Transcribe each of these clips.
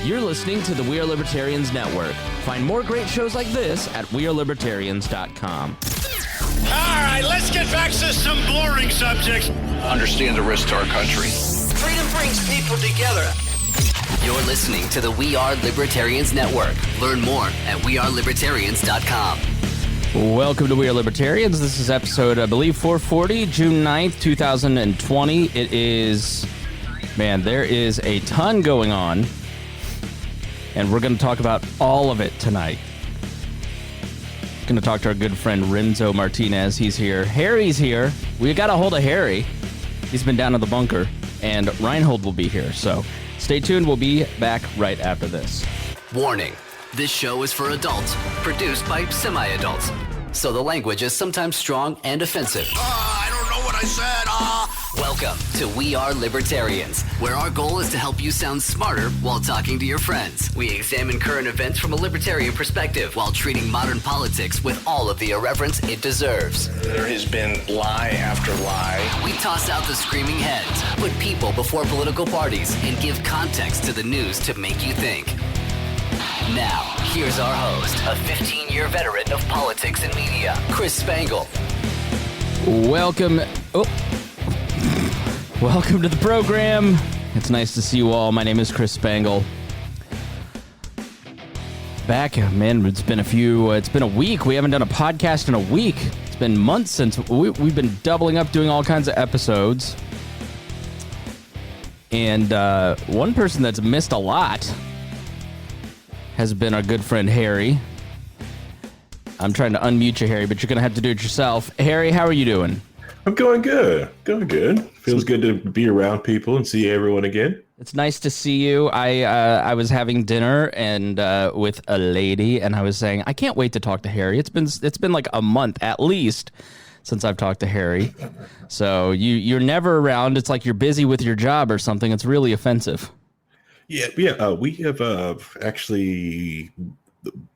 You're listening to the We Are Libertarians Network. Find more great shows like this at wearelibertarians.com. All right, let's get back to some boring subjects. Understand the risk to our country. Freedom brings people together. You're listening to the We Are Libertarians Network. Learn more at wearelibertarians.com. Welcome to We Are Libertarians. This is episode, I believe, 440, June 9th, 2020. It is, man, there is a ton going on, and we're going to talk about all of it tonight. Going to talk to our good friend Remso Martinez. He's here. Harry's here. We got a hold of Harry. He's been down in the bunker, and Rhinehold will be here. So stay tuned. We'll be back right after this. Warning. This show is for adults, produced by semi-adults. So the language is sometimes strong and offensive. I don't know what I said. Welcome to We Are Libertarians, where our goal is to help you sound smarter while talking to your friends. We examine current events from a libertarian perspective while treating modern politics with all of the irreverence it deserves. There has been lie after lie. We toss out the screaming heads, put people before political parties, and give context to the news to make you think. Now, here's our host, a 15-year veteran of politics and media, Chris Spangle. Welcome to the program. It's nice to see you all. My name is Chris Spangle. Back, man, it's been a week. We haven't done a podcast in a week. It's been months since we've been doubling up, doing all kinds of episodes. And one person that's missed a lot has been our good friend Harry. I'm trying to unmute you, Harry, but you're going to have to do it yourself. Harry, how are you doing? I'm going good. Feels good to be around people and see everyone again. It's nice to see you. I was having dinner and with a lady, and I was saying I can't wait to talk to Harry. It's been like a month at least since I've talked to Harry. So you're never around. It's like you're busy with your job or something. It's really offensive. Yeah. We have actually,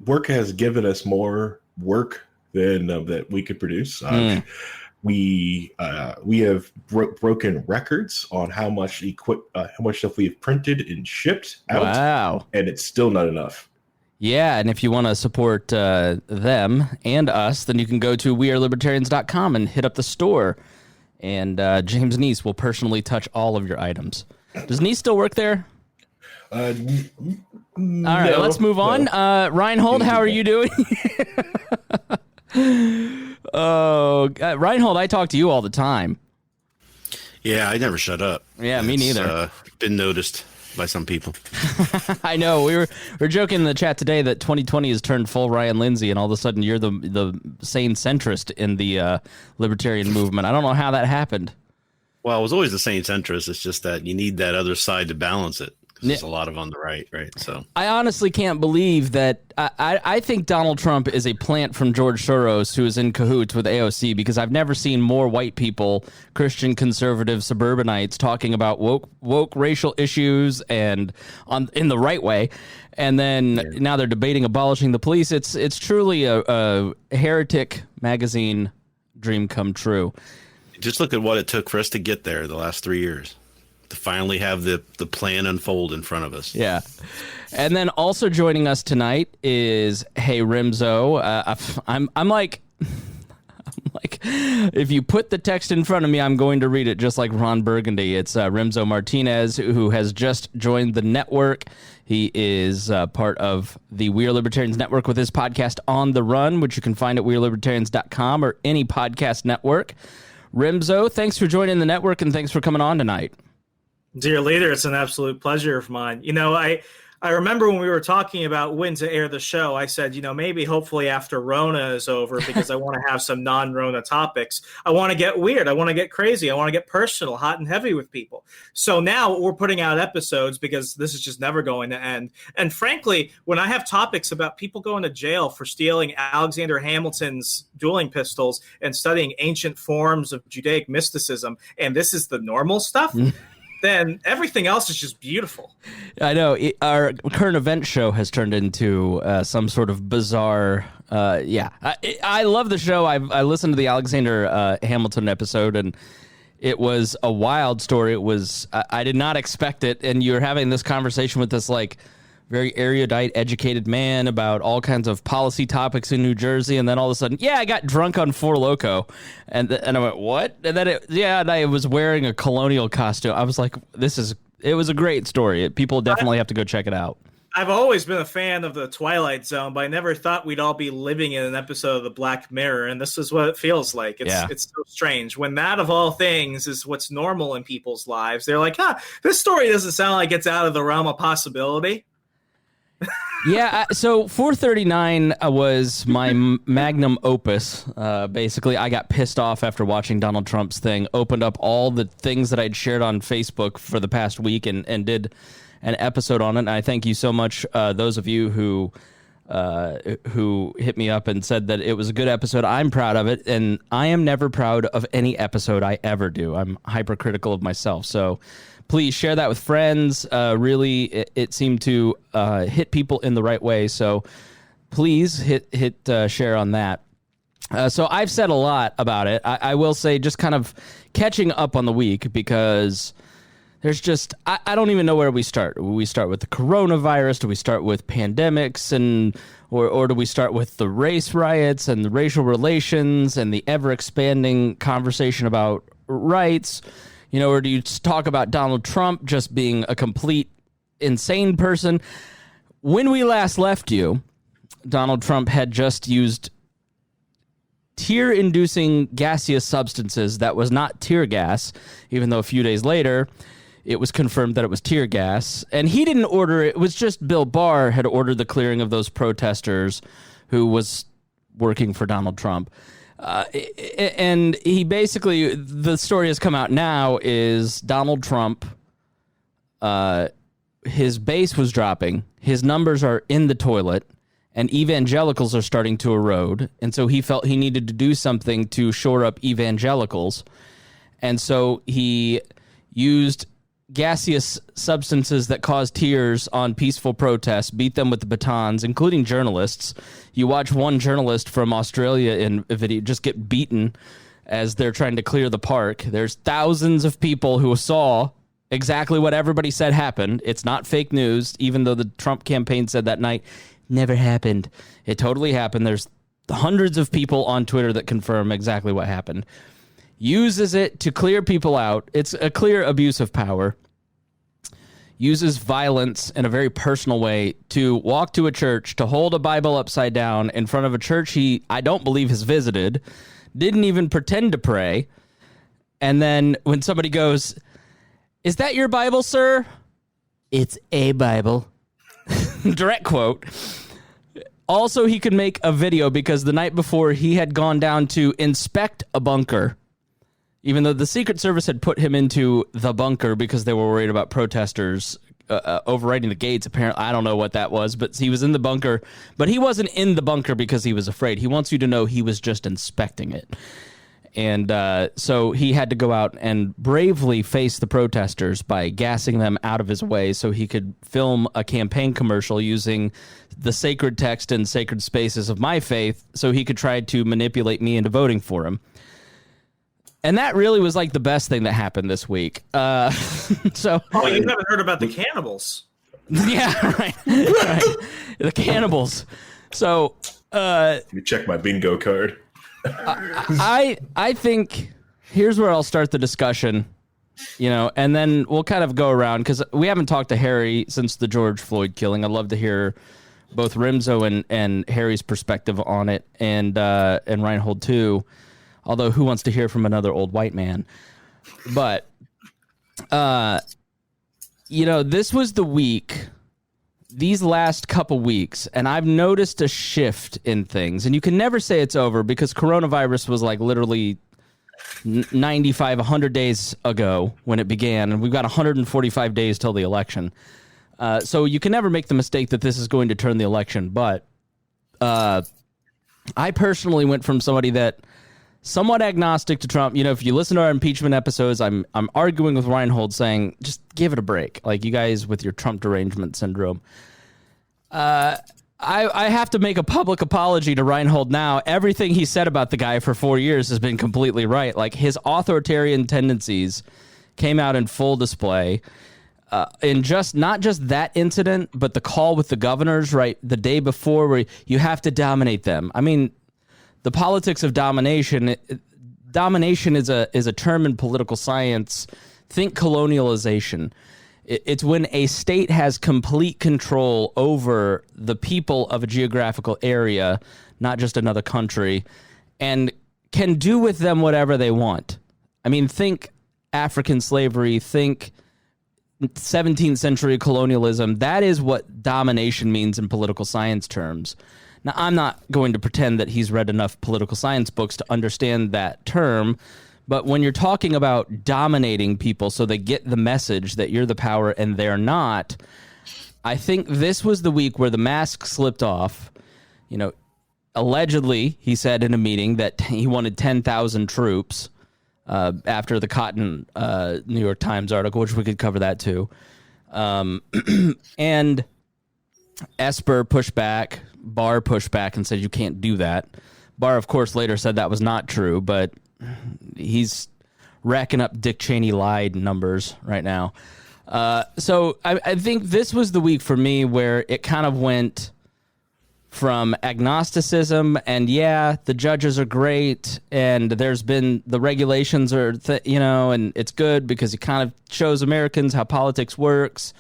work has given us more work than that we could produce. We have broken records on how much stuff we have printed and shipped out. Wow. And it's still not enough. Yeah, and if you want to support them and us, then you can go to wearelibertarians.com and hit up the store. And James Neese will personally touch all of your items. Does Neese still work there? All right, let's move on. Rhinehold, how are you doing? Oh, Rhinehold, I talk to you all the time. Yeah, I never shut up. Yeah, me neither. Been noticed by some people. I know. We were joking in the chat today that 2020 has turned full Ryan Lindsay, and all of a sudden you're the sane centrist in the libertarian movement. I don't know how that happened. Well, I was always the sane centrist. It's just that you need that other side to balance it. There's a lot of on the right? So I honestly can't believe that. I think Donald Trump is a plant from George Soros who is in cahoots with AOC, because I've never seen more white people, Christian conservative suburbanites, talking about woke racial issues and in the right way. And then now they're debating abolishing the police. It's truly a heretic magazine dream come true. Just look at what it took for us to get there the last 3 years. To finally have the plan unfold in front of us. Yeah. And then also joining us tonight is, hey, Remso. I'm like, if you put the text in front of me, I'm going to read it just like Ron Burgundy. It's Remso Martinez, who has just joined the network. He is part of the We Are Libertarians Network with his podcast On the Run, which you can find at wearelibertarians.com or any podcast network. Remso, thanks for joining the network, and thanks for coming on tonight. Dear leader, it's an absolute pleasure of mine. You know, I remember when we were talking about when to air the show, I said, maybe hopefully after Rona is over, because I want to have some non-Rona topics. I want to get weird. I want to get crazy. I want to get personal, hot and heavy with people. So now we're putting out episodes because this is just never going to end. And frankly, when I have topics about people going to jail for stealing Alexander Hamilton's dueling pistols and studying ancient forms of Judaic mysticism, and this is the normal stuff, then everything else is just beautiful. I know. Our current event show has turned into some sort of bizarre... I love the show. I listened to the Alexander Hamilton episode, and it was a wild story. It was... I did not expect it, and you're having this conversation with this, like, very erudite, educated man about all kinds of policy topics in New Jersey, and then all of a sudden, I got drunk on Four Loko, and I went, what? And then and I was wearing a colonial costume. I was like, it was a great story. People definitely have to go check it out. I've always been a fan of the Twilight Zone, but I never thought we'd all be living in an episode of the Black Mirror, and this is what it feels like. It's so strange. When that, of all things, is what's normal in people's lives, they're like, this story doesn't sound like it's out of the realm of possibility. So 439 was my magnum opus. Basically, I got pissed off after watching Donald Trump's thing, opened up all the things that I'd shared on Facebook for the past week and did an episode on it. And I thank you so much, those of you who hit me up and said that it was a good episode. I'm proud of it, and I am never proud of any episode I ever do. I'm hypercritical of myself, so please share that with friends. Really, it seemed to hit people in the right way, so please hit share on that. So I've said a lot about it. I will say, just kind of catching up on the week, because there's just, I don't even know where we start. Do we start with the coronavirus? Do we start with pandemics? Or do we start with the race riots and the racial relations and the ever-expanding conversation about rights? Or do you talk about Donald Trump just being a complete insane person? When we last left you, Donald Trump had just used tear-inducing gaseous substances that was not tear gas, even though a few days later it was confirmed that it was tear gas. And he didn't order it. It was just Bill Barr had ordered the clearing of those protesters who was working for Donald Trump. And he basically, the story has come out now, is Donald Trump, his base was dropping, his numbers are in the toilet, and evangelicals are starting to erode. And so he felt he needed to do something to shore up evangelicals. And so he used gaseous substances that cause tears on peaceful protests, beat them with the batons, including journalists. You watch one journalist from Australia in a video just get beaten as they're trying to clear the park. There's thousands of people who saw exactly what everybody said happened. It's not fake news, even though the Trump campaign said that night, never happened. It totally happened. There's hundreds of people on Twitter that confirm exactly what happened. Uses it to clear people out. It's a clear abuse of power. Uses violence in a very personal way to walk to a church, to hold a Bible upside down in front of a church I don't believe has visited, didn't even pretend to pray. And then when somebody goes, "Is that your Bible, sir?" "It's a Bible." Direct quote. Also, he could make a video because the night before he had gone down to inspect a bunker, even though the Secret Service had put him into the bunker because they were worried about protesters overriding the gates. Apparently, I don't know what that was, but he was in the bunker. But he wasn't in the bunker because he was afraid. He wants you to know he was just inspecting it. And so he had to go out and bravely face the protesters by gassing them out of his way so he could film a campaign commercial using the sacred text and sacred spaces of my faith so he could try to manipulate me into voting for him. And that really was like the best thing that happened this week. You haven't heard about the cannibals. Yeah, right. The cannibals. So let me check my bingo card. I think here's where I'll start the discussion, and then we'll kind of go around because we haven't talked to Harry since the George Floyd killing. I'd love to hear both Remso and Harry's perspective on it, and Rhinehold too. Although, who wants to hear from another old white man? But, this was the week, these last couple weeks, and I've noticed a shift in things. And you can never say it's over because coronavirus was like literally 95, 100 days ago when it began. And we've got 145 days till the election. So you can never make the mistake that this is going to turn the election. But I personally went from somebody that somewhat agnostic to Trump. If you listen to our impeachment episodes, I'm arguing with Rhinehold saying, just give it a break. Like you guys with your Trump Derangement Syndrome. I have to make a public apology to Rhinehold now. Everything he said about the guy for 4 years has been completely right. Like his authoritarian tendencies came out in full display. in not just that incident, but the call with the governors right the day before, where you have to dominate them. I mean, the politics of domination. Domination is a term in political science. Think colonialization. It's when a state has complete control over the people of a geographical area, not just another country, and can do with them whatever they want. I mean, think African slavery, think 17th century colonialism. That is what domination means in political science terms. Now, I'm not going to pretend that he's read enough political science books to understand that term, but when you're talking about dominating people so they get the message that you're the power and they're not, I think this was the week where the mask slipped off. You know, allegedly, he said in a meeting that he wanted 10,000 troops after the Cotton New York Times article, which we could cover that too. And Esper pushed back, Barr pushed back and said, you can't do that. Barr, of course, later said that was not true, but he's racking up Dick Cheney lied numbers right now. So I think this was the week for me where it kind of went from agnosticism and, yeah, the judges are great and there's been the regulations are, and it's good because it kind of shows Americans how politics works,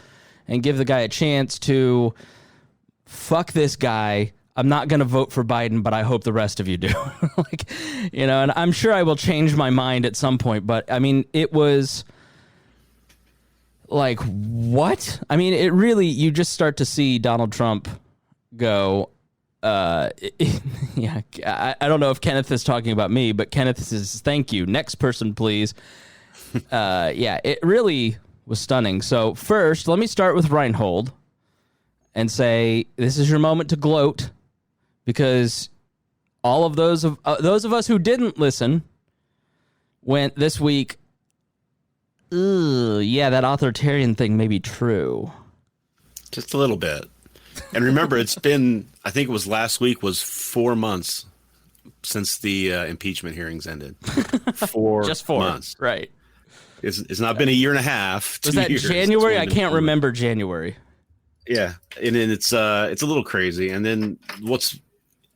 and give the guy a chance to fuck this guy. I'm not going to vote for Biden, but I hope the rest of you do. And I'm sure I will change my mind at some point. But, I mean, it was like, what? I mean, it really, you just start to see Donald Trump go, I don't know if Kenneth is talking about me, but Kenneth says, thank you. Next person, please. It really was stunning. So first, let me start with Rhinehold and say, this is your moment to gloat. Because all of those of us who didn't listen went this week, that authoritarian thing may be true. Just a little bit. And remember, it's been, I think it was last week, was 4 months since the impeachment hearings ended. Just 4 months. Right. It's not been a year and a half. Was that January? I can't remember January. Yeah. And then it's a little crazy. And then what's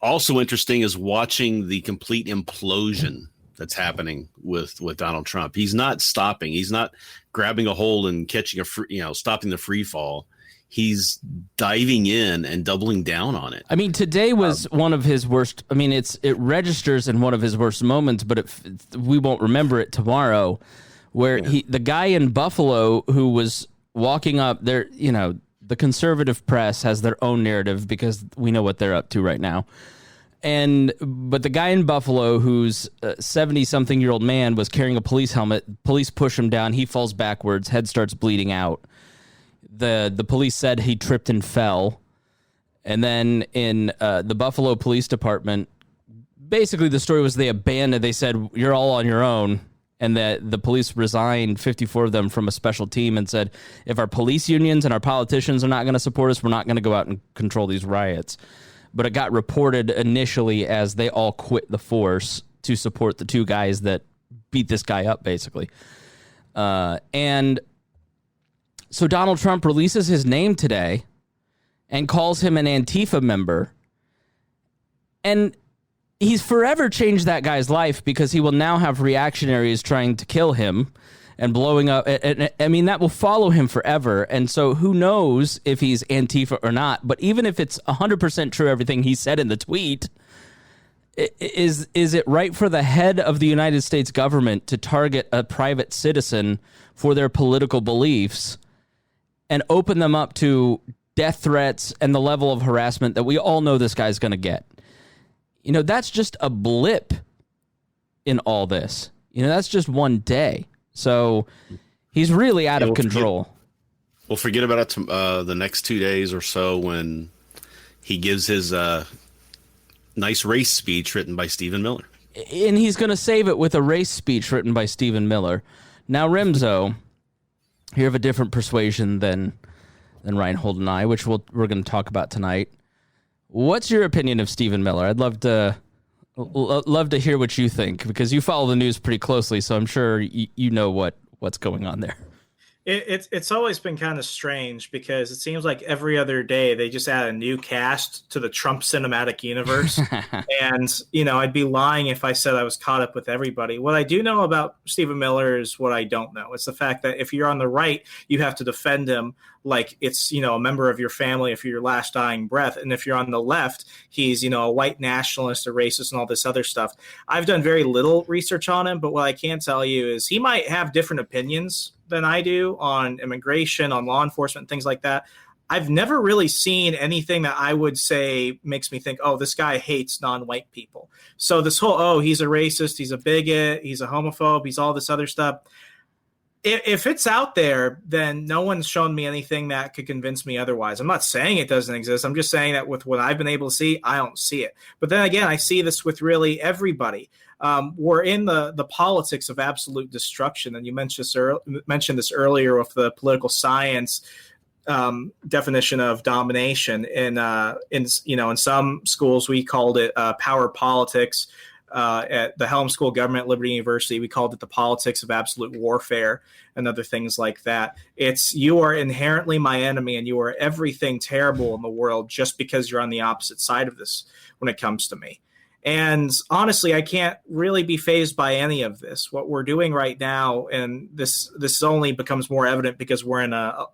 also interesting is watching the complete implosion that's happening with Donald Trump. He's not stopping. He's not grabbing a hold and catching stopping the free fall. He's diving in and doubling down on it. I mean, today was one of his worst. I mean, it registers in one of his worst moments, but we won't remember it tomorrow. Where the guy in Buffalo who was walking up there, the conservative press has their own narrative because we know what they're up to right now. But the guy in Buffalo, who's a 70-something-year-old man, was carrying a police helmet. Police push him down. He falls backwards. Head starts bleeding out. The police said he tripped and fell. And then in the Buffalo Police Department, basically the story was they said, you're all on your own. And that the police resigned, 54 of them, from a special team and said, if our police unions and our politicians are not going to support us, we're not going to go out and control these riots. But it got reported initially as they all quit the force to support the two guys that beat this guy up, basically. And so Donald Trump releases his name today and calls him an Antifa member. And he's forever changed that guy's life because he will now have reactionaries trying to kill him and blowing up. And I mean, that will follow him forever. And so who knows if he's Antifa or not. But even if it's 100% true, everything he said in the tweet, is it right for the head of the United States government to target a private citizen for their political beliefs and open them up to death threats and the level of harassment that we all know this guy's going to get? That's just a blip in all this. That's just one day. So he's really out of control. We'll forget about it the next 2 days or so when he gives his nice race speech written by Stephen Miller. And he's going to save it with a race speech written by Stephen Miller. Now, Remso, you're of a different persuasion than Rhinehold and I, which we're going to talk about tonight. What's your opinion of Stephen Miller? I'd love to hear what you think, because you follow the news pretty closely, so I'm sure you know what's going on there. It's always been kind of strange because it seems like every other day they just add a new cast to the Trump cinematic universe. And, I'd be lying if I said I was caught up with everybody. What I do know about Stephen Miller is what I don't know. It's the fact that if you're on the right, you have to defend him like it's, a member of your family if you're your last dying breath. And if you're on the left, he's, a white nationalist, a racist, and all this other stuff. I've done very little research on him, but what I can tell you is he might have different opinions than I do on immigration, on law enforcement, things like that. I've never really seen anything that I would say makes me think, oh, this guy hates non-white people. So this whole, oh, he's a racist, he's a bigot, he's a homophobe, he's all this other stuff. If it's out there, then no one's shown me anything that could convince me otherwise. I'm not saying it doesn't exist. I'm just saying that with what I've been able to see, I don't see it. But then again, I see this with really everybody. We're in the politics of absolute destruction. And you mentioned this earlier with the political science definition of domination. In some schools, we called it power politics. At the Helm School of Government at Liberty University, we called it the politics of absolute warfare and other things like that. It's you are inherently my enemy and you are everything terrible in the world just because you're on the opposite side of this when it comes to me. And honestly, I can't really be fazed by any of this. What we're doing right now, and this only becomes more evident because we're in a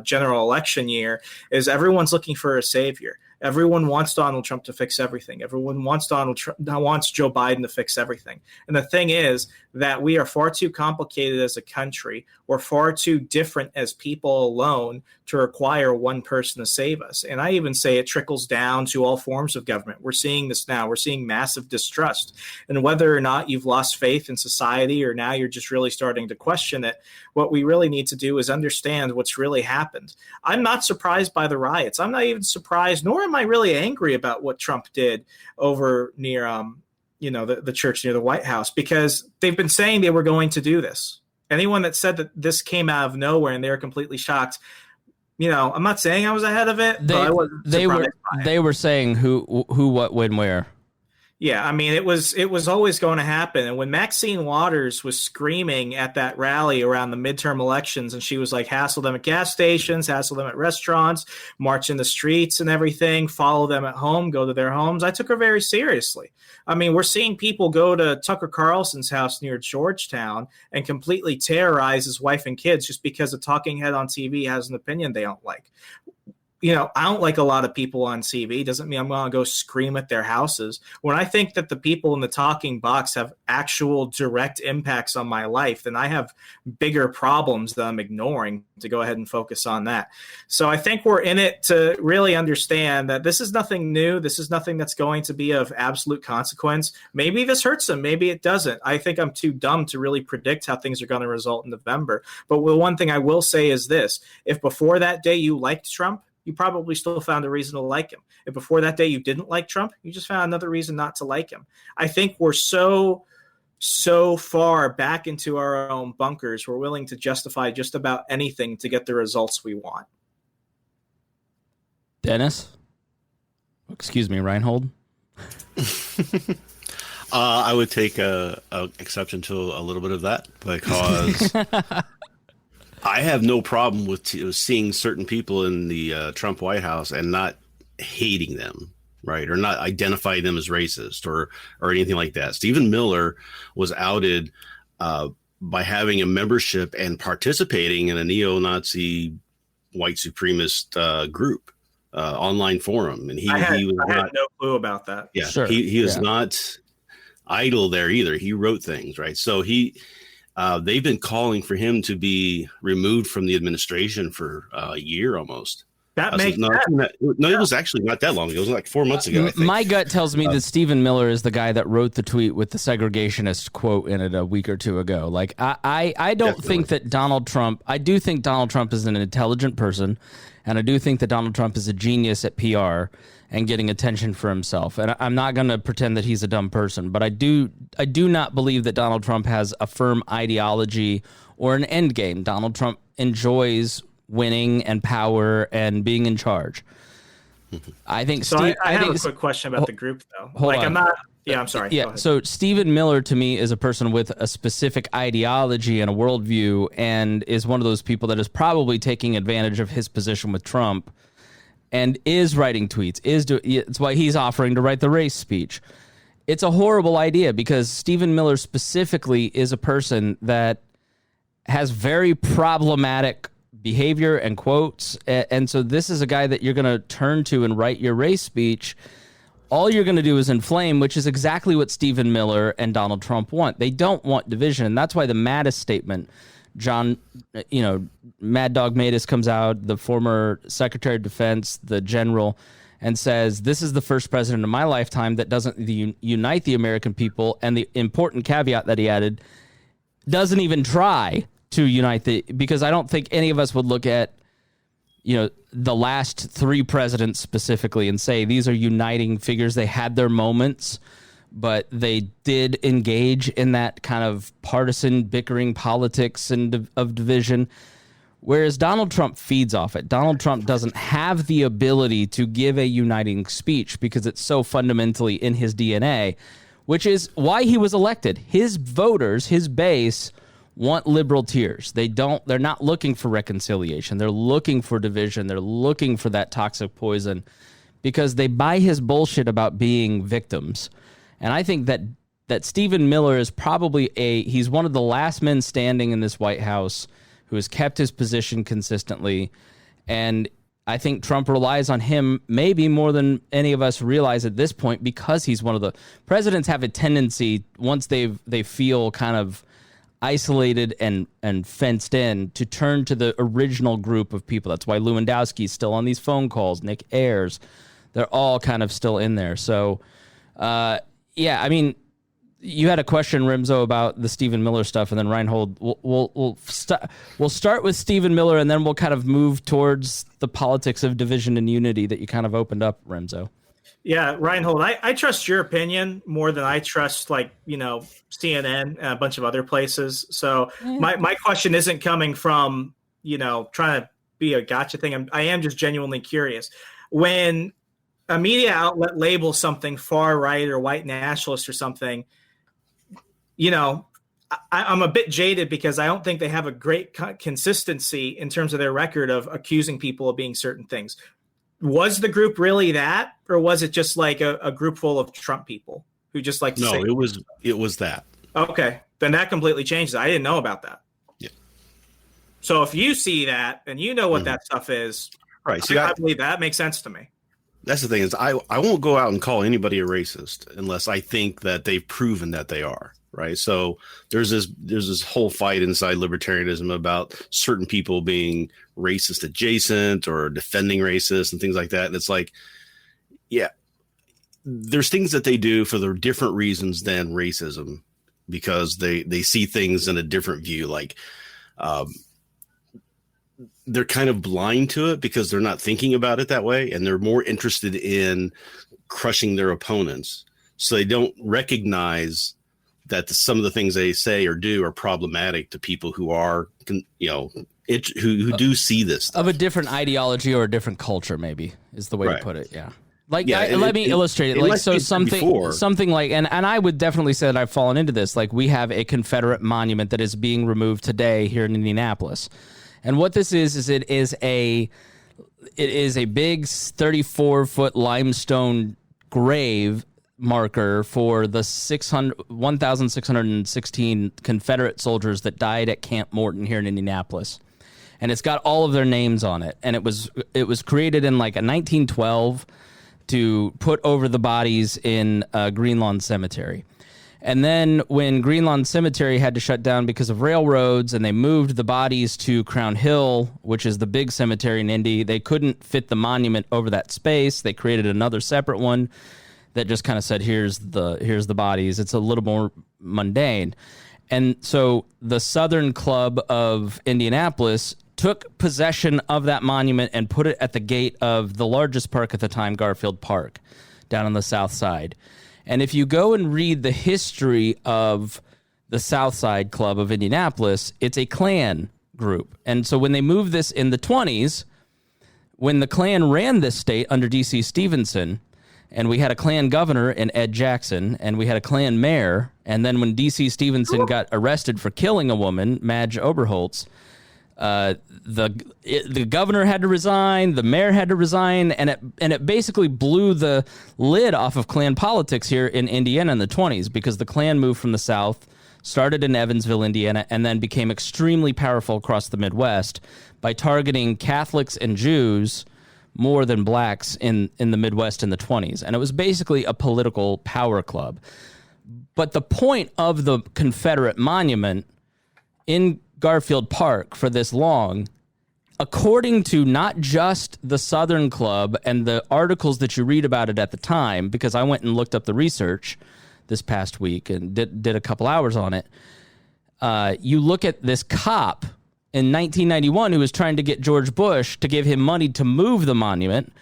general election year, is everyone's looking for a savior. Everyone wants Donald Trump to fix everything. Everyone wants Joe Biden to fix everything. And the thing is that we are far too complicated as a country. We're far too different as people alone to require one person to save us. And I even say it trickles down to all forms of government. We're seeing this now. We're seeing massive distrust. And whether or not you've lost faith in society or now you're just really starting to question it, what we really need to do is understand what's really happened. I'm not surprised by the riots. I'm not even surprised, nor am I really angry about what Trump did over near, the church near the White House, because they've been saying they were going to do this. Anyone that said that this came out of nowhere and they were completely shocked, I'm not saying I was ahead of it. They were saying who, what, when, where. Yeah, I mean, it was always going to happen. And when Maxine Waters was screaming at that rally around the midterm elections, and she was like, hassle them at gas stations, hassle them at restaurants, march in the streets and everything, follow them at home, go to their homes, I took her very seriously. I mean, we're seeing people go to Tucker Carlson's house near Georgetown and completely terrorize his wife and kids just because a talking head on TV has an opinion they don't like. I don't like a lot of people on TV. Doesn't mean I'm going to go scream at their houses. When I think that the people in the talking box have actual direct impacts on my life, then I have bigger problems that I'm ignoring to go ahead and focus on that. So I think we're in it to really understand that this is nothing new. This is nothing that's going to be of absolute consequence. Maybe this hurts them. Maybe it doesn't. I think I'm too dumb to really predict how things are going to result in November. But the one thing I will say is this. If before that day you liked Trump, you probably still found a reason to like him. If before that day you didn't like Trump, you just found another reason not to like him. I think we're so far back into our own bunkers, we're willing to justify just about anything to get the results we want. Dennis? Excuse me, Rhinehold? I would take a exception to a little bit of that because I have no problem with seeing certain people in the Trump White House and not hating them, right? Or not identifying them as racist or anything like that. Stephen Miller was outed by having a membership and participating in a neo-Nazi white supremacist group online forum. And I had no clue about that. Yeah, sure. He was not idle there either. He wrote things, right? So they've been calling for him to be removed from the administration for a year almost. It was actually not that long ago. It was like 4 months ago, I think. My gut tells me that Stephen Miller is the guy that wrote the tweet with the segregationist quote in it a week or two ago. Like, I don't think that Donald Trump – I do think Donald Trump is an intelligent person, and I do think that Donald Trump is a genius at PR and getting attention for himself. And I'm not going to pretend that he's a dumb person, but I do not believe that Donald Trump has a firm ideology or an end game. Donald Trump enjoys winning and power and being in charge. I think. So I have a quick question about the group, though. I'm Yeah, I'm sorry. Yeah, so Stephen Miller to me is a person with a specific ideology and a worldview, and is one of those people that is probably taking advantage of his position with Trump and is writing tweets. It's why he's offering to write the race speech. It's a horrible idea because Stephen Miller specifically is a person that has very problematic behavior and quotes, and so this is a guy that you're going to turn to and write your race speech. All you're going to do is inflame, which is exactly what Stephen Miller and Donald Trump want. They don't want division, and that's why the Mattis statement, Mad Dog Mattis comes out, the former Secretary of Defense, the general, and says, this is the first president in my lifetime that doesn't unite the American people, and the important caveat that he added, doesn't even try to unite because I don't think any of us would look at the last three presidents specifically and say these are uniting figures. They had their moments, but they did engage in that kind of partisan bickering politics and of division, whereas Donald Trump feeds off it. Donald Trump doesn't have the ability to give a uniting speech because it's so fundamentally in his DNA, which is why he was elected. His voters, his base, want liberal tears. They're not looking for reconciliation. They're looking for division. They're looking for that toxic poison because they buy his bullshit about being victims. And I think that Stephen Miller is probably he's one of the last men standing in this White House who has kept his position consistently. And I think Trump relies on him maybe more than any of us realize at this point because he's one of the presidents have a tendency once they feel kind of isolated and fenced in to turn to the original group of people. That's why Lewandowski's still on these phone calls. Nick Ayers, they're all kind of still in there. So, yeah, I mean, you had a question, Remso, about the Stephen Miller stuff, and then Rhinehold. We'll start with Stephen Miller, and then we'll kind of move towards the politics of division and unity that you kind of opened up, Remso. Yeah, Rhinehold, I trust your opinion more than I trust, CNN and a bunch of other places. So my question isn't coming from, trying to be a gotcha thing. I am just genuinely curious. When a media outlet labels something far right or white nationalist or something, I'm a bit jaded because I don't think they have a great consistency in terms of their record of accusing people of being certain things. Was the group really that, or was it just like a group full of Trump people who just like to say? No, it was that. Okay, then that completely changes. I didn't know about that. Yeah. So if you see that and you know what that stuff is, right? See, I believe that makes sense to me. That's the thing is I won't go out and call anybody a racist unless I think that they've proven that they are. Right. So there's this whole fight inside libertarianism about certain people being racist adjacent or defending racists and things like that. And it's like, yeah, there's things that they do for the different reasons than racism because they see things in a different view. Like they're kind of blind to it because they're not thinking about it that way. And they're more interested in crushing their opponents. So they don't recognize that some of the things they say or do are problematic to people who are, who do see this stuff. Of a different ideology or a different culture, maybe is the way to put it. Yeah. Like, yeah, let me illustrate it. Like, so something like, and I would definitely say that I've fallen into this. Like, we have a Confederate monument that is being removed today here in Indianapolis. And what this is it is a big 34-foot limestone grave marker for the 1,616 Confederate soldiers that died at Camp Morton here in Indianapolis. And it's got all of their names on it. And it was created in like a 1912 to put over the bodies in Greenlawn Cemetery. And then when Greenlawn Cemetery had to shut down because of railroads and they moved the bodies to Crown Hill, which is the big cemetery in Indy, they couldn't fit the monument over that space. They created another separate one that just kind of said, here's the bodies. It's a little more mundane. And so the Southern Club of Indianapolis took possession of that monument and put it at the gate of the largest park at the time, Garfield Park, down on the south side. And if you go and read the history of the South Side Club of Indianapolis, it's a Klan group. And so when they moved this in the 20s, when the Klan ran this state under D.C. Stevenson, and we had a Klan governor in Ed Jackson, and we had a Klan mayor, and then when D.C. Stevenson got arrested for killing a woman, Madge Oberholtz, the governor had to resign, the mayor had to resign, and it basically blew the lid off of Klan politics here in Indiana in the 1920s, because the Klan moved from the South, started in Evansville, Indiana, and then became extremely powerful across the Midwest by targeting Catholics and Jews more than blacks in the Midwest in the 1920s. And it was basically a political power club. But the point of the Confederate monument in Garfield Park for this long, according to not just the Southern Club and the articles that you read about it at the time, because I went and looked up the research this past week and did a couple hours on it, you look at this cop in 1991 who was trying to get George Bush to give him money to move the monument,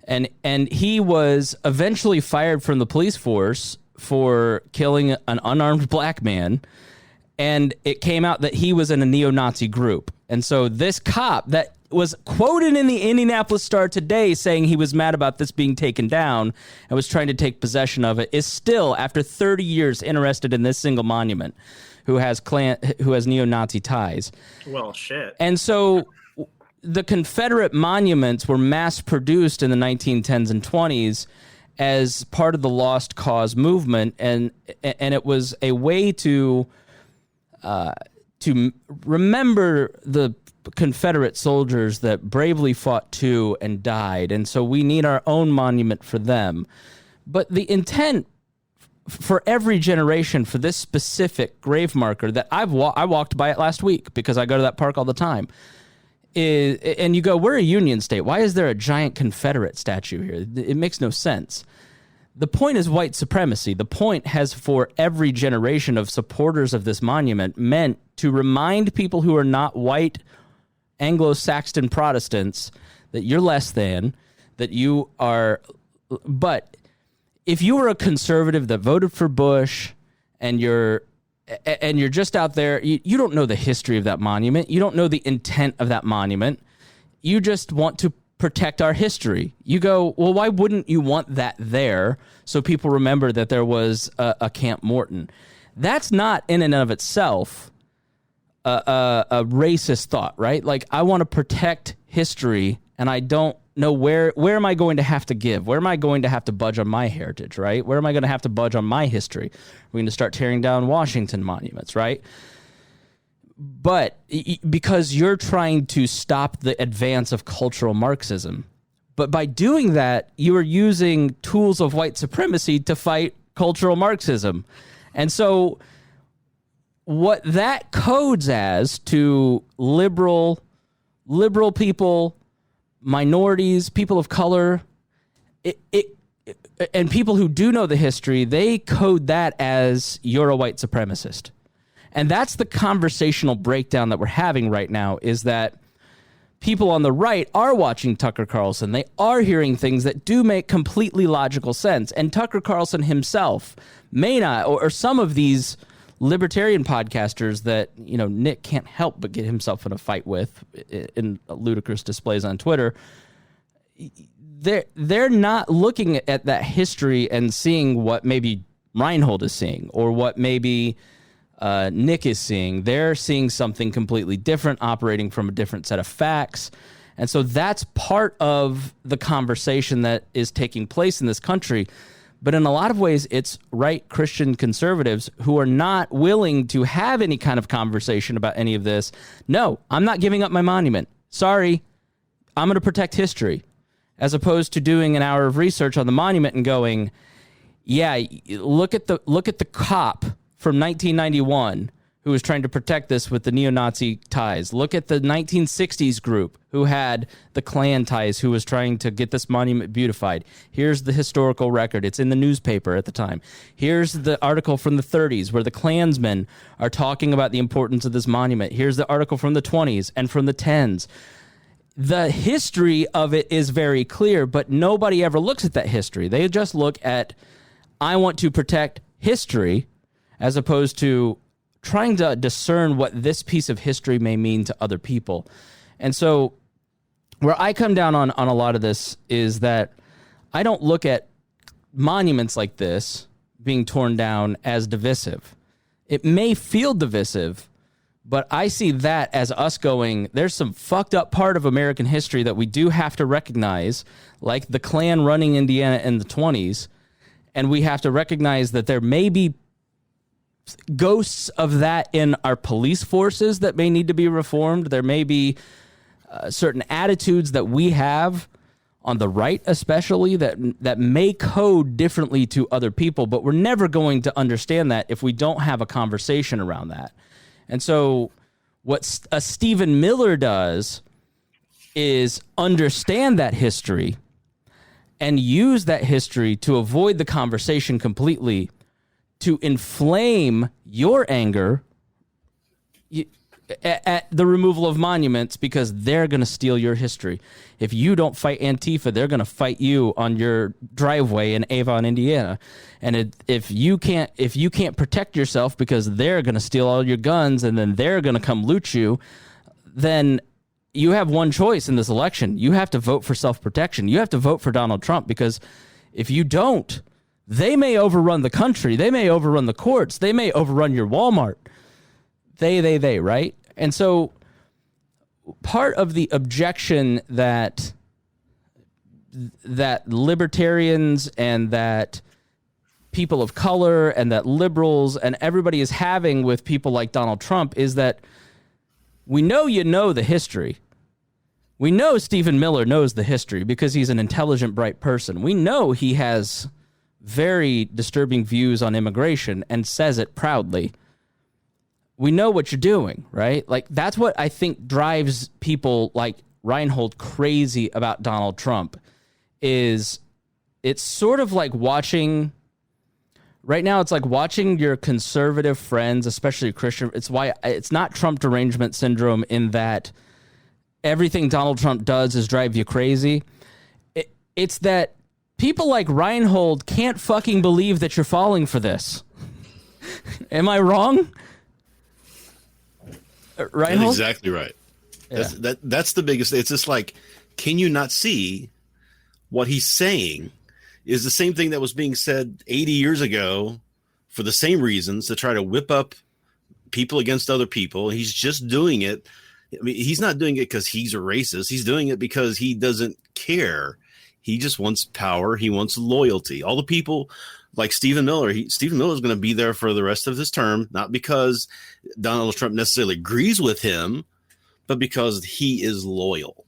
and he was eventually fired from the police force for killing an unarmed black man, and it came out that he was in a neo-Nazi group. And so this cop that was quoted in the Indianapolis Star today saying he was mad about this being taken down and was trying to take possession of it is still, after 30 years, interested in this single monument, who has neo-Nazi ties. Well, shit. And so the Confederate monuments were mass-produced in the 1910s and 20s as part of the Lost Cause movement, and it was a way to remember the Confederate soldiers that bravely fought too and died. And so we need our own monument for them. But the intent for every generation for this specific grave marker that I walked by it last week because I go to that park all the time, is, and you go, we're a Union state. Why is there a giant Confederate statue here? It makes no sense. The point is white supremacy. The point has, for every generation of supporters of this monument, meant to remind people who are not white Anglo-Saxon Protestants that you're less than, that you are. But if you were a conservative that voted for Bush and you're just out there, you don't know the history of that monument. You don't know the intent of that monument. You just want to protect our history. You go, well, why wouldn't you want that there so people remember that there was a Camp Morton? That's not in and of itself a racist thought, right? Like, I want to protect history, and I don't know where am I going to have to give? Where am I going to have to budge on my heritage, right? Where am I going to have to budge on my history? We're going to start tearing down Washington monuments, right? But because you're trying to stop the advance of cultural Marxism. But by doing that, you are using tools of white supremacy to fight cultural Marxism. And so what that codes as to liberal people, minorities, people of color, and people who do know the history, they code that as you're a white supremacist. And that's the conversational breakdown that we're having right now, is that people on the right are watching Tucker Carlson. They are hearing things that do make completely logical sense. And Tucker Carlson himself may not, or some of these libertarian podcasters that, you know, Nick can't help but get himself in a fight with in ludicrous displays on Twitter, they're not looking at that history and seeing what maybe Rhinehold is seeing or what maybe Nick is seeing. They're seeing something completely different, operating from a different set of facts. And so that's part of the conversation that is taking place in this country. But in a lot of ways, it's right Christian conservatives who are not willing to have any kind of conversation about any of this. No, I'm not giving up my monument. Sorry, I'm going to protect history. As opposed to doing an hour of research on the monument and going, yeah, look at the cop from 1991 who was trying to protect this with the neo-Nazi ties. Look at the 1960s group who had the Klan ties, who was trying to get this monument beautified. Here's the historical record. It's in the newspaper at the time. Here's the article from the 30s where the Klansmen are talking about the importance of this monument. Here's the article from the 20s and from the 10s. The history of it is very clear, but nobody ever looks at that history. They just look at, I want to protect history, as opposed to trying to discern what this piece of history may mean to other people. And so where I come down on a lot of this is that I don't look at monuments like this being torn down as divisive. It may feel divisive, but I see that as us going, there's some fucked up part of American history that we do have to recognize, like the Klan running Indiana in the 20s, and we have to recognize that there may be ghosts of that in our police forces that may need to be reformed. There may be certain attitudes that we have on the right, especially, that may code differently to other people, but we're never going to understand that if we don't have a conversation around that. And so what a Stephen Miller does is understand that history and use that history to avoid the conversation completely, to inflame your anger at the removal of monuments, because they're going to steal your history. If you don't fight Antifa, they're going to fight you on your driveway in Avon, Indiana. And if you can't protect yourself because they're going to steal all your guns and then they're going to come loot you, then you have one choice in this election. You have to vote for self-protection. You have to vote for Donald Trump, because if you don't, they may overrun the country. They may overrun the courts. They may overrun your Walmart. They, right? And so part of the objection that libertarians and that people of color and that liberals and everybody is having with people like Donald Trump is that we know the history. We know Stephen Miller knows the history because he's an intelligent, bright person. We know he has very disturbing views on immigration and says it proudly. We know what you're doing, right? Like, that's what I think drives people like Rhinehold crazy about Donald Trump. Is it's sort of like watching right now. It's like watching your conservative friends, especially Christian. It's why it's not Trump Derangement Syndrome in that everything Donald Trump does is drive you crazy. It's that people like Rhinehold can't fucking believe that you're falling for this. Am I wrong? Rhinehold? That's exactly right. Yeah. That's the biggest. It's just like, can you not see what he's saying is the same thing that was being said 80 years ago for the same reasons, to try to whip up people against other people. He's just doing it. I mean, he's not doing it because he's a racist. He's doing it because he doesn't care. He just wants power. He wants loyalty. All the people like Stephen Miller, Stephen Miller is going to be there for the rest of his term, not because Donald Trump necessarily agrees with him, but because he is loyal.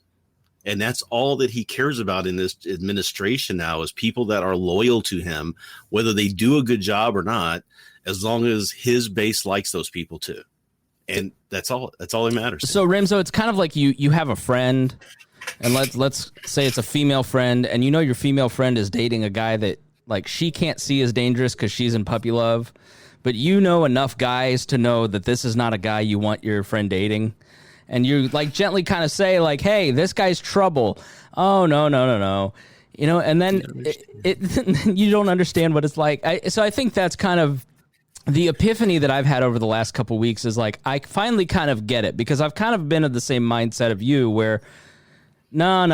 And that's all that he cares about in this administration now, is people that are loyal to him, whether they do a good job or not, as long as his base likes those people too. And that's all that matters. So Remso, it's kind of like you have a friend, and let's say it's a female friend, and you know your female friend is dating a guy that, like, she can't see as dangerous because she's in puppy love, but you know enough guys to know that this is not a guy you want your friend dating. And you like gently kind of say, like, hey, this guy's trouble. Oh, no. You know, and then you don't understand what it's like. So I think that's kind of the epiphany that I've had over the last couple of weeks, is like, I finally kind of get it, because I've kind of been of the same mindset of you, where no,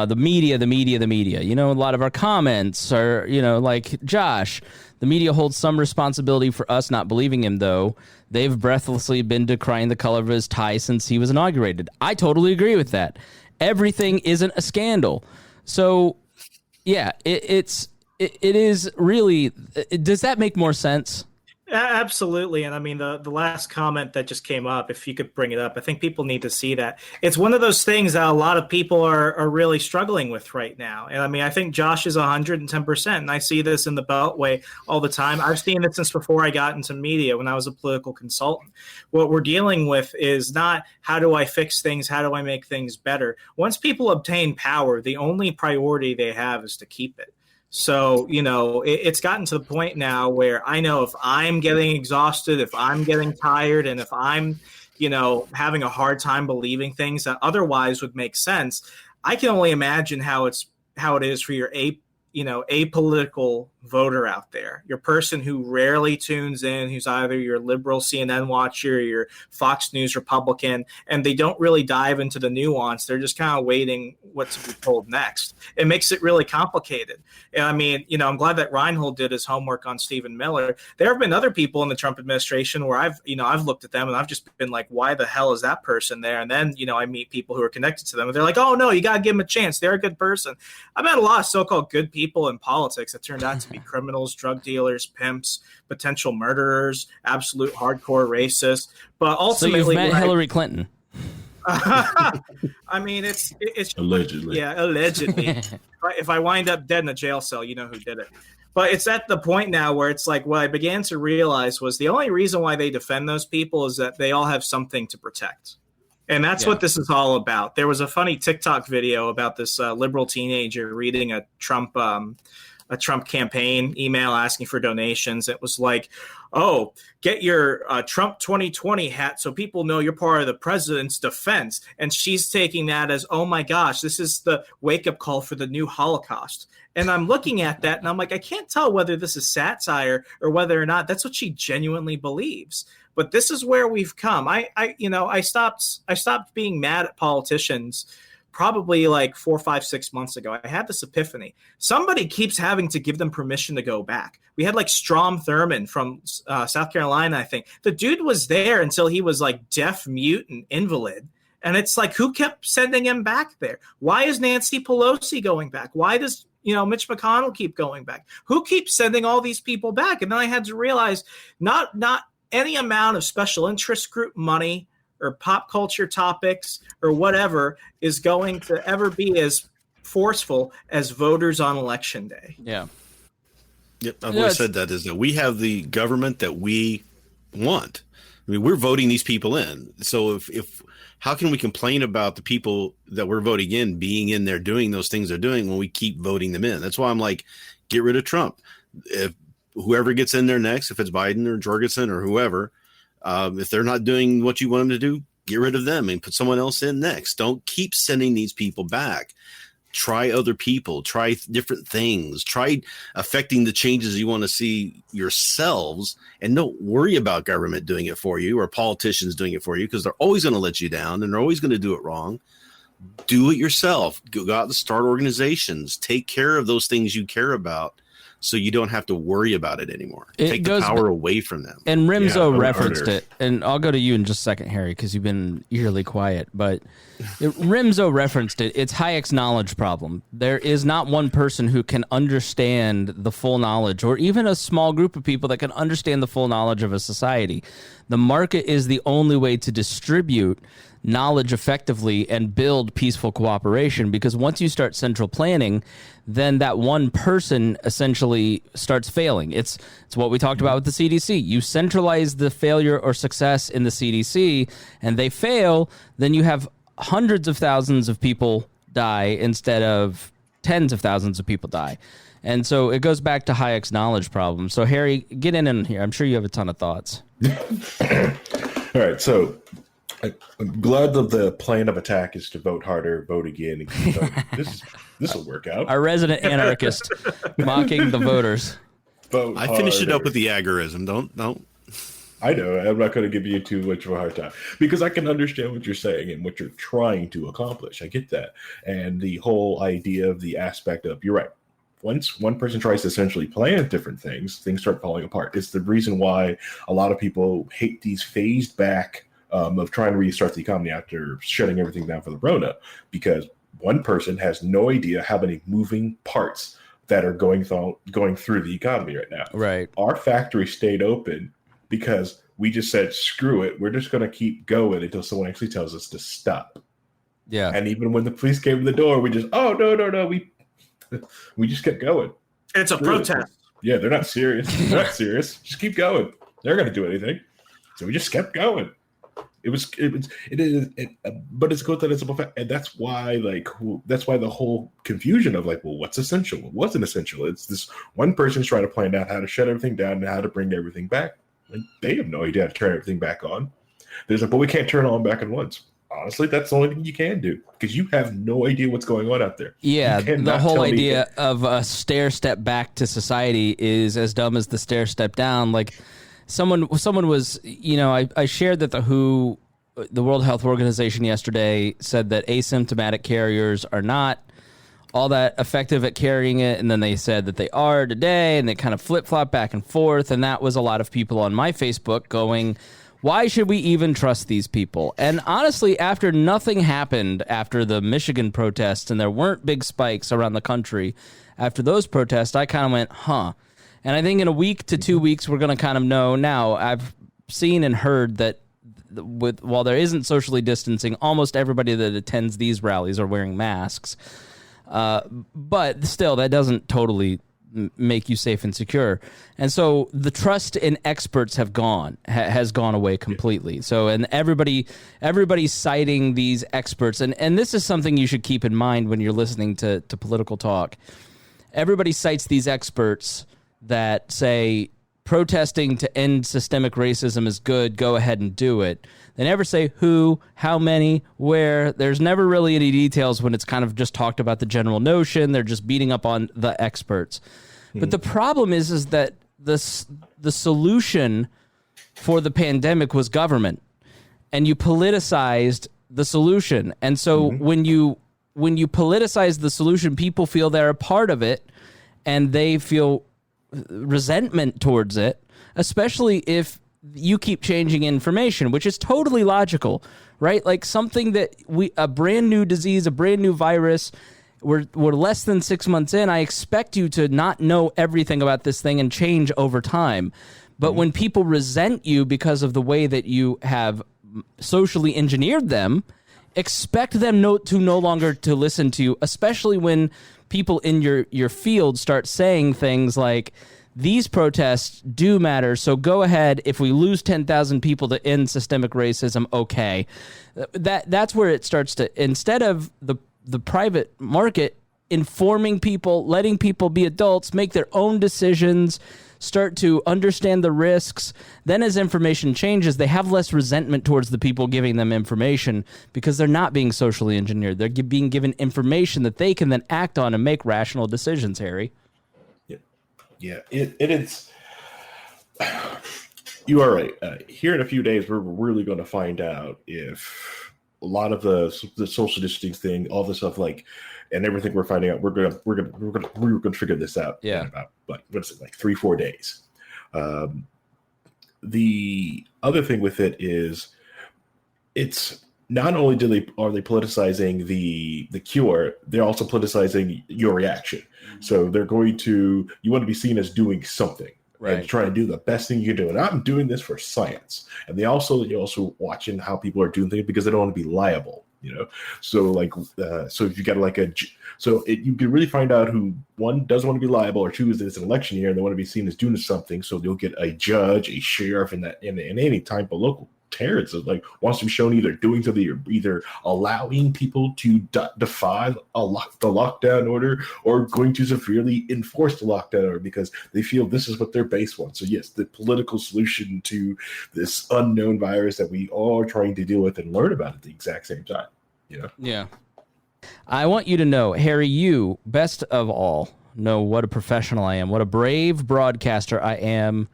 the media. You know, a lot of our comments are, you know, like Josh, the media holds some responsibility for us not believing him, though. They've breathlessly been decrying the color of his tie since he was inaugurated. I totally agree with that. Everything isn't a scandal. So, yeah, it is really. Does that make more sense? Absolutely. And I mean, the last comment that just came up, if you could bring it up, I think people need to see that. It's one of those things that a lot of people are really struggling with right now. And I mean, I think Josh is 110%. And I see this in the Beltway all the time. I've seen it since before I got into media, when I was a political consultant. What we're dealing with is not how do I fix things? How do I make things better? Once people obtain power, the only priority they have is to keep it. So, you know, it's gotten to the point now where I know if I'm getting exhausted, if I'm getting tired, and if I'm, you know, having a hard time believing things that otherwise would make sense, I can only imagine how it is for your apolitical voter out there, your person who rarely tunes in, who's either your liberal CNN watcher or your Fox News Republican, and they don't really dive into the nuance. They're just kind of waiting what to be told next. It makes it really complicated. And I mean, I'm glad that Rhinehold did his homework on Stephen Miller. There have been other people in the Trump administration where I've looked at them and I've just been like, why the hell is that person there? And then, I meet people who are connected to them and they're like, oh no, you got to give them a chance. They're a good person. I've met a lot of so-called good people in politics that turned out to be criminals, drug dealers, pimps, potential murderers, absolute hardcore racists. But ultimately, so you've met Hillary Clinton. I mean, it's allegedly. Yeah, allegedly. If I wind up dead in a jail cell, you know who did it. But it's at the point now where it's like what I began to realize was the only reason why they defend those people is that they all have something to protect. And that's what this is all about. There was a funny TikTok video about this liberal teenager reading a Trump campaign email asking for donations. It was like, oh, get your Trump 2020 hat so people know you're part of the president's defense. And she's taking that as, oh my gosh, this is the wake-up call for the new Holocaust. And I'm looking at that and I'm like, I can't tell whether this is satire or whether or not that's what she genuinely believes. But this is where we've come. I stopped being mad at politicians probably like 4, 5, 6 months ago. I had this epiphany. Somebody keeps having to give them permission to go back. We had like Strom Thurmond from South Carolina, I think. The dude was there until he was like deaf, mute, and invalid. And it's like, who kept sending him back there? Why is Nancy Pelosi going back? Why does Mitch McConnell keep going back? Who keeps sending all these people back? And then I had to realize not any amount of special interest group money or pop culture topics or whatever is going to ever be as forceful as voters on election day. Yeah. Yep. I've always said that is that we have the government that we want. I mean, we're voting these people in. So if how can we complain about the people that we're voting in being in there doing those things they're doing when we keep voting them in? That's why I'm like, get rid of Trump. If whoever gets in there next, if it's Biden or Jorgensen or whoever, if they're not doing what you want them to do, get rid of them and put someone else in next. Don't keep sending these people back. Try other people, try different things, try affecting the changes you want to see yourselves, and don't worry about government doing it for you or politicians doing it for you, because they're always going to let you down and they're always going to do it wrong. Do it yourself. Go out and start organizations. Take care of those things you care about, so you don't have to worry about it anymore. Take the power away from them. And Remso referenced it, and I'll go to you in just a second, Harry, because you've been eerily quiet. But Remso referenced it. It's Hayek's knowledge problem. There is not one person who can understand the full knowledge, or even a small group of people that can understand the full knowledge of a society. The market is the only way to distribute knowledge effectively and build peaceful cooperation, because once you start central planning, then that one person essentially starts failing. It's what we talked about with the CDC. You centralize the failure or success in the CDC and they fail, then you have hundreds of thousands of people die instead of tens of thousands of people die. And so it goes back to Hayek's knowledge problem. So Harry, get in here. I'm sure you have a ton of thoughts. All right, so I'm glad that the plan of attack is to vote harder, vote again. And keep voting. This will work out. Our resident anarchist mocking the voters. Vote I finished harder. it up with the agorism. Don't. I know. I'm not going to give you too much of a hard time because I can understand what you're saying and what you're trying to accomplish. I get that. And the whole idea of the aspect of, you're right. Once one person tries to essentially plan different things start falling apart. It's the reason why a lot of people hate these phased back of trying to restart the economy after shutting everything down for the Rona, because one person has no idea how many moving parts that are going through the economy right now. Right. Our factory stayed open because we just said, screw it. We're just going to keep going until someone actually tells us to stop. Yeah. And even when the police came to the door, we just, oh, no. We just kept going. It's a protest. Yeah, they're not serious. They're not serious. Just keep going. They're going to do anything. So we just kept going. It is, but it's good that it's a, and that's why the whole confusion of like, well, what's essential? What wasn't essential? It's this one person's trying to plan out how to shut everything down and how to bring everything back. And they have no idea how to turn everything back on. There's like, but we can't turn it on back at once. honestly, that's the only thing you can do because you have no idea what's going on out there. Yeah, You cannot the whole tell me idea of a stair step back to society is as dumb as the stair step down. Like someone was, I shared that the World Health Organization yesterday said that asymptomatic carriers are not all that effective at carrying it, and then they said that they are today, and they kind of flip-flop back and forth, and that was a lot of people on my Facebook going, why should we even trust these people? And honestly, after nothing happened after the Michigan protests, and there weren't big spikes around the country after those protests, I kind of went, huh. And I think in a week to 2 weeks, we're going to kind of know. Now, I've seen and heard that while there isn't socially distancing, almost everybody that attends these rallies are wearing masks. But still, that doesn't totally make you safe and secure. And so the trust in experts has gone away completely. So, and everybody's citing these experts. And this is something you should keep in mind when you're listening to political talk. Everybody cites these experts that say protesting to end systemic racism is good. Go ahead and do it. They never say who, how many, where. There's never really any details when it's kind of just talked about the general notion. They're just beating up on the experts. But the problem is that the solution for the pandemic was government, and you politicized the solution. And so when you politicize the solution, people feel they're a part of it, and they feel resentment towards it, especially if you keep changing information, which is totally logical, right? Like something that a brand new disease, a brand new virus, we're less than 6 months in. I expect you to not know everything about this thing and change over time. But when people resent you because of the way that you have socially engineered them, expect them to no longer to listen to you, especially when people in your field start saying things like, these protests do matter, so go ahead. If we lose 10,000 people to end systemic racism, okay. That's where it starts to, instead of the private market informing people, letting people be adults, make their own decisions, start to understand the risks, then as information changes, they have less resentment towards the people giving them information because they're not being socially engineered. They're being given information that they can then act on and make rational decisions, Harry. Yeah, it is. You are right. Here in a few days, we're really going to find out if a lot of the social distancing thing, all this stuff, like, and everything we're finding out, we're gonna figure this out. Yeah. In about what's it, like 3-4 days. The other thing with it is, it's not only are they politicizing the cure, they're also politicizing your reaction. So they're going to, you want to be seen as doing something, right? And trying to do the best thing you can do. And I'm doing this for science. And you're also watching how people are doing things because they don't want to be liable, So like, so if you got like you can really find out who, one, doesn't want to be liable, or two, is that it's an election year and they want to be seen as doing something. So they'll get a judge, a sheriff in any type of local terrorists, like, wants to be shown either doing something or either allowing people to defy the lockdown order or going to severely enforce the lockdown order because they feel this is what their base wants. So yes, the political solution to this unknown virus that we all are trying to deal with and learn about at the exact same time. Yeah. I want you to know, Harry, you, best of all, know what a professional I am, what a brave broadcaster I am,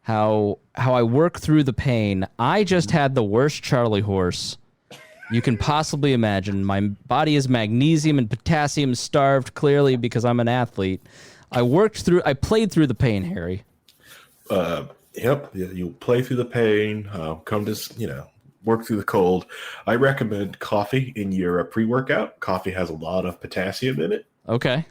how I work through the pain. I just had the worst Charlie horse you can possibly imagine. My body is magnesium and potassium starved, clearly, because I'm an athlete. I played through the pain, Harry. Yep. You play through the pain, come to, work through the cold. I recommend coffee in your pre-workout. Coffee has a lot of potassium in it. Okay.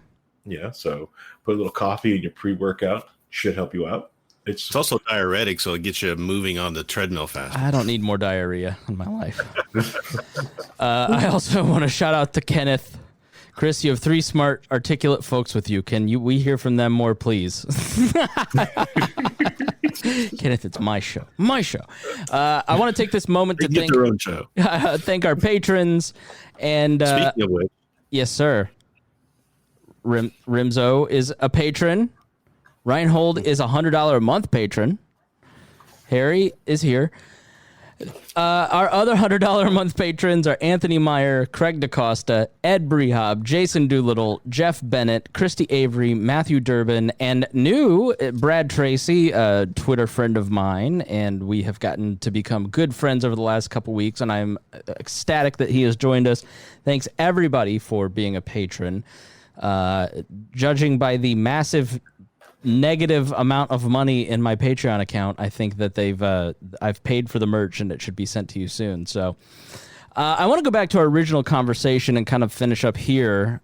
Yeah. So put a little coffee in your pre-workout. Should help you out. It's also diuretic, so it gets you moving on the treadmill fast. I don't need more diarrhea in my life. I also want to shout out to Kenneth. Chris, you have 3 smart, articulate folks with you. Can we hear from them more, please? Kenneth, it's my show. My show. I want to take this moment to thank their own show. Thank our patrons. And speaking of which, yes, sir. Remso is a patron. Rhinehold is $100 a month patron. Harry is here. Our other $100 a month patrons are Anthony Meyer, Craig DaCosta, Ed Brehab, Jason Doolittle, Jeff Bennett, Christy Avery, Matthew Durbin, and new Brad Tracy, a Twitter friend of mine, and we have gotten to become good friends over the last couple weeks, and I'm ecstatic that he has joined us. Thanks, everybody, for being a patron. Judging by the massive negative amount of money in my Patreon account, I think that I've paid for the merch and it should be sent to you soon. So I want to go back to our original conversation and kind of finish up here,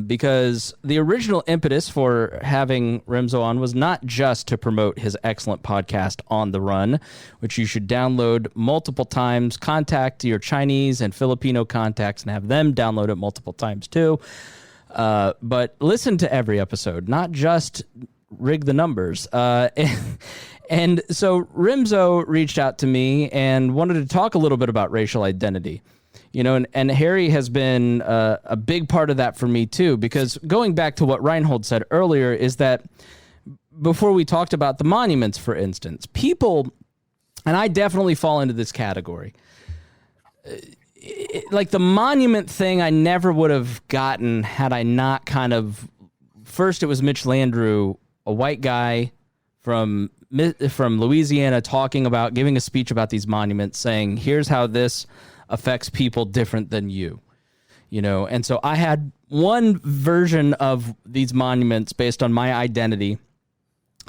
because the original impetus for having Remso on was not just to promote his excellent podcast On the Run, which you should download multiple times, contact your Chinese and Filipino contacts and have them download it multiple times too. But listen to every episode, not just rig the numbers. And so Remso reached out to me and wanted to talk a little bit about racial identity, and Harry has been a big part of that for me too, because going back to what Rhinehold said earlier is that before we talked about the monuments, for instance, people, and I definitely fall into this category, like the monument thing, I never would have gotten had I not kind of, first it was Mitch Landrieu, a white guy from Louisiana, giving a speech about these monuments, saying, here's how this affects people different than you, and so I had one version of these monuments based on my identity,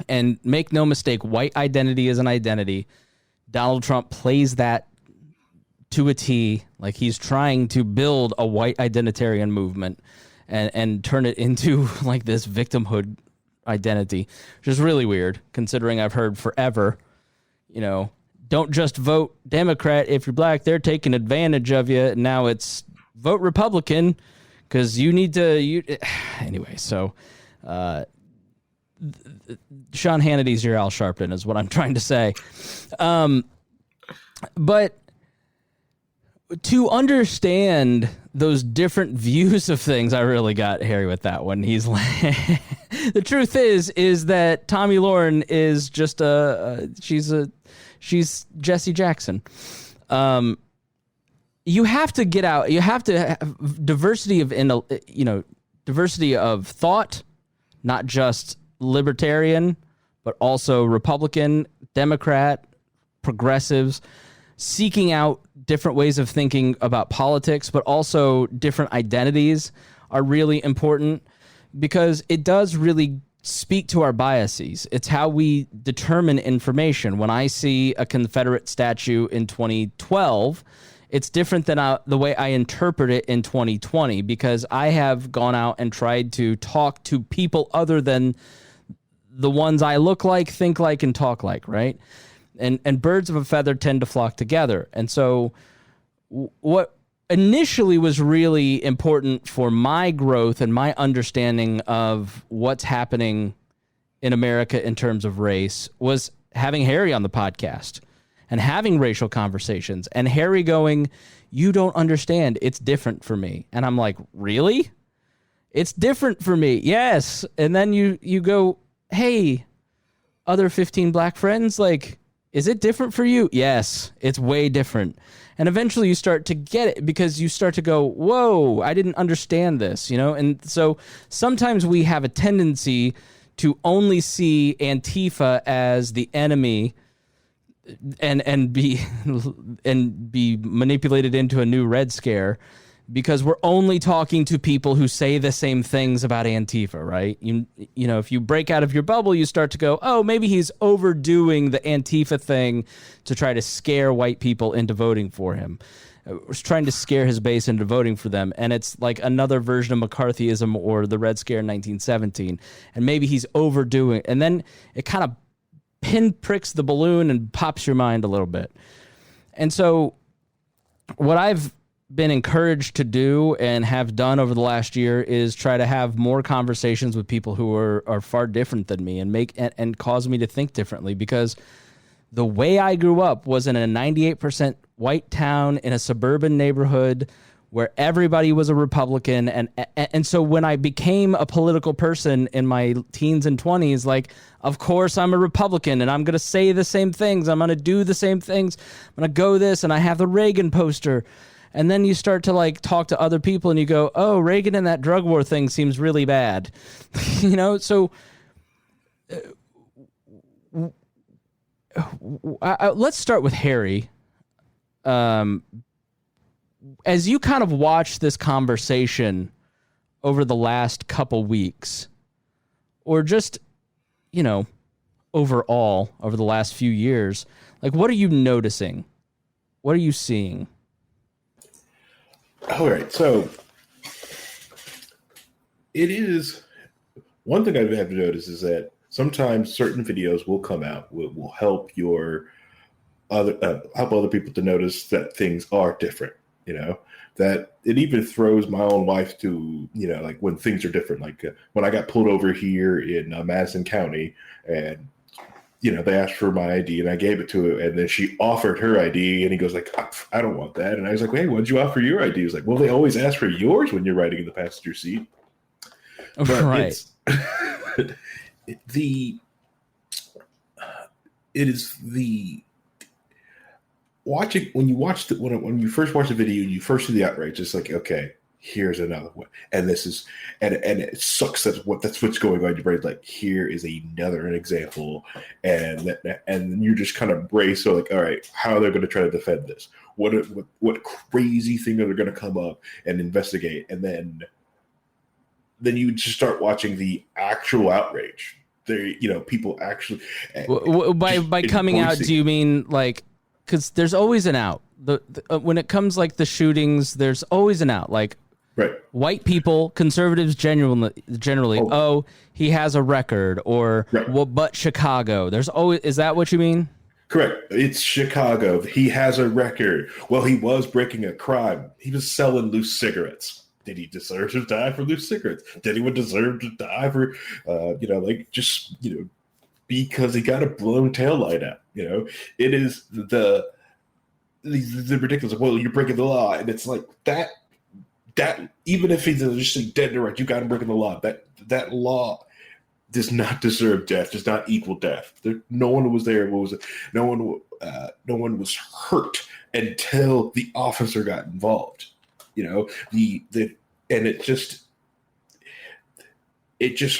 and make no mistake, white identity is an identity. Donald Trump plays that to a T, like he's trying to build a white identitarian movement and turn it into like this victimhood identity, which is really weird considering I've heard forever, don't just vote Democrat if you're black, they're taking advantage of you. Now it's vote Republican because you need to, anyway. So Sean Hannity's your Al Sharpton is what I'm trying to say. But to understand those different views of things, I really got Harry with that one. He's like, the truth is that Tommy Lauren is just she's Jesse Jackson. You have to get out. You have to have diversity of thought, not just libertarian, but also Republican, Democrat, progressives, seeking out different ways of thinking about politics, but also different identities are really important because it does really speak to our biases. It's how we determine information. When I see a Confederate statue in 2012, it's different than the way I interpret it in 2020 because I have gone out and tried to talk to people other than the ones I look like, think like, and talk like, right? And birds of a feather tend to flock together. And so what initially was really important for my growth and my understanding of what's happening in America in terms of race was having Harry on the podcast and having racial conversations and Harry going, you don't understand. It's different for me. And I'm like, really? It's different for me. Yes. And then you go, hey, other 15 black friends, like, is it different for you? Yes, it's way different. And eventually you start to get it because you start to go, whoa, I didn't understand this, And so sometimes we have a tendency to only see Antifa as the enemy and be manipulated into a new Red Scare because we're only talking to people who say the same things about Antifa, right? You know, if you break out of your bubble, you start to go, oh, maybe he's overdoing the Antifa thing to try to scare white people into voting for him. Trying to scare his base into voting for them. And it's like another version of McCarthyism or the Red Scare in 1917. And maybe he's overdoing it. And then it kind of pinpricks the balloon and pops your mind a little bit. And so what I've been encouraged to do and have done over the last year is try to have more conversations with people who are far different than me and make and cause me to think differently, because the way I grew up was in a 98% white town in a suburban neighborhood where everybody was a Republican. And so when I became a political person in my teens and 20s, like, of course I'm a Republican and I'm going to say the same things. I'm going to do the same things. I'm going to go this, and I have the Reagan poster. And then you start to like talk to other people and you go, oh, Reagan and that drug war thing seems really bad. You know, so let's start with Harry. As you kind of watch this conversation over the last couple weeks, or just, you know, overall over the last few years, like, what are you noticing? What are you seeing? All right, so it is one thing I've had to notice is that sometimes certain videos will come out will help your help other people to notice that things are different. You know, that it even throws my own wife to, you know, like when things are different. Like when I got pulled over here in Madison County, and you know, they asked for my ID and I gave it to her, and then she offered her ID, and he goes like, I don't want that. And I was like, hey, why'd you offer your ID? He was like, well, they always ask for yours when you're riding in the passenger seat. But right. When you first watch the video, you first see the outrage. It's like, okay, here's another one, and this is, and it sucks. That's what's going on in your brain. Like, here is another example, and you're just kind of braced. So like, all right, how are they going to try to defend this? What crazy thing are they going to come up and investigate? And then you just start watching the actual outrage. There, you know, people actually by coming out. Do you mean like? Because there's always an out. When it comes like the shootings, there's always an out. Like, right. White people, conservatives generally, oh, he has a record, or right. Well, but Chicago. There's always, is that what you mean? Correct. It's Chicago. He has a record. Well, he was breaking a crime. He was selling loose cigarettes. Did he deserve to die for loose cigarettes? Did anyone deserve to die for, because he got a blown taillight out? You know, it is the ridiculous. Well, you're breaking the law, and it's like that even if he's just dead and right, you got him breaking the law. That law does not deserve death. Does not equal death. No one was there. No one was hurt until the officer got involved. You know, and it just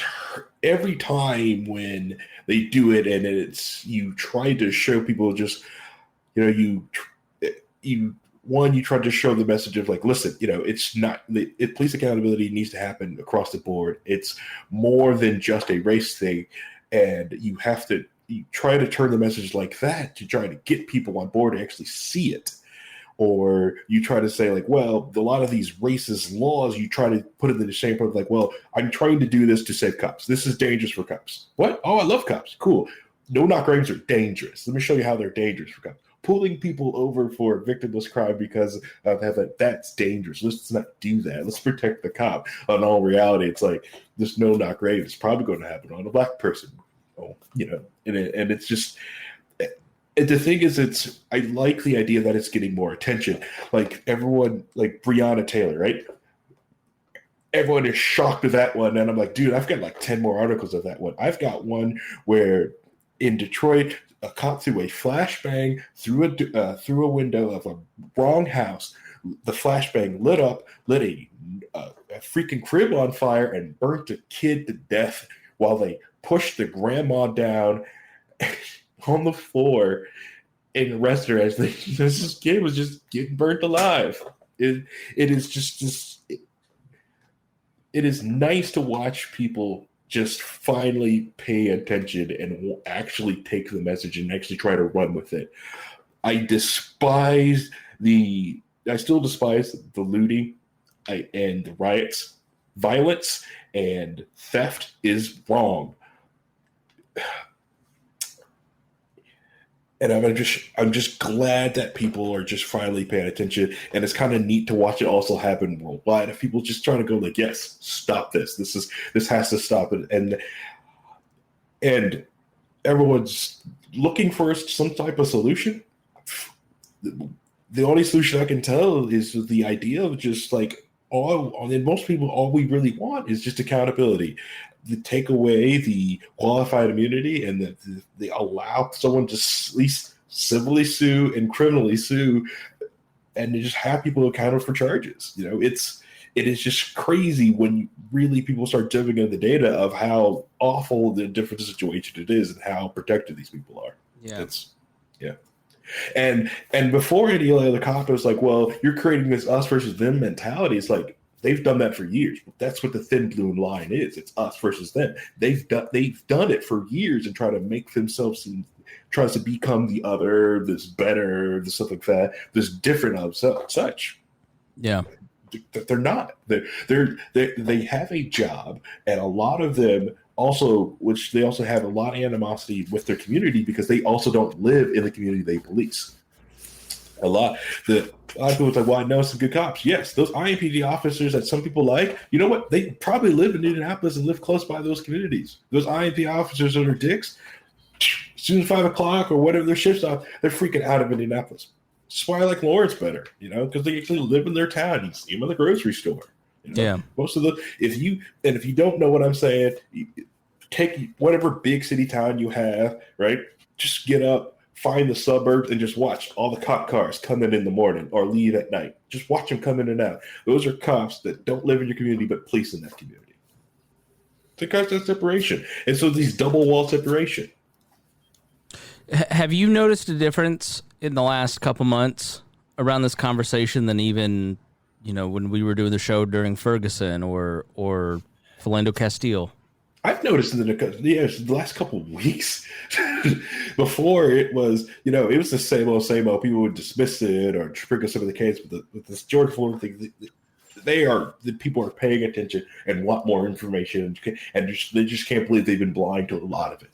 hurt every time when they do it, and it's you try to show people just, you know, you try to show the message of like, listen, you know, it's not police accountability needs to happen across the board. It's more than just a race thing, and you try to turn the message like that to try to get people on board to actually see it. Or you try to say like, well, a lot of these racist laws, you try to put it in the same point of like, well, I'm trying to do this to save cops. This is dangerous for cops. What? Oh, I love cops. Cool. No-knock crimes are dangerous. Let me show you how they're dangerous for cops. Pulling people over for victimless crime because of that's dangerous. Let's not do that. Let's protect the cop. In all reality, it's like this no-knock raid is probably going to happen on a black person. Oh, you know, and it's just. And the thing is, I like the idea that it's getting more attention. Like everyone, like Breonna Taylor, right? Everyone is shocked with that one. And I'm like, dude, I've got like 10 more articles of that one. I've got one where in Detroit, a cop threw a flashbang through a window of a wrong house. The flashbang lit a freaking crib on fire and burnt a kid to death while they pushed the grandma down on the floor and arrested her as this kid was just getting burnt alive. It is nice to watch people just finally pay attention and actually take the message and actually try to run with it. I still despise the looting and the riots. Violence and theft is wrong. And I'm just glad that people are just finally paying attention, and it's kind of neat to watch it also happen worldwide. If people just trying to go like, yes, stop this. This has to stop it, and everyone's looking for some type of solution. the only solution I can tell is the idea of just like and most people, all we really want is just accountability. To take away the qualified immunity and that they allow someone to at least civilly sue and criminally sue, and they just have people accounted for charges. It is just crazy when really people start jumping into the data of how awful the different situation it is and how protected these people are. Yeah. And before any other cop was like, well, you're creating this us versus them mentality. It's like, they've done that for years. That's what the thin blue line is. It's us versus them. They've done it for years and try to make themselves seem, tries to become the other, this better, this stuff like that, this different of such. Yeah. They're not. They have a job, and a lot of them also, which they also have a lot of animosity with their community because they also don't live in the community they police. A lot of people are like, well, I know some good cops. Yes, those IMPD officers that some people like, you know what? They probably live in Indianapolis and live close by those communities. Those IMPD officers that are dicks, as soon as 5 o'clock or whatever their shift's off, they're freaking out of Indianapolis. That's why I like Lawrence better, because they actually live in their town. You see them in the grocery store. Yeah. Most of if you don't know what I'm saying, take whatever big city town you have, right? Just get up, find the suburbs, and just watch all the cop cars come in the morning or leave at night. Just watch them come in and out. Those are cops that don't live in your community but police in that community. Because that separation. And so these double wall separation. Have you noticed a difference in the last couple months around this conversation than even, when we were doing the show during Ferguson or Philando Castile? I've noticed in the last couple of weeks. Before it was, it was the same old. People would dismiss it or sprinkle some of the case, but with this George Floyd thing, the people are paying attention and want more information, and they just can't believe they've been blind to a lot of it.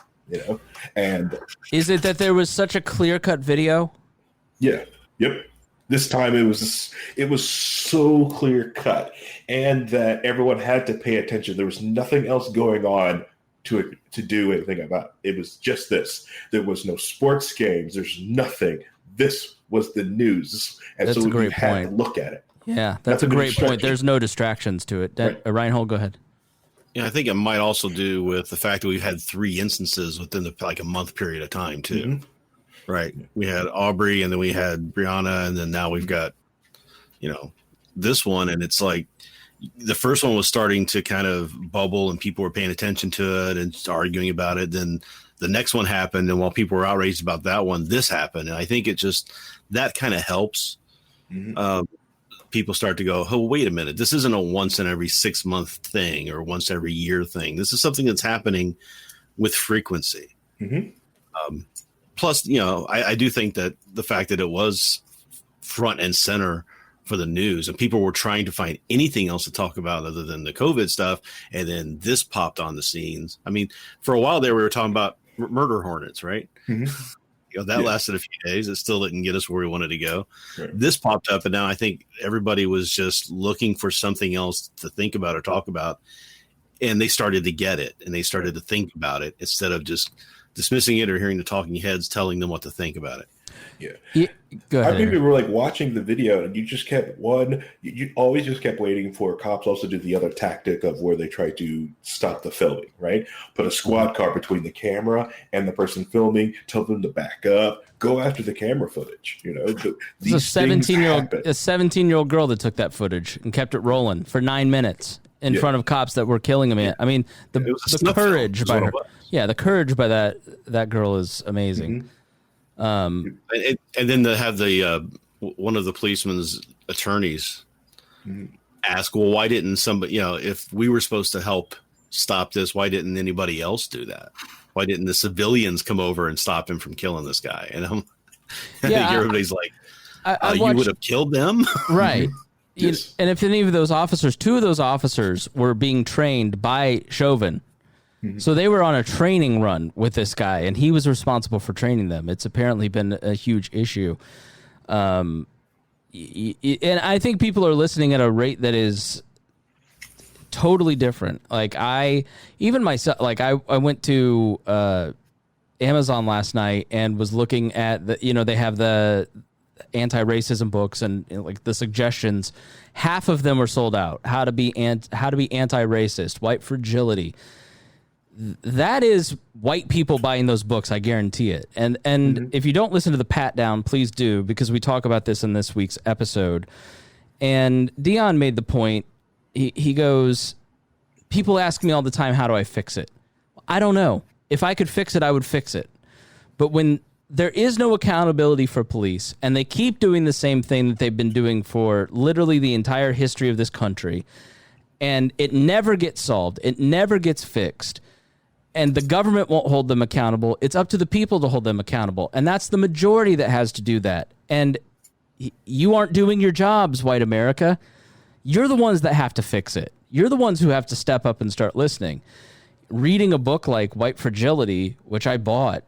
And is it that there was such a clear-cut video? Yeah. Yep. This time it was so clear-cut, and that everyone had to pay attention. There was nothing else going on to do anything about. It was just this. There was no sports games. There's nothing. This was the news, and that's so a great we had point. to look at it. Yeah, that's a great point. There's no distractions to it. Right. Rhinehold, go ahead. Yeah, I think it might also do with the fact that we've had 3 instances within a month period of time too. Mm-hmm. Right. We had Aubrey, and then we had Brianna, and then now we've got, this one. And it's like the first one was starting to kind of bubble and people were paying attention to it and arguing about it. Then the next one happened. And while people were outraged about that one, this happened. And I think that kind of helps. Mm-hmm. People start to go, oh, wait a minute. This isn't a once in every 6 month thing or once every year thing. This is something that's happening with frequency. Mm-hmm. Plus, I do think that the fact that it was front and center for the news and people were trying to find anything else to talk about other than the COVID stuff. And then this popped on the scenes. I mean, for a while there, we were talking about murder hornets, right? Mm-hmm. That lasted a few days. It still didn't get us where we wanted to go. Right. This popped up, and now I think everybody was just looking for something else to think about or talk about. And they started to get it, and they started to think about it instead of just dismissing it or hearing the talking heads telling them what to think about it. Yeah. Go ahead. I think we were like watching the video, and you just kept you always just kept waiting for cops also do the other tactic of where they try to stop the filming, right? Put a squad car between the camera and the person filming, tell them to back up, go after the camera footage. It's a 17-year-old girl that took that footage and kept it rolling for 9 minutes in front of cops that were killing him. I mean, the courage by her. Yeah, the courage by that girl is amazing. Mm-hmm. And then to have the one of the policeman's attorneys ask, well, why didn't somebody, if we were supposed to help stop this, why didn't anybody else do that? Why didn't the civilians come over and stop him from killing this guy? And I think everybody's like, you would have killed them, right? Yes. And if any of those officers, 2 of those officers were being trained by Chauvin. So they were on a training run with this guy, and he was responsible for training them. It's apparently been a huge issue. And I think people are listening at a rate that is totally different. Like I went to Amazon last night and was looking at they have the anti-racism books and like the suggestions, half of them are sold out. How to be anti-racist, white fragility. That is white people buying those books. I guarantee it. And if you don't listen to the Pat Down, please do, because we talk about this in this week's episode. And Dion made the point. He goes, people ask me all the time, how do I fix it? I don't know. If I could fix it, I would fix it. But when there is no accountability for police, and they keep doing the same thing that they've been doing for literally the entire history of this country, and it never gets solved, it never gets fixed, and the government won't hold them accountable, it's up to the people to hold them accountable. And that's the majority that has to do that. And you aren't doing your jobs, white America. You're the ones that have to fix it. You're the ones who have to step up and start listening. Reading a book like White Fragility, which I bought,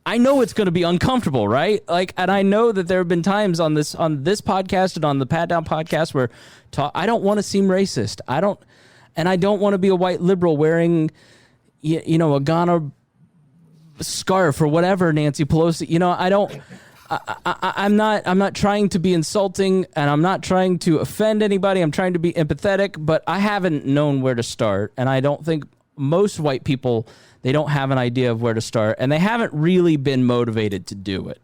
I know it's going to be uncomfortable, right? Like, and I know that there have been times on this podcast and on the Pat Down podcast where I don't want to seem racist. I don't want to be a white liberal wearing, a Ghana scarf or whatever, Nancy Pelosi. I'm not trying to be insulting, and I'm not trying to offend anybody. I'm trying to be empathetic, but I haven't known where to start, and I don't think most white people, they don't have an idea of where to start, and they haven't really been motivated to do it.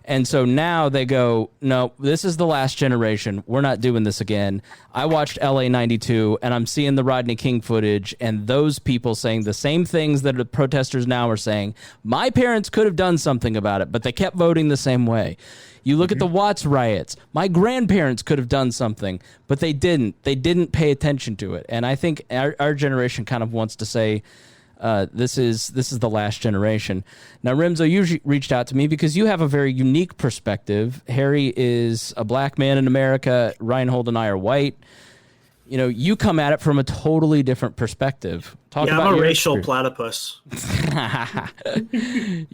And so now they go, no, this is the last generation. We're not doing this again. I watched LA 92, and I'm seeing the Rodney King footage, and those people saying the same things that the protesters now are saying. My parents could have done something about it, but they kept voting the same way. You look at the Watts riots. My grandparents could have done something, but they didn't. They didn't pay attention to it. And I think our generation kind of wants to say, this is the last generation. Now, Remso, you reached out to me because you have a very unique perspective. Harry is a black man in America. Rhinehold and I are white. You come at it from a totally different perspective. I'm a racial platypus. You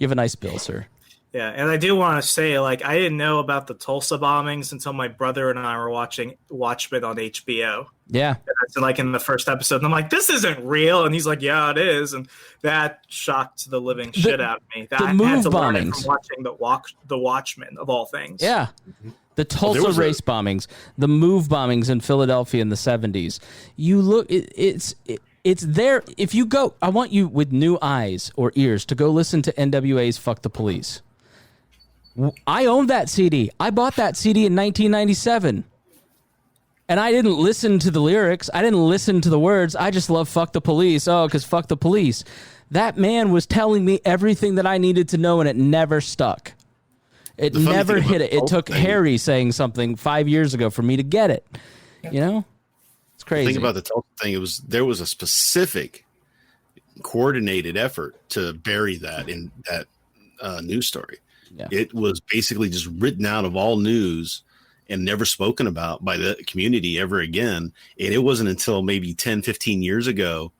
have a nice bill, sir. Yeah, and I do want to say, I didn't know about the Tulsa bombings until my brother and I were watching Watchmen on HBO. Yeah. And that's in the first episode. And I'm like, this isn't real. And he's like, yeah, it is. And that shocked the living shit out of me. That the move I had to bombings. learn it from watching the Watchmen, of all things. Yeah. The Tulsa race bombings, the move bombings in Philadelphia in the 70s. You look, it's there. If you go, I want you with new eyes or ears to go listen to NWA's Fuck the Police. I owned that CD. I bought that CD in 1997. And I didn't listen to the lyrics. I didn't listen to the words. I just love Fuck the Police. Oh, because fuck the police. That man was telling me everything that I needed to know, and it never stuck. It never hit it. It took Harry saying something 5 years ago for me to get it. It's crazy. The thing about the Tulsa thing, there was a specific coordinated effort to bury that in that news story. Yeah. It was basically just written out of all news and never spoken about by the community ever again. And it wasn't until maybe 10, 15 years ago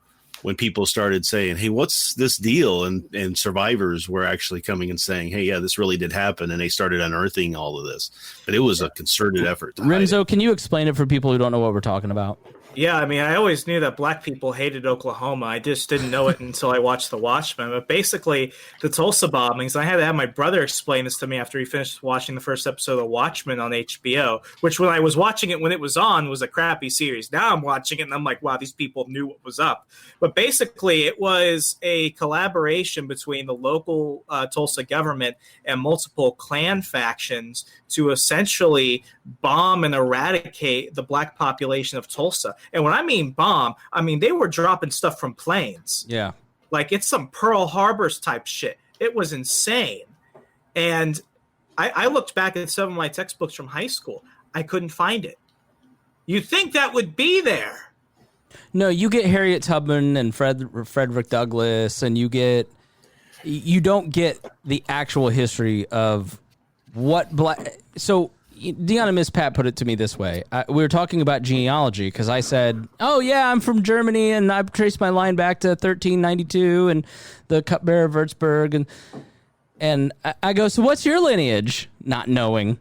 when people started saying, hey, what's this deal? And survivors were actually coming and saying, hey, yeah, this really did happen. And they started unearthing all of this. But it was a concerted effort. Remso, can you explain it for people who don't know what we're talking about? Yeah, I always knew that black people hated Oklahoma. I just didn't know it until I watched The Watchmen. But basically, the Tulsa bombings, I had to have my brother explain this to me after he finished watching the first episode of Watchmen on HBO, which when I was watching it when it was on was a crappy series. Now I'm watching it and I'm like, wow, these people knew what was up. But basically, it was a collaboration between the local Tulsa government and multiple Klan factions to essentially bomb and eradicate the black population of Tulsa. And when I mean bomb, they were dropping stuff from planes. Yeah. Like it's some Pearl Harbors type shit. It was insane. And I looked back at some of my textbooks from high school. I couldn't find it. You'd think that would be there. No, you get Harriet Tubman and Frederick Douglass, and you don't get the actual history of what black. So Dion and Miss Pat put it to me this way. We were talking about genealogy because I said, oh, yeah, I'm from Germany, and I've traced my line back to 1392 and the cupbearer of Würzburg. And I go, so what's your lineage? Not knowing.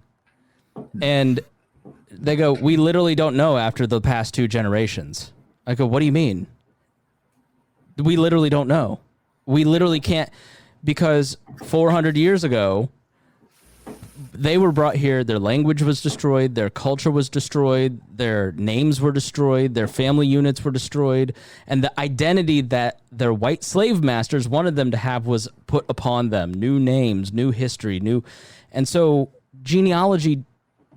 And they go, we literally don't know after the past 2 generations. I go, what do you mean? We literally don't know. We literally can't, because 400 years ago, they were brought here, their language was destroyed, their culture was destroyed, their names were destroyed, their family units were destroyed, and the identity that their white slave masters wanted them to have was put upon them. New names, new history, and so genealogy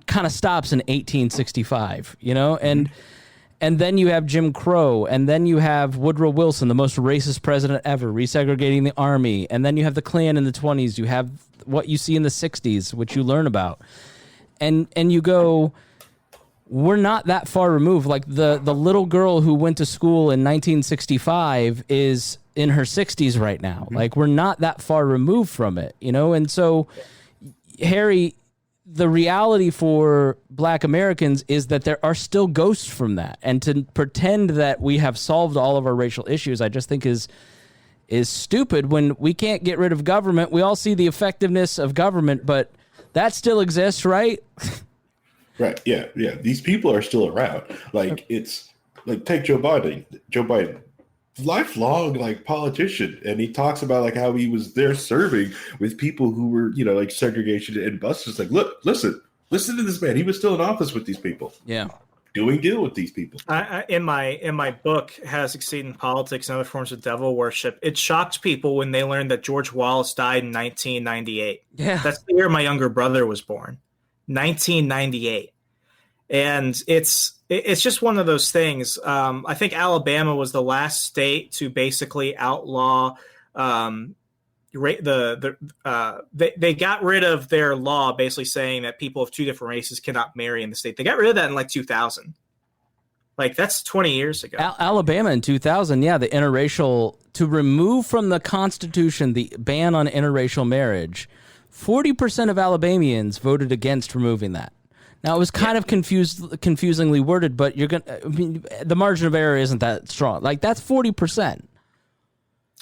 kind of stops in 1865, and then you have Jim Crow, and then you have Woodrow Wilson, the most racist president ever, resegregating the army, and then you have the Klan in the 20s, you have what you see in the 60s, which you learn about. And you go, we're not that far removed. Like the little girl who went to school in 1965 is in her 60s right now. Like we're not that far removed from it, And so, Harry, the reality for Black Americans is that there are still ghosts from that. And to pretend that we have solved all of our racial issues, I just think is stupid. When we can't get rid of government, we all see the effectiveness of government, but that still exists, right? Right. Yeah. These people are still around. Like it's like take Joe Biden, lifelong like politician, and he talks about like how he was there serving with people who were, like segregation and buses. Like, look, listen to this man. He was still in office with these people. Yeah. Doing deal with these people. In my book, How to Succeed in Politics and Other Forms of Devil Worship, it shocked people when they learned that George Wallace died in 1998. Yeah, that's the year my younger brother was born, 1998, and it's just one of those things. I think Alabama was the last state to basically outlaw. They got rid of their law basically saying that people of two different races cannot marry in the state. They got rid of that in like 2000. Like that's 20 years ago. Alabama in 2000, yeah, the interracial, to remove from the Constitution the ban on interracial marriage, 40% of Alabamians voted against removing that. Now, it was kind of confusingly worded, but the margin of error isn't that strong. Like that's 40%.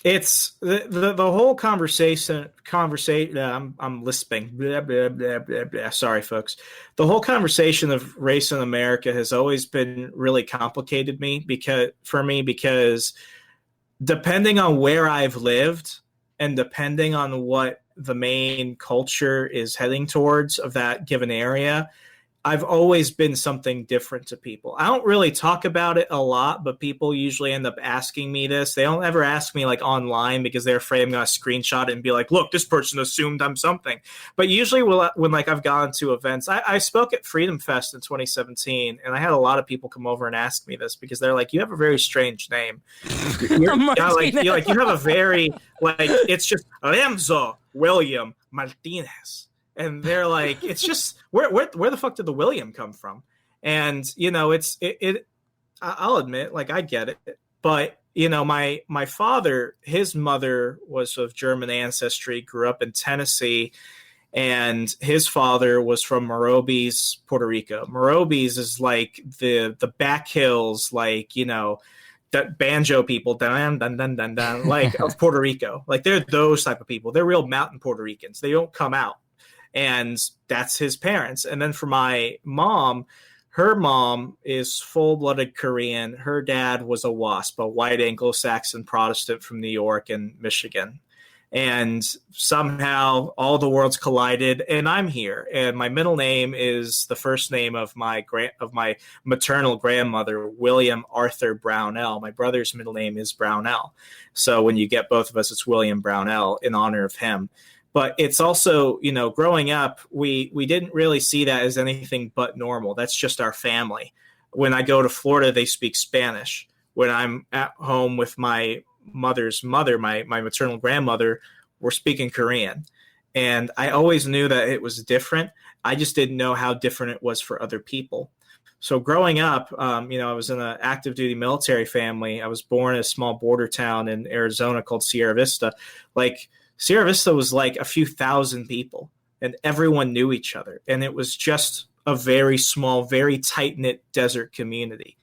It's the whole conversation. I'm lisping. Blah, blah, blah, blah, blah. Sorry, folks. The whole conversation of race in America has always been really complicated because depending on where I've lived and depending on what the main culture is heading towards of that given area, I've always been something different to people. I don't really talk about it a lot, but people usually end up asking me this. They don't ever ask me like online because they're afraid I'm going to screenshot it and be like, look, this person assumed I'm something. But usually when like I've gone to events, I spoke at Freedom Fest in 2017, and I had a lot of people come over and ask me this because they're like, you have a very strange name. You have a very, like, it's just Remso William Martinez. And they're like, it's just where the fuck did the William come from? And I'll admit, like I get it, but my father, his mother was of German ancestry, grew up in Tennessee, and his father was from Morobis, Puerto Rico. Morobis is like the back hills, like that banjo people, dun, dun, dun, dun, dun, like of Puerto Rico. Like they're those type of people. They're real mountain Puerto Ricans. They don't come out. And that's his parents. And then for my mom, her mom is full-blooded Korean. Her dad was a WASP, a white Anglo-Saxon Protestant from New York and Michigan. And somehow all the worlds collided, and I'm here. And my middle name is the first name of my maternal grandmother, William Arthur Brownell. My brother's middle name is Brownell. So when you get both of us, it's William Brownell in honor of him. But it's also, growing up, we didn't really see that as anything but normal. That's just our family. When I go to Florida, they speak Spanish. When I'm at home with my mother's mother, my maternal grandmother, we're speaking Korean. And I always knew that it was different. I just didn't know how different it was for other people. So growing up, I was in an active duty military family. I was born in a small border town in Arizona called Sierra Vista. Like, Sierra Vista was like a few thousand people, and everyone knew each other. And it was just a very small, very tight-knit desert community.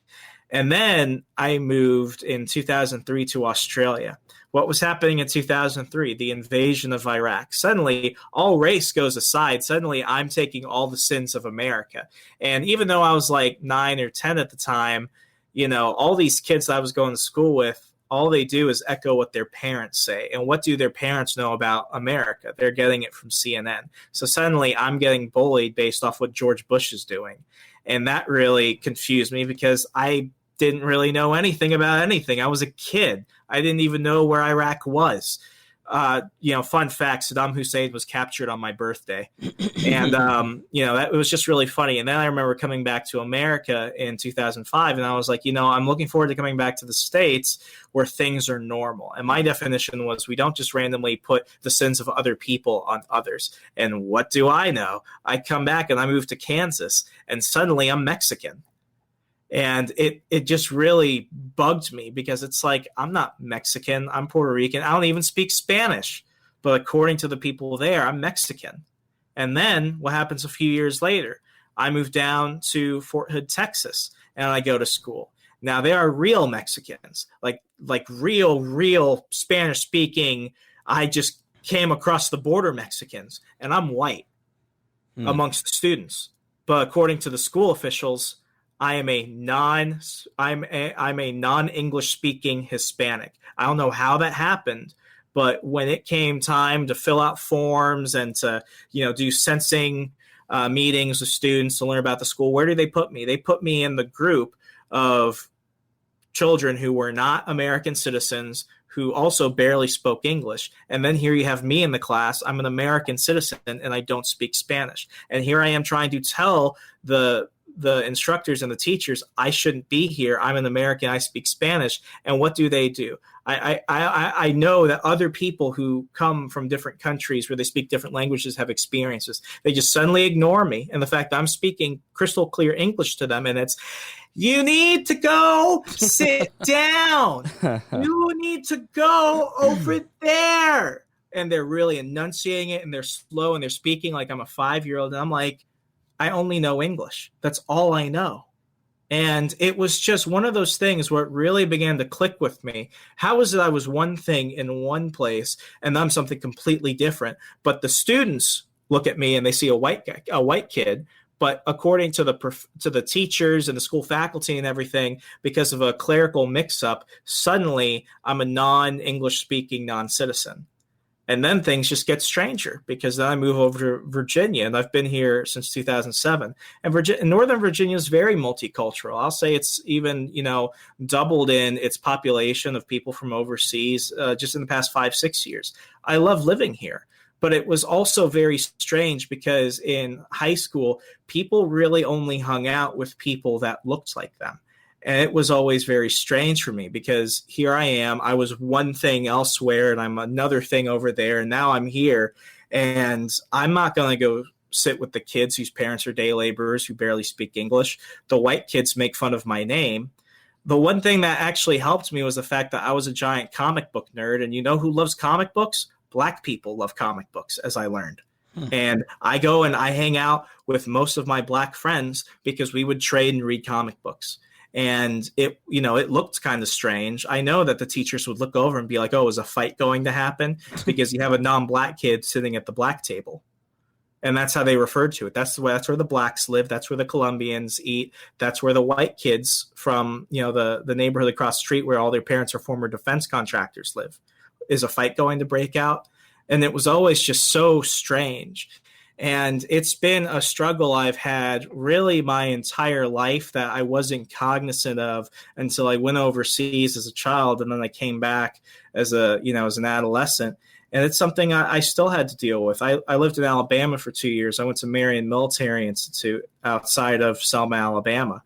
And then I moved in 2003 to Australia. What was happening in 2003? The invasion of Iraq. Suddenly, all race goes aside. Suddenly, I'm taking all the sins of America. And even though I was like 9 or 10 at the time, all these kids that I was going to school with, all they do is echo what their parents say. And what do their parents know about America? They're getting it from CNN. So suddenly I'm getting bullied based off what George Bush is doing. And that really confused me because I didn't really know anything about anything. I was a kid. I didn't even know where Iraq was. Fun fact, Saddam Hussein was captured on my birthday. And, it was just really funny. And then I remember coming back to America in 2005, and I was like, I'm looking forward to coming back to the States where things are normal. And my definition was we don't just randomly put the sins of other people on others. And what do I know? I come back and I move to Kansas, and suddenly I'm Mexican. And it just really bugged me because it's like, I'm not Mexican, I'm Puerto Rican, I don't even speak Spanish. But according to the people there, I'm Mexican. And then what happens a few years later? I moved down to Fort Hood, Texas, and I go to school. Now, there are real Mexicans, like real Spanish speaking. I just came across the border Mexicans, and I'm white amongst the students. But according to the school officials, I'm a non-English speaking Hispanic. I don't know how that happened, but when it came time to fill out forms and to, do sensing meetings with students to learn about the school, where do they put me? They put me in the group of children who were not American citizens, who also barely spoke English. And then here you have me in the class. I'm an American citizen and I don't speak Spanish. And here I am trying to tell the instructors and the teachers, I shouldn't be here. I'm an American. I speak Spanish. And what do? I know that other people who come from different countries where they speak different languages have experiences. They just suddenly ignore me. And the fact that I'm speaking crystal clear English to them, and it's, you need to go sit down. You need to go over there. And they're really enunciating it, and they're slow, and they're speaking like I'm a 5-year-old. And I'm like, I only know English. That's all I know. And it was just one of those things where it really began to click with me. How is it I was one thing in one place and I'm something completely different? But the students look at me and they see a white kid. But according to the teachers and the school faculty and everything, because of a clerical mix-up, suddenly I'm a non-English speaking non-citizen. And then things just get stranger because then I move over to Virginia, and I've been here since 2007. And Northern Virginia is very multicultural. I'll say it's even, doubled in its population of people from overseas just in the past 5-6 years. I love living here. But it was also very strange because in high school, people really only hung out with people that looked like them. And it was always very strange for me because here I am. I was one thing elsewhere and I'm another thing over there. And now I'm here and I'm not going to go sit with the kids whose parents are day laborers who barely speak English. The white kids make fun of my name. The one thing that actually helped me was the fact that I was a giant comic book nerd. And you know who loves comic books? Black people love comic books, as I learned. And I go and I hang out with most of my black friends because we would trade and read comic books. And it looked kind of strange. I know that the teachers would look over and be like, oh, is a fight going to happen? Because you have a non-black kid sitting at the black table. And that's how they referred to it. That's where the blacks live. That's where the Colombians eat. That's where the white kids from, the neighborhood across the street where all their parents are former defense contractors live. Is a fight going to break out? And it was always just so strange. And it's been a struggle I've had really my entire life that I wasn't cognizant of until I went overseas as a child. And then I came back as an adolescent. And it's something I still had to deal with. I lived in Alabama for 2 years. I went to Marion Military Institute outside of Selma, Alabama.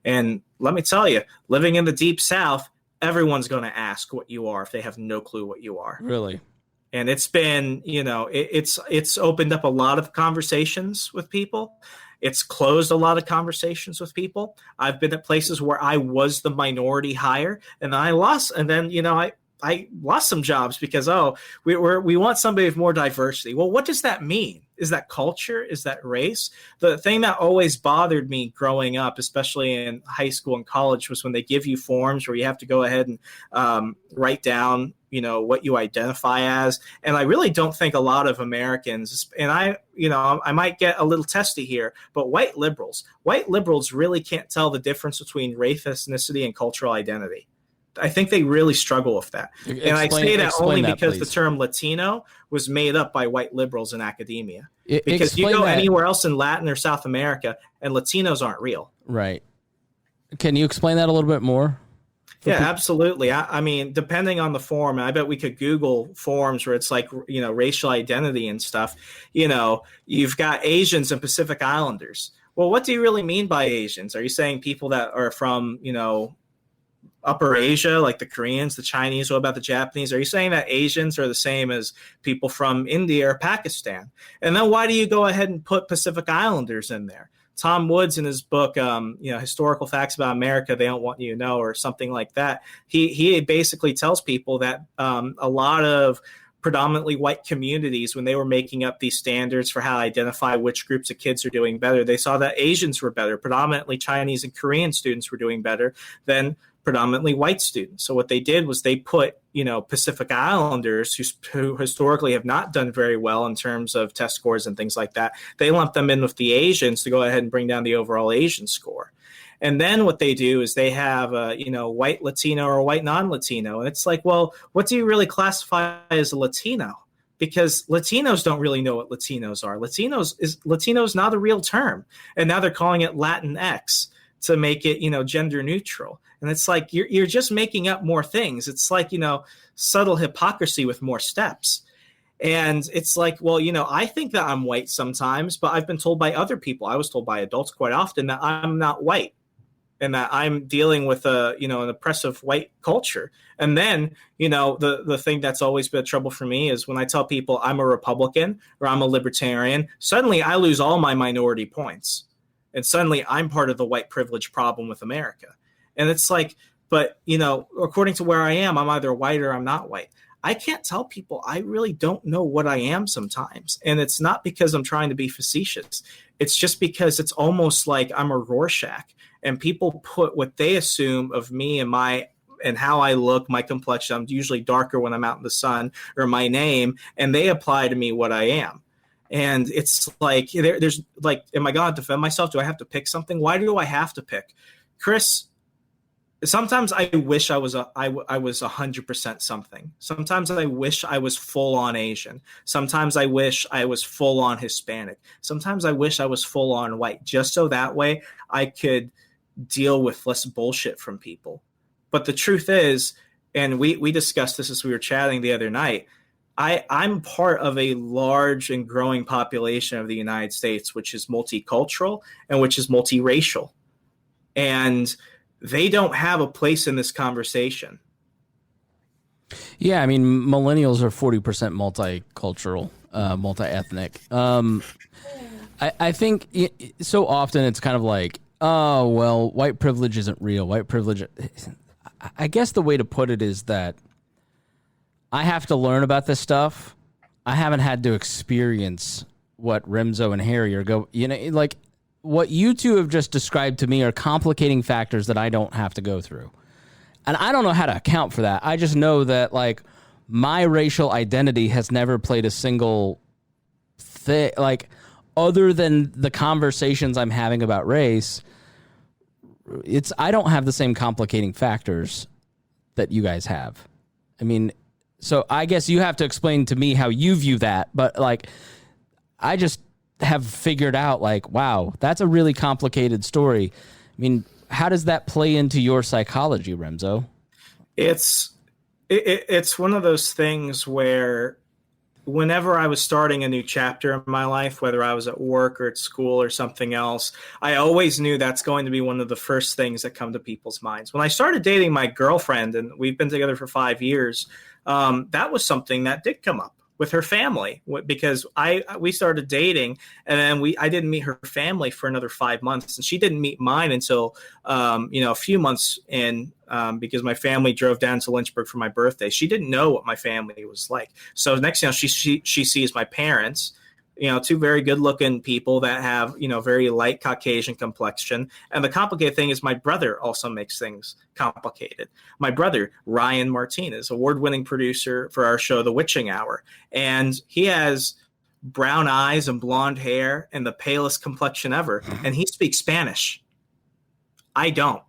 And let me tell you, living in the Deep South, everyone's going to ask what you are if they have no clue what you are. Really? And it's been, it's opened up a lot of conversations with people. It's closed a lot of conversations with people. I've been at places where I was the minority hire and I lost. And then, I lost some jobs because, we want somebody with more diversity. Well, what does that mean? Is that culture? Is that race? The thing that always bothered me growing up, especially in high school and college, was when they give you forms where you have to go ahead and write down, what you identify as. And I really don't think a lot of Americans, and I might get a little testy here, but white liberals really can't tell the difference between race, ethnicity, and cultural identity. I think they really struggle with that. And I say that only because please. the term Latino was made up by white liberals in academia. Because Explain you go that. anywhere else in Latin or South America, and Latinos aren't real. Right. Can you explain that a little bit more? Yeah, absolutely. I mean, depending on the form, I bet we could Google forms where it's like, racial identity and stuff. You've got Asians and Pacific Islanders. Well, what do you really mean by Asians? Are you saying people that are from, Upper Asia, like the Koreans, the Chinese? What about the Japanese? Are you saying that Asians are the same as people from India or Pakistan? And then why do you go ahead and put Pacific Islanders in there? Tom Woods in his book, Historical Facts About America, They Don't Want You to Know, or something like that, he basically tells people that a lot of predominantly white communities, when they were making up these standards for how to identify which groups of kids are doing better, they saw that Asians were better. Predominantly Chinese and Korean students were doing better than predominantly white students. So what they did was they put, Pacific Islanders who historically have not done very well in terms of test scores and things like that. They lumped them in with the Asians to go ahead and bring down the overall Asian score. And then what they do is they have white Latino or white non-Latino. And it's like, well, what do you really classify as a Latino? Because Latinos don't really know what Latinos are. Latino is not a real term. And now they're calling it Latinx to make it, gender neutral. And it's like, you're just making up more things. It's like, subtle hypocrisy with more steps. And it's like, well, I think that I'm white sometimes, but I've been told by other people, I was told by adults quite often, that I'm not white and that I'm dealing with an oppressive white culture. And then, the thing that's always been a trouble for me is when I tell people I'm a Republican or I'm a libertarian, suddenly I lose all my minority points. And suddenly I'm part of the white privilege problem with America. And it's like, but, according to where I am, I'm either white or I'm not white. I can't tell people I really don't know what I am sometimes. And it's not because I'm trying to be facetious. It's just because it's almost like I'm a Rorschach, and people put what they assume of me and how I look, my complexion. I'm usually darker when I'm out in the sun, or my name, and they apply to me what I am. And it's like, there's like, am I going to defend myself? Do I have to pick something? Why do I have to pick? Chris, sometimes I wish I was 100% something. Sometimes I wish I was full on Asian. Sometimes I wish I was full on Hispanic. Sometimes I wish I was full on white, just so that way I could deal with less bullshit from people. But the truth is, and we discussed this as we were chatting the other night, I'm part of a large and growing population of the United States, which is multicultural and which is multiracial. And they don't have a place in this conversation. Yeah, I mean, millennials are 40% multicultural, multi-ethnic. I think so often it's kind of like, oh, well, white privilege isn't real. White privilege. I guess the way to put it is that I have to learn about this stuff. I haven't had to experience what Remso and Harry are like what you two have just described to me are complicating factors that I don't have to go through. And I don't know how to account for that. I just know that, like, my racial identity has never played a single thing, like, other than the conversations I'm having about race. I don't have the same complicating factors that you guys have. I mean, so I guess you have to explain to me how you view that. But, like, I just have figured out, like, wow, that's a really complicated story. I mean, how does that play into your psychology, Remso? It's one of those things where whenever I was starting a new chapter in my life, whether I was at work or at school or something else, I always knew that's going to be one of the first things that come to people's minds. When I started dating my girlfriend, and we've been together for 5 years, that was something that did come up with her family, because we started dating, and then I didn't meet her family for another 5 months, and she didn't meet mine until a few months in, because my family drove down to Lynchburg for my birthday. She didn't know what my family was like. So next thing she sees my parents, two very good looking people that have, very light Caucasian complexion. And the complicated thing is my brother also makes things complicated. My brother, Remso Martinez, award-winning producer for our show, The Witching Hour. And he has brown eyes and blonde hair and the palest complexion ever. And he speaks Spanish. I don't.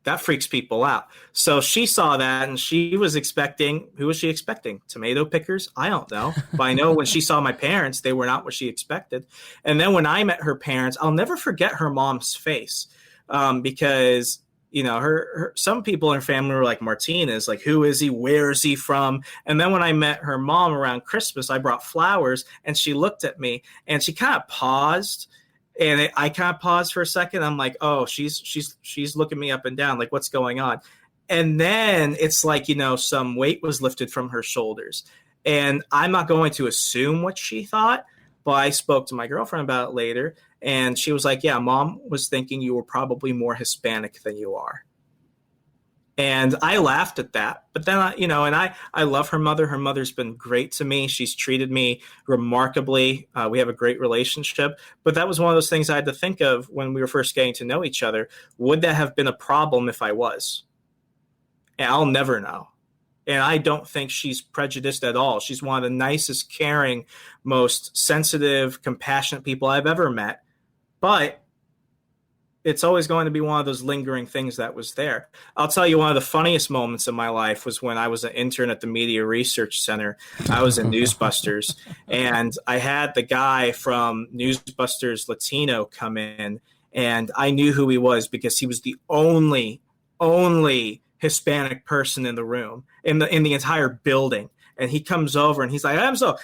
That freaks people out. So she saw that, and she was expecting, who was she expecting? Tomato pickers? I don't know. But I know when she saw my parents, they were not what she expected. And then when I met her parents, I'll never forget her mom's face, because her some people in her family were like, Martinez, like, who is he? Where is he from? And then when I met her mom around Christmas, I brought flowers, and she looked at me, and she kind of paused. And I kind of paused for a second. I'm like, oh, she's looking me up and down, like, what's going on? And then it's like, some weight was lifted from her shoulders. And I'm not going to assume what she thought, but I spoke to my girlfriend about it later. And she was like, yeah, Mom was thinking you were probably more Hispanic than you are. And I laughed at that. But then, I love her mother. Her mother's been great to me. She's treated me remarkably. We have a great relationship. But that was one of those things I had to think of when we were first getting to know each other. Would that have been a problem if I was? And I'll never know. And I don't think she's prejudiced at all. She's one of the nicest, caring, most sensitive, compassionate people I've ever met. But it's always going to be one of those lingering things that was there. I'll tell you, one of the funniest moments of my life was when I was an intern at the Media Research Center. I was in Newsbusters, and I had the guy from Newsbusters Latino come in, and I knew who he was because he was the only Hispanic person in the room, in the entire building. And he comes over, and he's like, Remso,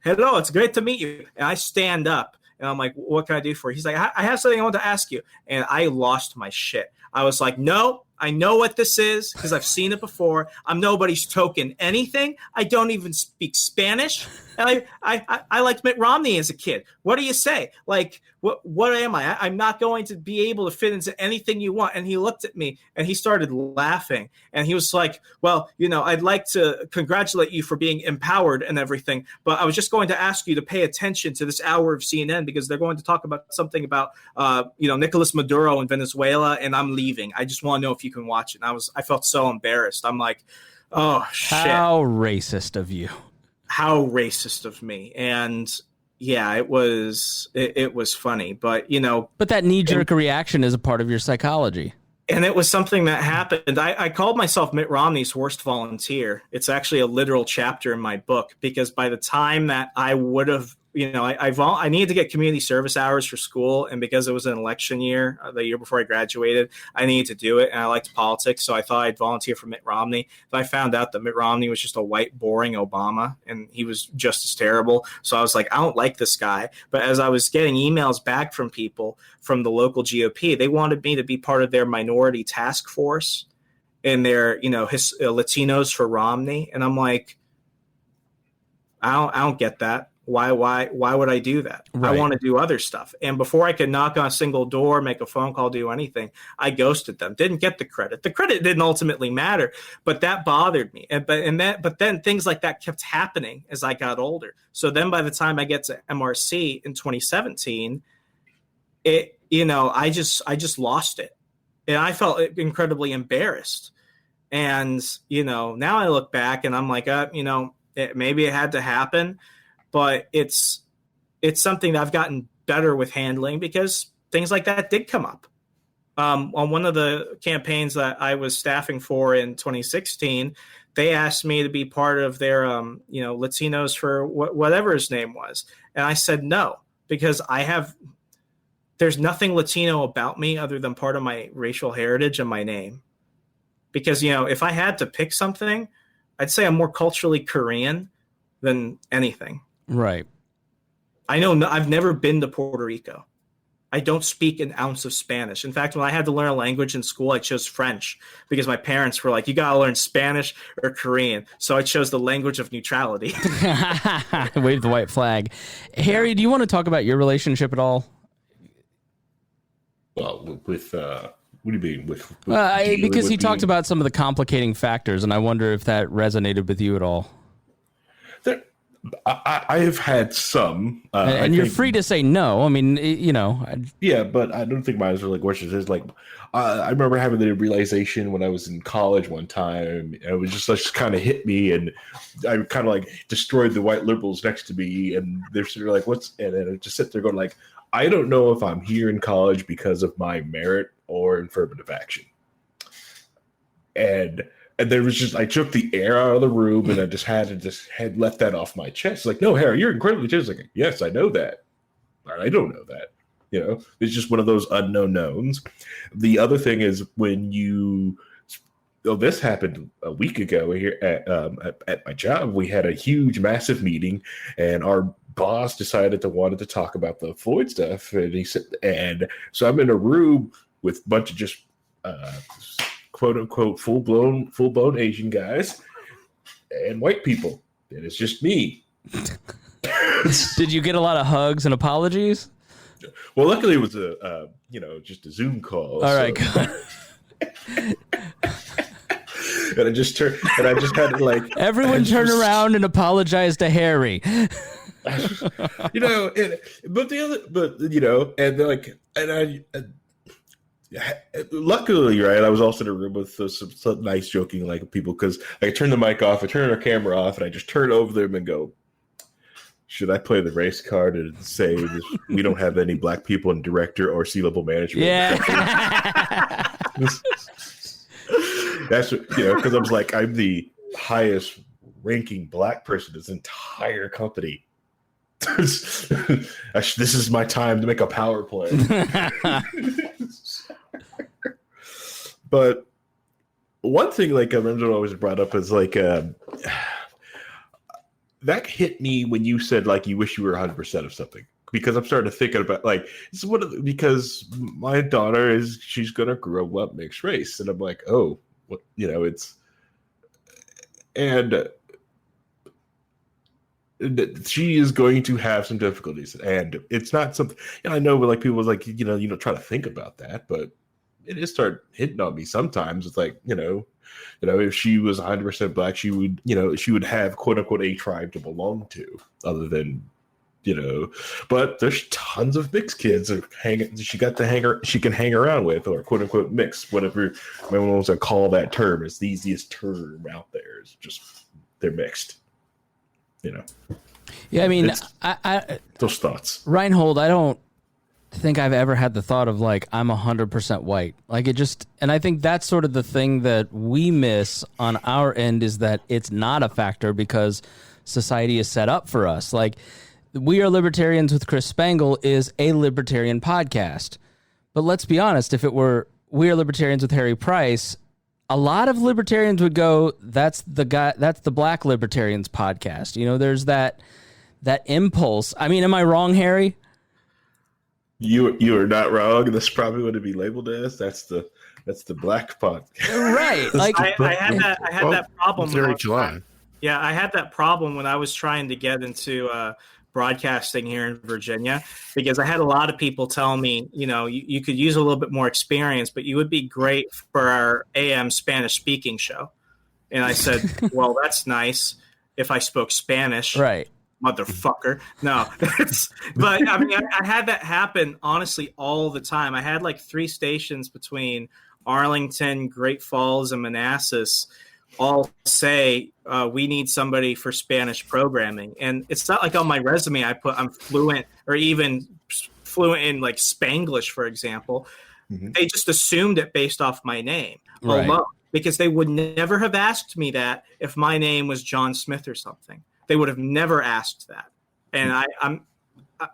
hello, it's great to meet you. And I stand up. And I'm like, what can I do for you? He's like, I have something I want to ask you. And I lost my shit. I was like, no, I know what this is because I've seen it before. I'm nobody's token anything. I don't even speak Spanish. And I liked Mitt Romney as a kid. What do you say? Like, what am I? I'm not going to be able to fit into anything you want. And he looked at me and he started laughing. And he was like, well, I'd like to congratulate you for being empowered and everything. But I was just going to ask you to pay attention to this hour of CNN because they're going to talk about something about, Nicolas Maduro in Venezuela. And I'm leaving. I just want to know if you can watch it. And I felt so embarrassed. I'm like, oh, shit. How racist of you. How racist of me. And yeah, it was funny, but but that knee-jerk reaction is a part of your psychology. And it was something that happened. I called myself Mitt Romney's worst volunteer. It's actually a literal chapter in my book because by the time that I would have, I needed to get community service hours for school. And because it was an election year, the year before I graduated, I needed to do it. And I liked politics. So I thought I'd volunteer for Mitt Romney. But I found out that Mitt Romney was just a white, boring Obama. And he was just as terrible. So I was like, I don't like this guy. But as I was getting emails back from people from the local GOP, they wanted me to be part of their minority task force and their, Latinos for Romney. And I'm like, I don't get that. Why would I do that? Right. I want to do other stuff. And before I could knock on a single door, make a phone call, do anything, I ghosted them. Didn't get the credit. The credit didn't ultimately matter, but that bothered me. But then things like that kept happening as I got older. So then by the time I get to MRC in 2017, I just lost it. And I felt incredibly embarrassed. And, now I look back and I'm like, maybe it had to happen. But it's something that I've gotten better with handling because things like that did come up. On one of the campaigns that I was staffing for in 2016, they asked me to be part of their, Latinos for whatever his name was. And I said no, because there's nothing Latino about me other than part of my racial heritage and my name. Because, if I had to pick something, I'd say I'm more culturally Korean than anything. Right. I know I've never been to Puerto Rico. I don't speak an ounce of Spanish. In fact, when I had to learn a language in school, I chose French because my parents were like, you got to learn Spanish or Korean. So I chose the language of neutrality. Wave the white flag. Harry, do you want to talk about your relationship at all? Well, with what do you mean? Because he talked about some of the complicating factors, and I wonder if that resonated with you at all. I have had some, and you're free to say no. I mean, Yeah, but I don't think mine was really questions. It's like I remember having the realization when I was in college one time. It was just kind of hit me, and I kind of like destroyed the white liberals next to me, and they're sort of like, "What's?" And I just sit there going like, "I don't know if I'm here in college because of my merit or affirmative action." And there was just, I took the air out of the room, and I just had let that off my chest. Like, no, Harry, you're incredibly intelligent. Like, yes, I know that. I don't know that. It's just one of those unknown knowns. The other thing is this happened a week ago here at my job. We had a huge, massive meeting, and our boss decided wanted to talk about the Floyd stuff. And he said, and so I'm in a room with a bunch of just quote unquote full blown Asian guys and white people, and it's just me. Did you get a lot of hugs and apologies? Well, luckily it was just a Zoom call. All right, good. And I just had to everyone turn around and apologize to Harry. Luckily, right, I was also in a room with some nice joking people, because I turn the mic off, I turn our camera off, and I just turn over them and go, should I play the race card and say we don't have any black people in director or C-level management? Yeah. That's because I was like, I'm the highest ranking black person in this entire company. This is my time to make a power play. But one thing Remso always brought up is that hit me when you said you wish you were 100% of something, because I'm starting to think about because my daughter she's gonna grow up mixed race, and I'm like, oh, what, it's, and she is going to have some difficulties, and it's not something. And I know people try to think about that, but it is start hitting on me sometimes. It's if she was 100% black, she would have quote unquote a tribe to belong to, other than, but there's tons of mixed kids she can hang around with, or quote unquote mixed, whatever everyone wants to call that term. It's the easiest term out there. It's just, they're mixed, Yeah, I mean, those thoughts. Rhinehold, I don't think I've ever had the thought of I'm 100% white. And I think that's sort of the thing that we miss on our end, is that it's not a factor because society is set up for us. We Are Libertarians with Chris Spangle is a libertarian podcast. But let's be honest, if it were We Are Libertarians with Harry Price, a lot of libertarians would go, that's the Black Libertarians podcast. There's that impulse. I mean, am I wrong, Harry? You are not wrong. That's probably what it'd be labeled as. That's the Black podcast. Right. I had that problem. Very July. Yeah, I had that problem when I was trying to get into broadcasting here in Virginia, because I had a lot of people tell me, you could use a little bit more experience, but you would be great for our AM Spanish speaking show. And I said, well, that's nice if I spoke Spanish. Right. Motherfucker. No. But I mean, I had that happen honestly all the time. I had 3 stations between Arlington, Great Falls, and Manassas all say, we need somebody for Spanish programming. And it's not like on my resume I put I'm fluent, or even fluent in Spanglish, for example. Mm-hmm. They just assumed it based off my name alone, because they would never have asked me that if my name was John Smith or something. They would have never asked that. And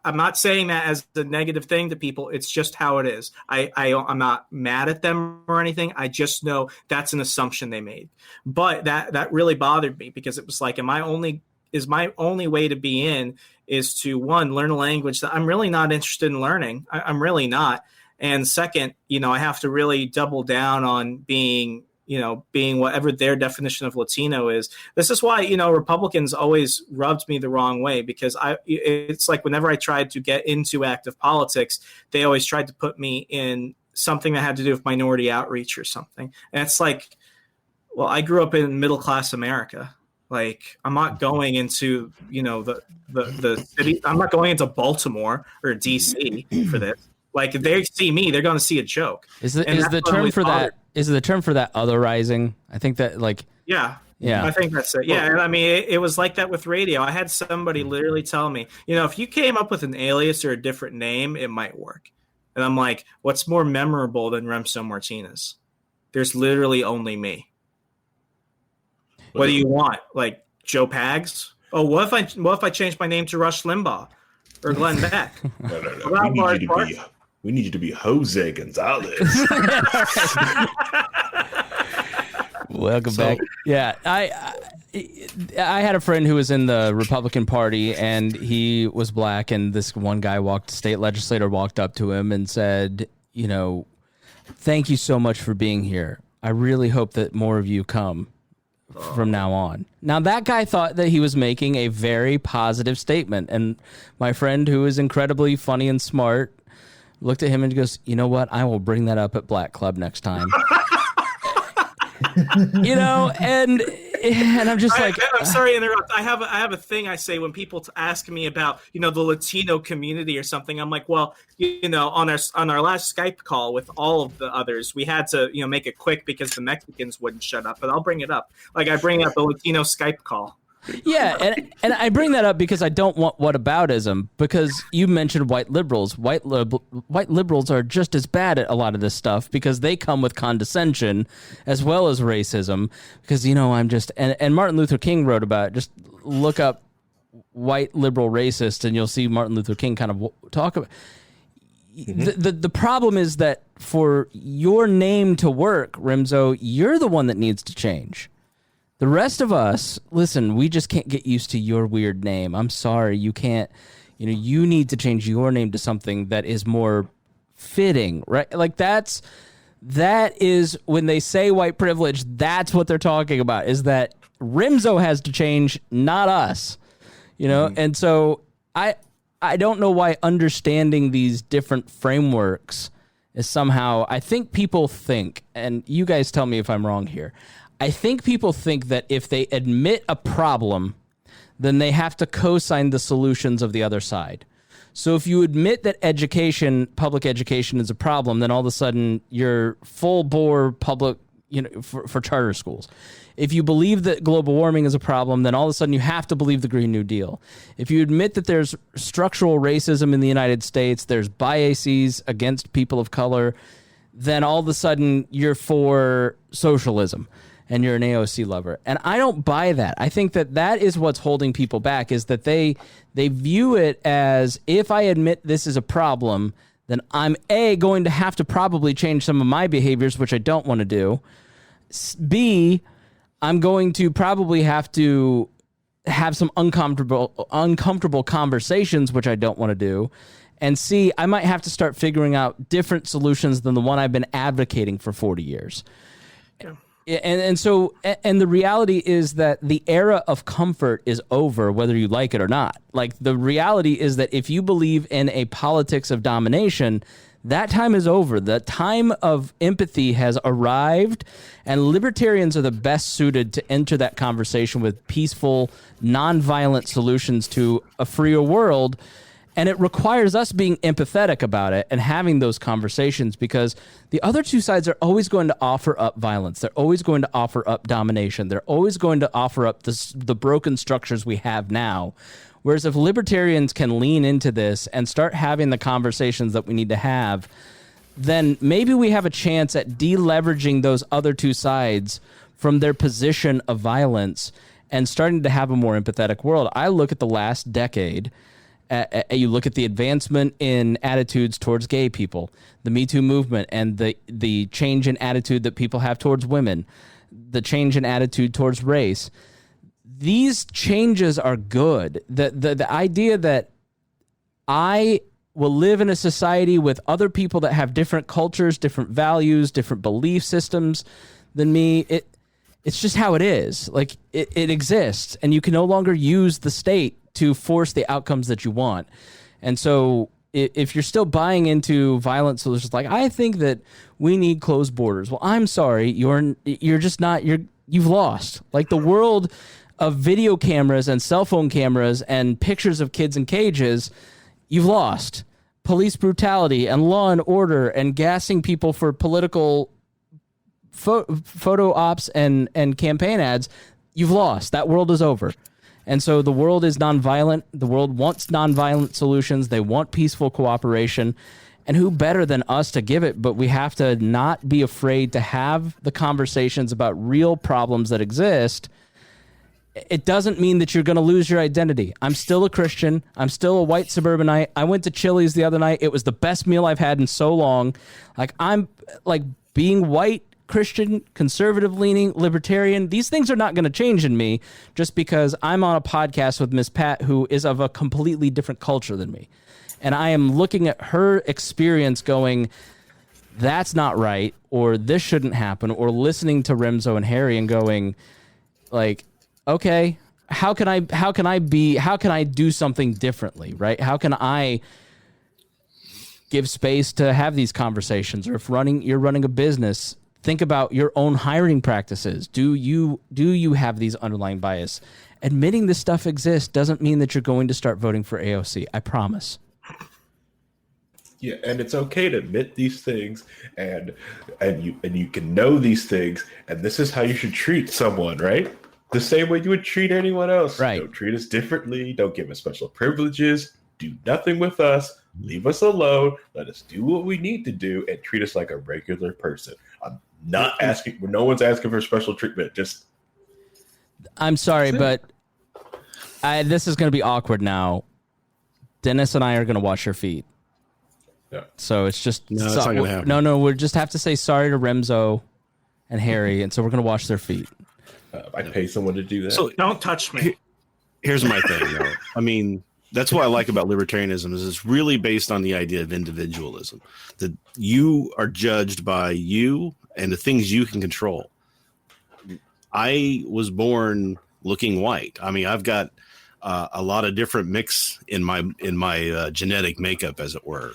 I'm not saying that as a negative thing to people. It's just how it is. I'm not mad at them or anything. I just know that's an assumption they made. But that really bothered me, because it was is my only way to be in is to, one, learn a language that I'm really not interested in learning. I'm really not. And second, I have to really double down on being whatever their definition of Latino is. This is why, Republicans always rubbed me the wrong way, because it's whenever I tried to get into active politics, they always tried to put me in something that had to do with minority outreach or something. And it's well, I grew up in middle-class America. I'm not going into, the city. I'm not going into Baltimore or DC for this. If they see me, they're going to see a joke. Is the term for that? Is the term for that otherizing? I think that Yeah. Yeah. I think that's it. Yeah. And I mean, it was like that with radio. I had somebody literally tell me, if you came up with an alias or a different name, it might work. And I'm like, what's more memorable than Remso Martinez? There's literally only me. What do you want? Like Joe Pags? Oh, what if I change my name to Rush Limbaugh or Glenn Beck? No. We need you to be Jose Gonzalez. Welcome back. Yeah, I had a friend who was in the Republican Party, and he was black, and this one guy state legislator walked up to him and said, thank you so much for being here. I really hope that more of you come from now on. Now, that guy thought that he was making a very positive statement, and my friend, who is incredibly funny and smart, looked at him and goes, you know what? I will bring that up at Black Club next time. And I'm just like, I'm sorry to interrupt. I have a thing I say when people ask me about, the Latino community or something. I'm like, well, on our last Skype call with all of the others, we had to, make it quick because the Mexicans wouldn't shut up, but I'll bring it up. Like I bring up the Latino Skype call. Yeah, and I bring that up because I don't want whataboutism, because you mentioned white liberals. White liberals are just as bad at a lot of this stuff because they come with condescension as well as racism. Because, I'm just... And Martin Luther King wrote about it. Just look up white liberal racist and you'll see Martin Luther King kind of talk about... The problem is that for your name to work, Remso, you're the one that needs to change. The rest of us, listen, we just can't get used to your weird name. I'm sorry, you can't, you need to change your name to something that is more fitting, right? Like that is when they say white privilege, that's what they're talking about, is that Remso has to change, not us, And so I don't know why understanding these different frameworks is somehow, I think people think, and you guys tell me if I'm wrong here, I think people think that if they admit a problem, then they have to co-sign the solutions of the other side. So if you admit that public education is a problem, then all of a sudden you're full bore public, for charter schools. If you believe that global warming is a problem, then all of a sudden you have to believe the Green New Deal. If you admit that there's structural racism in the United States, there's biases against people of color, then all of a sudden you're for socialism. And you're an AOC lover. And I don't buy that. I think that is what's holding people back, is that they view it as, if I admit this is a problem, then I'm going to have to probably change some of my behaviors, which I don't want to do. B, I'm going to probably have to have some uncomfortable conversations, which I don't want to do. And C, I might have to start figuring out different solutions than the one I've been advocating for 40 years. Yeah. And so the reality is that the era of comfort is over, whether you like it or not. Like, the reality is that if you believe in a politics of domination, that time is over. The time of empathy has arrived, and libertarians are the best suited to enter that conversation with peaceful, nonviolent solutions to a freer world. And it requires us being empathetic about it and having those conversations, because the other two sides are always going to offer up violence. They're always going to offer up domination. They're always going to offer up the broken structures we have now. Whereas if libertarians can lean into this and start having the conversations that we need to have, then maybe we have a chance at deleveraging those other two sides from their position of violence and starting to have a more empathetic world. I look at the last decade. You look at the advancement in attitudes towards gay people, the Me Too movement, and the change in attitude that people have towards women, the change in attitude towards race. These changes are good. The idea that I will live in a society with other people that have different cultures, different values, different belief systems than me, it's just how it is. Like, it exists, and you can no longer use the state to force the outcomes that you want. And so if you're still buying into violent solutions, like, I think that we need closed borders. Well, I'm sorry, you're just not, you've lost. Like, the world of video cameras and cell phone cameras and pictures of kids in cages, you've lost. Police brutality and law and order and gassing people for political photo ops and campaign ads, you've lost. That world is over. And so the world is nonviolent. The world wants nonviolent solutions. They want peaceful cooperation. And who better than us to give it? But we have to not be afraid to have the conversations about real problems that exist it doesn't mean that you're going to lose your identity. I'm still a Christian. I'm still a white suburbanite. I went to Chili's the other night. It was the best meal I've had in so long. Like, I'm like being white, Christian, conservative leaning, libertarian. These things are not going to change in me just because I'm on a podcast with Miss Pat, who is of a completely different culture than me. And I am looking at her experience going, that's not right, or this shouldn't happen, or listening to Remso and Harry and going, like, okay, how can I do something differently, right? How can I give space to have these conversations? Or if you're running a business, think about your own hiring practices. Do you have these underlying bias? Admitting this stuff exists doesn't mean that you're going to start voting for AOC. I promise. Yeah, and it's okay to admit these things, and you can know these things, and this is how you should treat someone, right? The same way you would treat anyone else. Right. Don't treat us differently. Don't give us special privileges. Do nothing with us. Leave us alone. Let us do what we need to do and treat us like a regular person. I'm not asking. No one's asking for special treatment. I'm sorry, but this is going to be awkward now. Dennis and I are going to wash your feet. Yeah. So it's just no, it's not gonna happen. No, we just have to say sorry to Remso and Harry, and so we're going to wash their feet. I pay someone to do that. So don't touch me. Here's my thing, though. I mean, that's what I like about libertarianism is it's really based on the idea of individualism, that you are judged by you and the things you can control. I was born looking white. I mean, I've got a lot of different mix in my genetic makeup, as it were.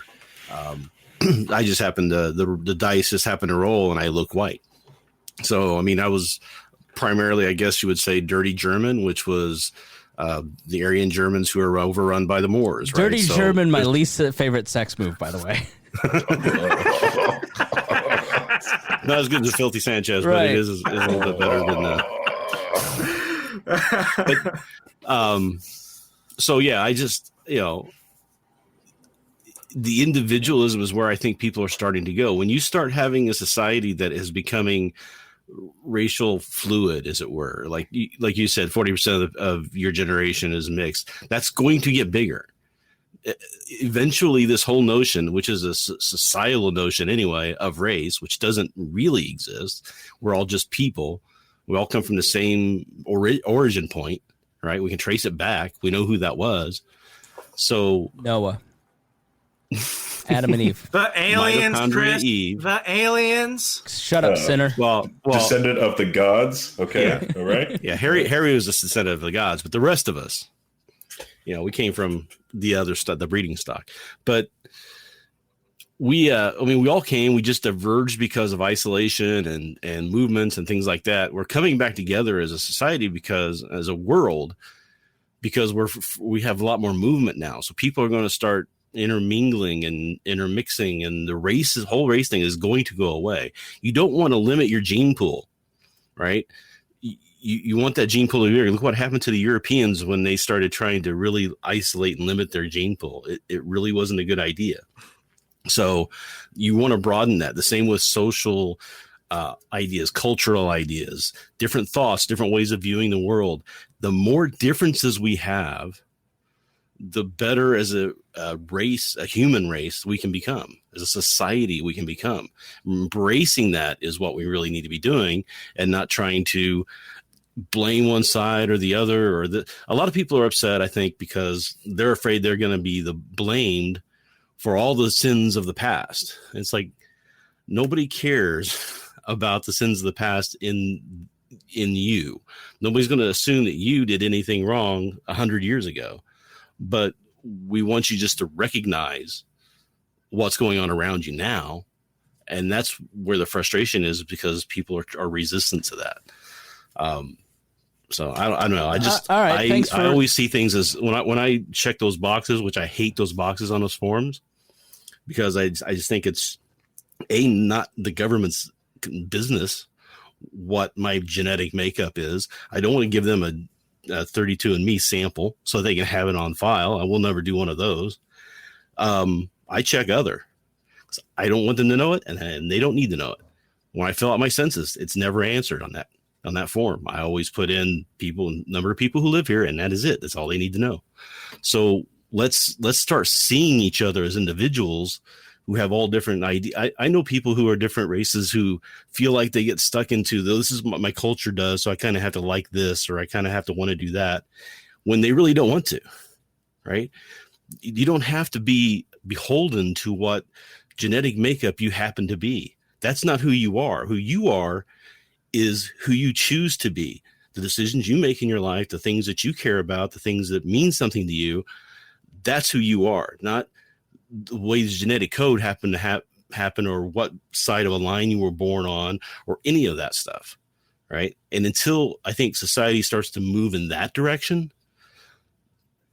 I just happened to the dice just happened to roll, and I look white. So, I mean, I was primarily, I guess you would say, dirty German, which was the Aryan Germans who were overrun by the Moors. Right? Dirty German, my least favorite sex move, by the way. Not as good as Filthy Sanchez, right. But it is a little bit better than that. So yeah, I just, the individualism is where I think people are starting to go. When you start having a society that is becoming racial fluid, as it were, like you said, 40% of your generation is mixed. That's going to get bigger. Eventually, this whole notion, which is a societal notion anyway, of race, which doesn't really exist. We're all just people. We all come from the same origin point, right? We can trace it back. We know who that was. So Noah. Adam and Eve. The aliens, Chris. Eve. The aliens. Shut up, sinner. Well, descendant of the gods. Okay, yeah. All right. Yeah, Harry was a descendant of the gods, but the rest of us, we came from the other stuff, the breeding stock. But we all came. We just diverged because of isolation and movements and things like that. We're coming back together as a society as a world, because we have a lot more movement now. So people are going to start intermingling and intermixing, and the whole race thing is going to go away. You don't want to limit your gene pool, right? You want that gene pool to be bigger. Look what happened to the Europeans when they started trying to really isolate and limit their gene pool. It really wasn't a good idea. So you want to broaden that. The same with social ideas, cultural ideas, different thoughts, different ways of viewing the world. The more differences we have, the better as a race, a human race, we can become. As a society, we can become. Embracing that is what we really need to be doing, and not trying to blame one side or the other. A lot of people are upset, I think, because they're afraid they're going to be blamed for all the sins of the past. It's like nobody cares about the sins of the past in you. Nobody's going to assume that you did anything wrong 100 years ago. But we want you just to recognize what's going on around you now. And that's where the frustration is, because people are resistant to that. So I don't know. I just, all right, I always see things as when I check those boxes, which I hate those boxes on those forms, because I just think it's not the government's business what my genetic makeup is. I don't want to give them a 32andMe sample so they can have it on file. I will never do one of those. I check other. I don't want them to know it, and they don't need to know it. When I fill out my census, it's never answered on that. on that form. I always put in number of people who live here, and that is it. That's all they need to know. So let's start seeing each other as individuals who have all different ideas. I know people who are different races who feel like they get stuck into this is what my culture does, so I kind of have to like this, or I kind of have to want to do that, when they really don't want to, right? You don't have to be beholden to what genetic makeup you happen to be. That's not who you are. Who you are is who you choose to be. The decisions you make in your life, the things that you care about, the things that mean something to you, that's who you are, not the way the genetic code happened to happen, or what side of a line you were born on, or any of that stuff, right? And until I think society starts to move in that direction,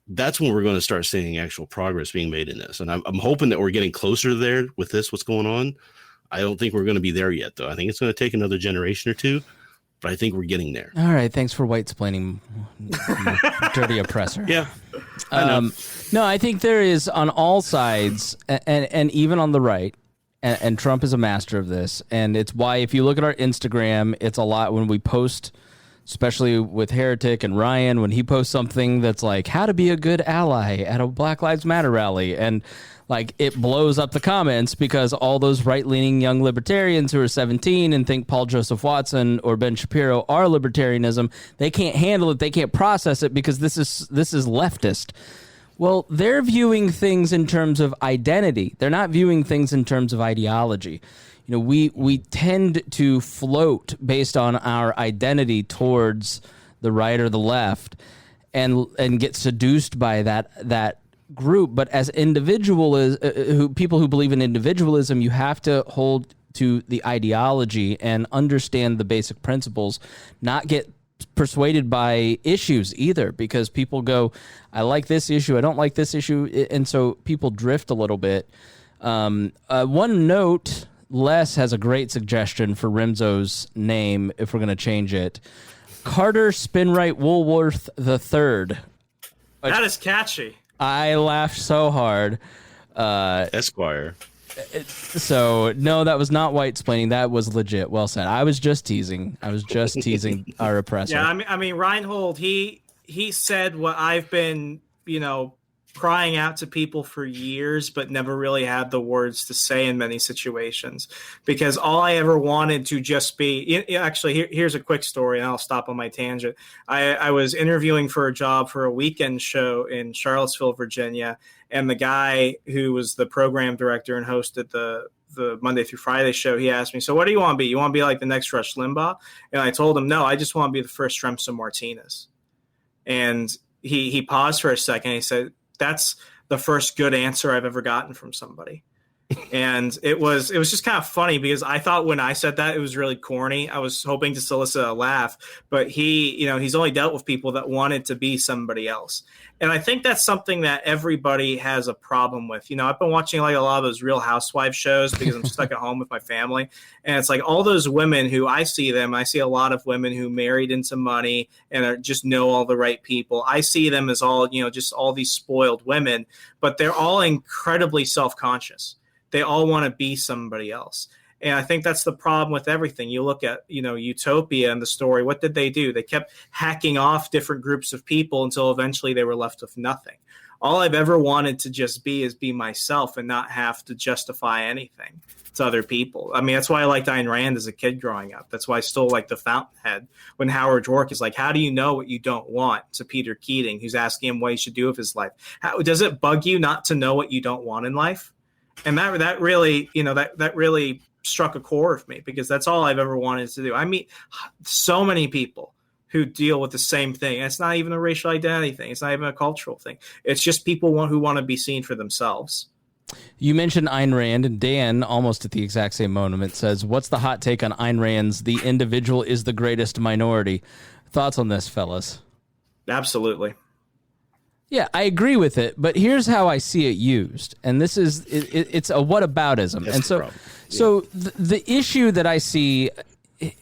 that's when we're going to start seeing actual progress being made in this. And I'm hoping that we're getting closer there with what's going on. I don't think we're going to be there yet, though. I think it's going to take another generation or two, but I think we're getting there. All right. Thanks for white-splaining, dirty oppressor. Yeah. No, I think there is on all sides, and even on the right, and Trump is a master of this, and it's why if you look at our Instagram, it's a lot when we post, especially with Heretic and Ryan, when he posts something that's like how to be a good ally at a Black Lives Matter rally, and like it blows up the comments because all those right-leaning young libertarians who are 17 and think Paul Joseph Watson or Ben Shapiro are libertarianism, they can't handle it, they can't process it because this is leftist. Well, they're viewing things in terms of identity. They're not viewing things in terms of ideology. You know, we tend to float based on our identity towards the right or the left, and get seduced by that group. But as people who believe in individualism, you have to hold to the ideology and understand the basic principles, not get persuaded by issues either, because people go, I like this issue, I don't like this issue, and so people drift a little bit. One note, Les has a great suggestion for Remso's name if we're going to change it. Carter Spinwright Woolworth III. That is catchy. I laughed so hard. Esquire. So, no, that was not white-splaining. That was legit. Well said. I was just teasing. Our oppressor. Yeah, I mean, Rhinehold, he said what I've been, crying out to people for years, but never really had the words to say in many situations, because all I ever wanted to just be actually, here's a quick story and I'll stop on my tangent. I was interviewing for a job for a weekend show in Charlottesville, Virginia. And the guy who was the program director and hosted the Monday through Friday show, he asked me, so what do you want to be? You want to be like the next Rush Limbaugh? And I told him, no, I just want to be the first Remso Martinez. And he paused for a second. He said, that's the first good answer I've ever gotten from somebody. And it was just kind of funny because I thought when I said that it was really corny. I was hoping to solicit a laugh, but he's only dealt with people that wanted to be somebody else. And I think that's something that everybody has a problem with. I've been watching like a lot of those Real Housewives shows because I'm stuck at home with my family. And it's like all those women who I see a lot of women who married into money and just know all the right people. I see them as all, just all these spoiled women, but they're all incredibly self-conscious. They all want to be somebody else. And I think that's the problem with everything. You look at, Utopia and the story. What did they do? They kept hacking off different groups of people until eventually they were left with nothing. All I've ever wanted to just be is be myself and not have to justify anything to other people. I mean, that's why I liked Ayn Rand as a kid growing up. That's why I still like The Fountainhead when Howard Roark is like, how do you know what you don't want? To Peter Keating, who's asking him what he should do with his life. Does it bug you not to know what you don't want in life? And that really, that really struck a chord with me because that's all I've ever wanted to do. I meet so many people who deal with the same thing. And it's not even a racial identity thing. It's not even a cultural thing. It's just people who want to be seen for themselves. You mentioned Ayn Rand, and Dan, almost at the exact same moment, says, what's the hot take on Ayn Rand's "the individual is the greatest minority"? Thoughts on this, fellas? Absolutely. Yeah, I agree with it, but here's how I see it used, and this is it's a whataboutism. That's and so, the problem. so the issue that I see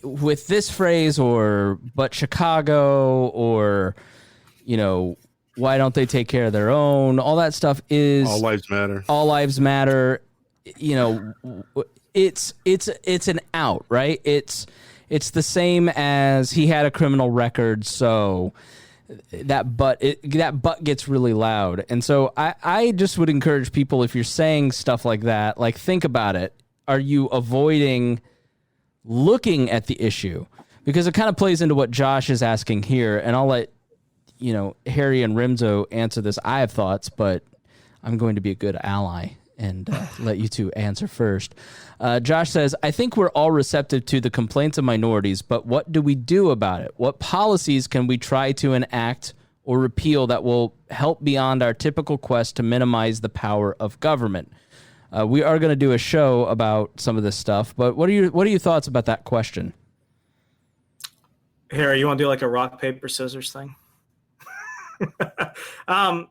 with this phrase, or "but Chicago," or why don't they take care of their own? All that stuff is all lives matter. All lives matter. It's an out, right? it's the same as he had a criminal record, so that but gets really loud. And so I just would encourage people, if you're saying stuff like that, like, think about it. Are you avoiding looking at the issue? Because it kind of plays into what Josh is asking here, and I'll let Harry and Remso answer this. I have thoughts, but I'm going to be a good ally and let you two answer first. Josh says, I think we're all receptive to the complaints of minorities, but what do we do about it? What policies can we try to enact or repeal that will help beyond our typical quest to minimize the power of government? We are going to do a show about some of this stuff, but what are your thoughts about that question? Harry, you want to do like a rock, paper, scissors thing?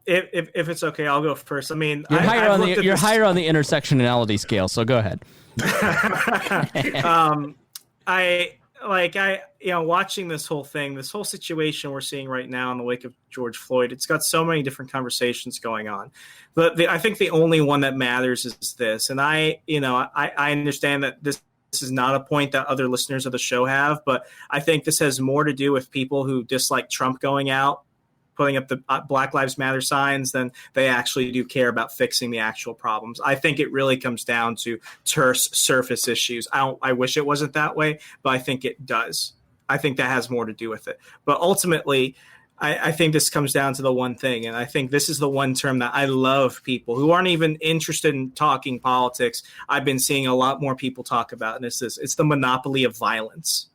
If it's okay, I'll go first. I mean, you're higher on the intersectionality scale, so go ahead. Watching this whole thing, this whole situation we're seeing right now in the wake of George Floyd, it's got so many different conversations going on. But I think the only one that matters is this. And I understand that this is not a point that other listeners of the show have, but I think this has more to do with people who dislike Trump going out, putting up the Black Lives Matter signs, than they actually do care about fixing the actual problems. I think it really comes down to terse surface issues. I wish it wasn't that way, but I think it does. I think that has more to do with it. But ultimately, I think this comes down to the one thing, and I think this is the one term that I love people who aren't even interested in talking politics. I've been seeing a lot more people talk about, and it's this. It's the monopoly of violence.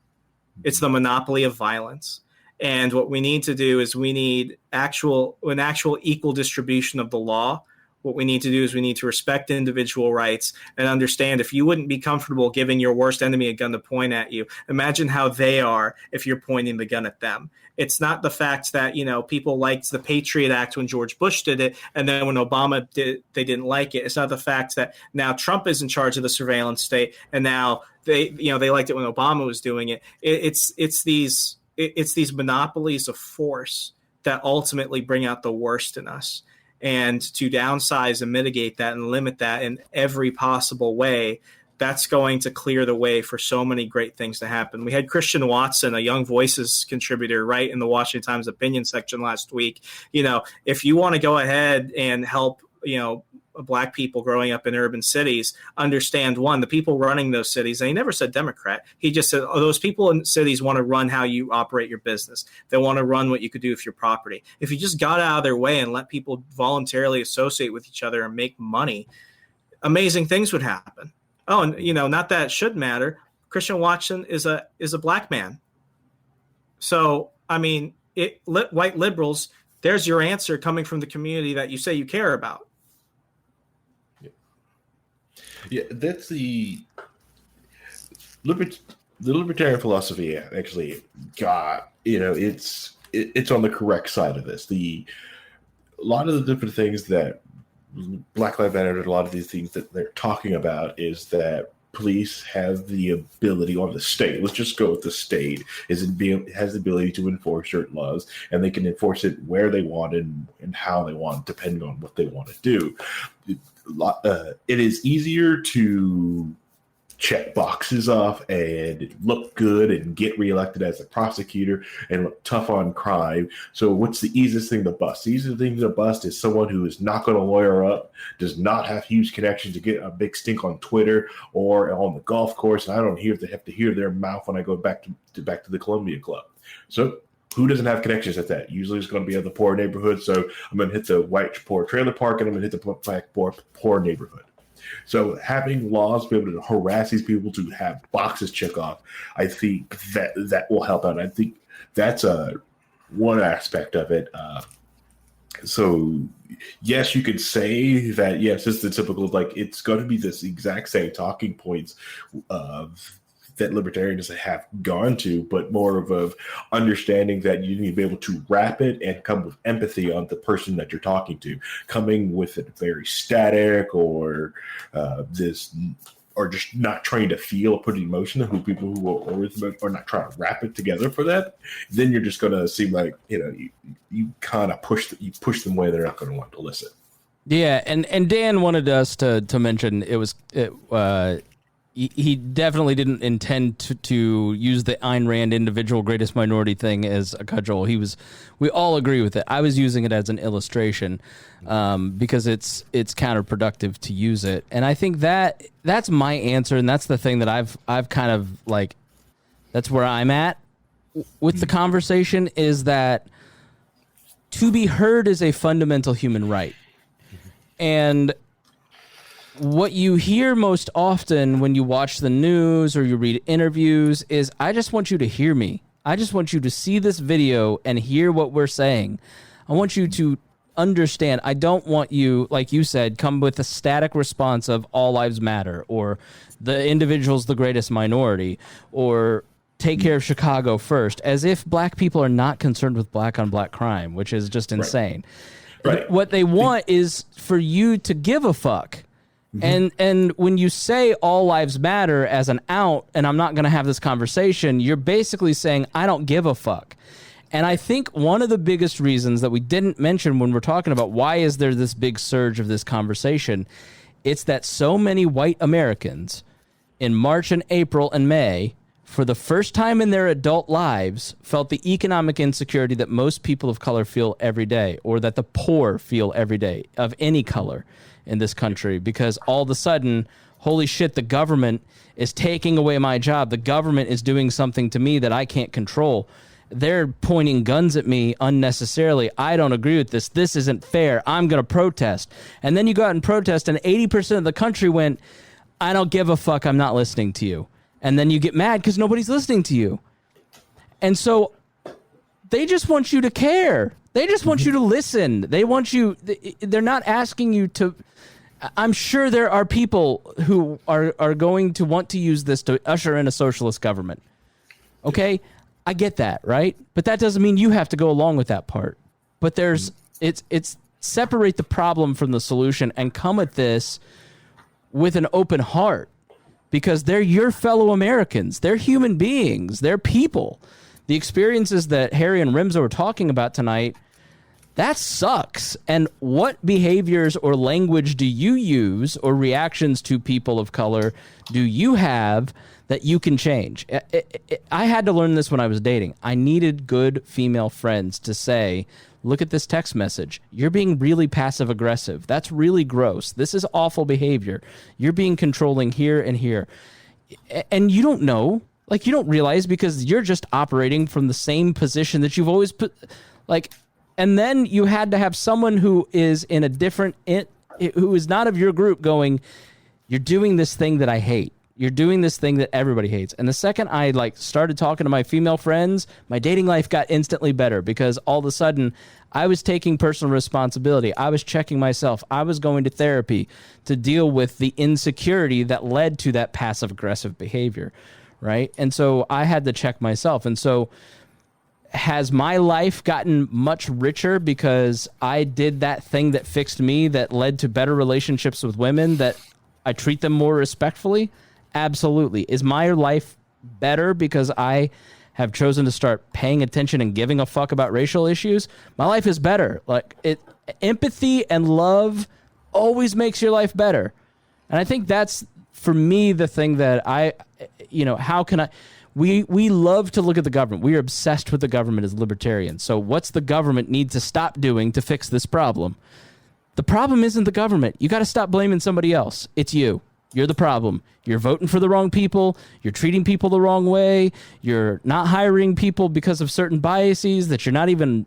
It's the monopoly of violence. And what we need to do is we need an actual equal distribution of the law. What we need to do is we need to respect individual rights and understand, if you wouldn't be comfortable giving your worst enemy a gun to point at you, imagine how they are if you're pointing the gun at them. It's not the fact that, people liked the Patriot Act when George Bush did it, and then when Obama did it, they didn't like it. It's not the fact that now Trump is in charge of the surveillance state, and now they liked it when Obama was doing it. It's these monopolies of force that ultimately bring out the worst in us. And to downsize and mitigate that and limit that in every possible way, that's going to clear the way for so many great things to happen. We had Christian Watson, a Young Voices contributor, right in the Washington Times opinion section last week. If you want to go ahead and help, Black people growing up in urban cities understand, one, the people running those cities, and he never said Democrat. He just said, those people in cities want to run how you operate your business. They want to run what you could do with your property. If you just got out of their way and let people voluntarily associate with each other and make money, amazing things would happen. Oh, and not that it should matter. Christian Watson is a Black man. So, I mean, white liberals, there's your answer coming from the community that you say you care about. Yeah, that's the libertarian philosophy. Actually, it's on the correct side of this. A lot of the different things that Black Lives Matter, a lot of these things that they're talking about, is that police have the ability, or the state, let's just go with the state, has the ability to enforce certain laws, and they can enforce it where they want and how they want, depending on what they want to do. It is easier to check boxes off and look good and get reelected as a prosecutor and look tough on crime. So what's the easiest thing to bust? The easiest thing to bust is someone who is not going to lawyer up, does not have huge connections to get a big stink on Twitter or on the golf course, and I don't have to hear their mouth when I go back to the Columbia Club. So who doesn't have connections at that? Usually it's going to be in the poor neighborhood. So I'm going to hit the white poor trailer park, and I'm going to hit the black poor neighborhood. So having laws be able to harass these people to have boxes check off, I think that will help out. I think that's one aspect of it. So yes, you could say that, yes, it's the typical, like, it's going to be this exact same talking points of that libertarians have gone to, but more of understanding that you need to be able to wrap it and come with empathy on the person that you're talking to. Coming with it very static or or just not trying to feel, put emotion who people who are not trying to wrap it together for that, then you're just going to seem like, you kind of push them away. They're not going to want to listen. Yeah. And Dan wanted us to mention he definitely didn't intend to use the Ayn Rand individual greatest minority thing as a cudgel. We all agree with it. I was using it as an illustration because it's counterproductive to use it. And I think that's my answer. And that's the thing that I've kind of like, that's where I'm at with the conversation, is that to be heard is a fundamental human right. And what you hear most often when you watch the news or you read interviews is, I just want you to hear me. I just want you to see this video and hear what we're saying. I want you to understand. I don't want you, like you said, come with a static response of all lives matter, or the individual's the greatest minority, or take care of Chicago first, as if black people are not concerned with black on black crime, which is just insane. Right. What they want is for you to give a fuck. And when you say all lives matter as an out, and I'm not going to have this conversation, you're basically saying, I don't give a fuck. And I think one of the biggest reasons that we didn't mention when we're talking about why is there this big surge of this conversation, it's that so many white Americans in March and April and May, for the first time in their adult lives, felt the economic insecurity that most people of color feel every day, or that the poor feel every day of any color in this country, because all of a sudden, holy shit, the government is taking away my job. The government is doing something to me that I can't control. They're pointing guns at me unnecessarily. I don't agree with this. This isn't fair. I'm going to protest. And then you go out and protest, and 80% of the country went, I don't give a fuck. I'm not listening to you. And then you get mad because nobody's listening to you. And so they just want you to care. They just want you to listen. They want you. They're not asking you to. I'm sure there are people who are going to want to use this to usher in a socialist government. Okay, I get that, right? But that doesn't mean you have to go along with that part. But it's separate the problem from the solution and come at this with an open heart, because they're your fellow Americans. They're human beings. They're people. The experiences that Harry and Remso are talking about tonight, that sucks. And what behaviors or language do you use, or reactions to people of color do you have that you can change? I had to learn this when I was dating. I needed good female friends to say, look at this text message. You're being really passive aggressive. That's really gross. This is awful behavior. You're being controlling here and here. And you don't know. Like, you don't realize, because you're just operating from the same position that you've always put. Like, and then you had to have someone who is in a different, who is not of your group, going, you're doing this thing that I hate. You're doing this thing that everybody hates. And the second I started talking to my female friends, my dating life got instantly better, because all of a sudden I was taking personal responsibility. I was checking myself. I was going to therapy to deal with the insecurity that led to that passive aggressive behavior. Right. And so I had to check myself. And so has my life gotten much richer because I did that thing that fixed me, that led to better relationships with women, that I treat them more respectfully? Absolutely. Is my life better because I have chosen to start paying attention and giving a fuck about racial issues? My life is better. Empathy and love always makes your life better. And I think that's, for me, the thing that how can I, we love to look at the government. We are obsessed with the government as libertarians. So what's the government need to stop doing to fix this problem? The problem isn't the government. You got to stop blaming somebody else. It's you. You're the problem. You're voting for the wrong people. You're treating people the wrong way. You're not hiring people because of certain biases that you're not even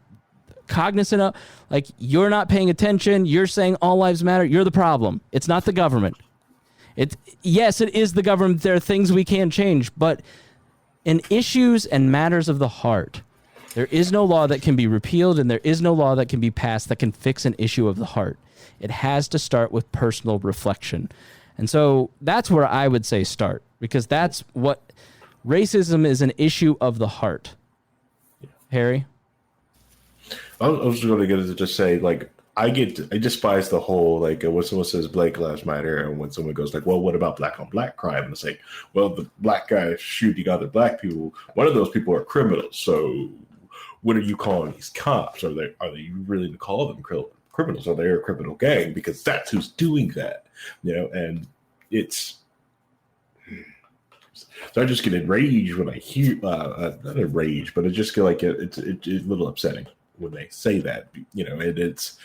cognizant of. Like, you're not paying attention. You're saying all lives matter. You're the problem. It's not the government. Yes, it is the government. There are things we can change, but in issues and matters of the heart, there is no law that can be repealed, and there is no law that can be passed that can fix an issue of the heart. It has to start with personal reflection. And so that's where I would say start, because that's what racism is, an issue of the heart. Harry? I was going to get to just say, I despise the whole, when someone says Black Lives Matter, and when someone goes well, what about black on black crime? And it's well, the black guys shooting other black people, one of those people are criminals. So what are you calling these cops? Are they really to call them criminals? Are they a criminal gang? Because that's who's doing that, and it's So I just get enraged when I hear, not enraged, but I just feel like it's a little upsetting when they say that, and it's.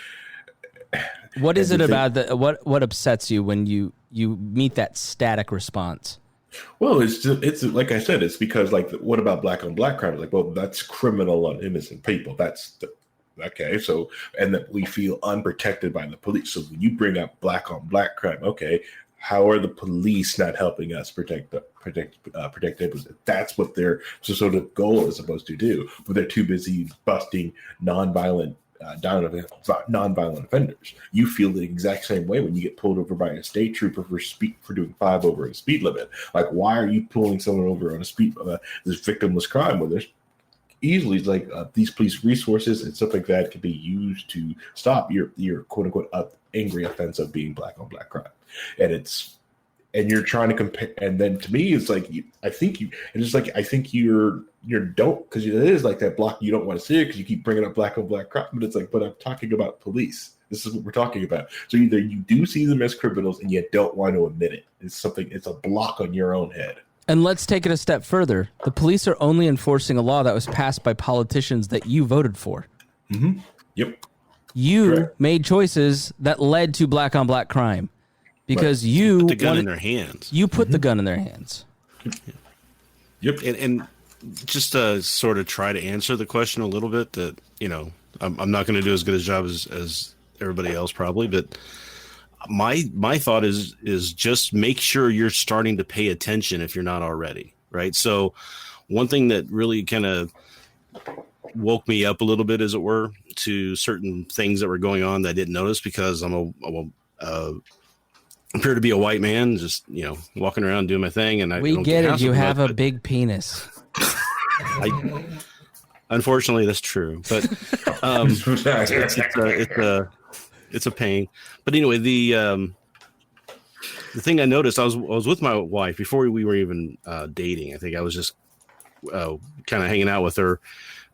What is it about what upsets you when you meet that static response? Well, it's like I said, it's because what about black on black crime? Like, well, that's criminal on innocent people. Okay. So, and that we feel unprotected by the police. So when you bring up black on black crime, okay, how are the police not helping us protect innocent? That's what their sort of goal is supposed to do, but they're too busy busting nonviolent offenders. You feel the exact same way when you get pulled over by a state trooper for doing 5 over a speed limit. Like, why are you pulling someone over on a this victimless crime when there's easily these police resources and stuff like that can be used to stop your quote unquote angry offense of being black on black crime, and you're trying to compare. And then to me, it's like I think you're don't, because it is like that block. You don't want to see it because you keep bringing up black on black crime, but it's like, but I'm talking about police. This is what we're talking about. So either you do see them as criminals and you don't want to admit it. It's a block on your own head. And let's take it a step further. The police are only enforcing a law that was passed by politicians that you voted for. Mm-hmm. Yep. You Correct. made choices that led to black on black crime because you put the gun in their hands. You put the gun in their hands. Yep. And just to sort of try to answer the question a little bit, that, I'm not going to do as good a job as everybody else probably, but my thought is just make sure you're starting to pay attention if you're not already, right? So one thing that really kind of woke me up a little bit, as it were, to certain things that were going on that I didn't notice because I'm appear to be a white man, just walking around doing my thing, and we get it. You have a big penis. Unfortunately, that's true, but it's a pain. But anyway, the thing I noticed, I was with my wife before we were even dating. I think I was just kind of hanging out with her,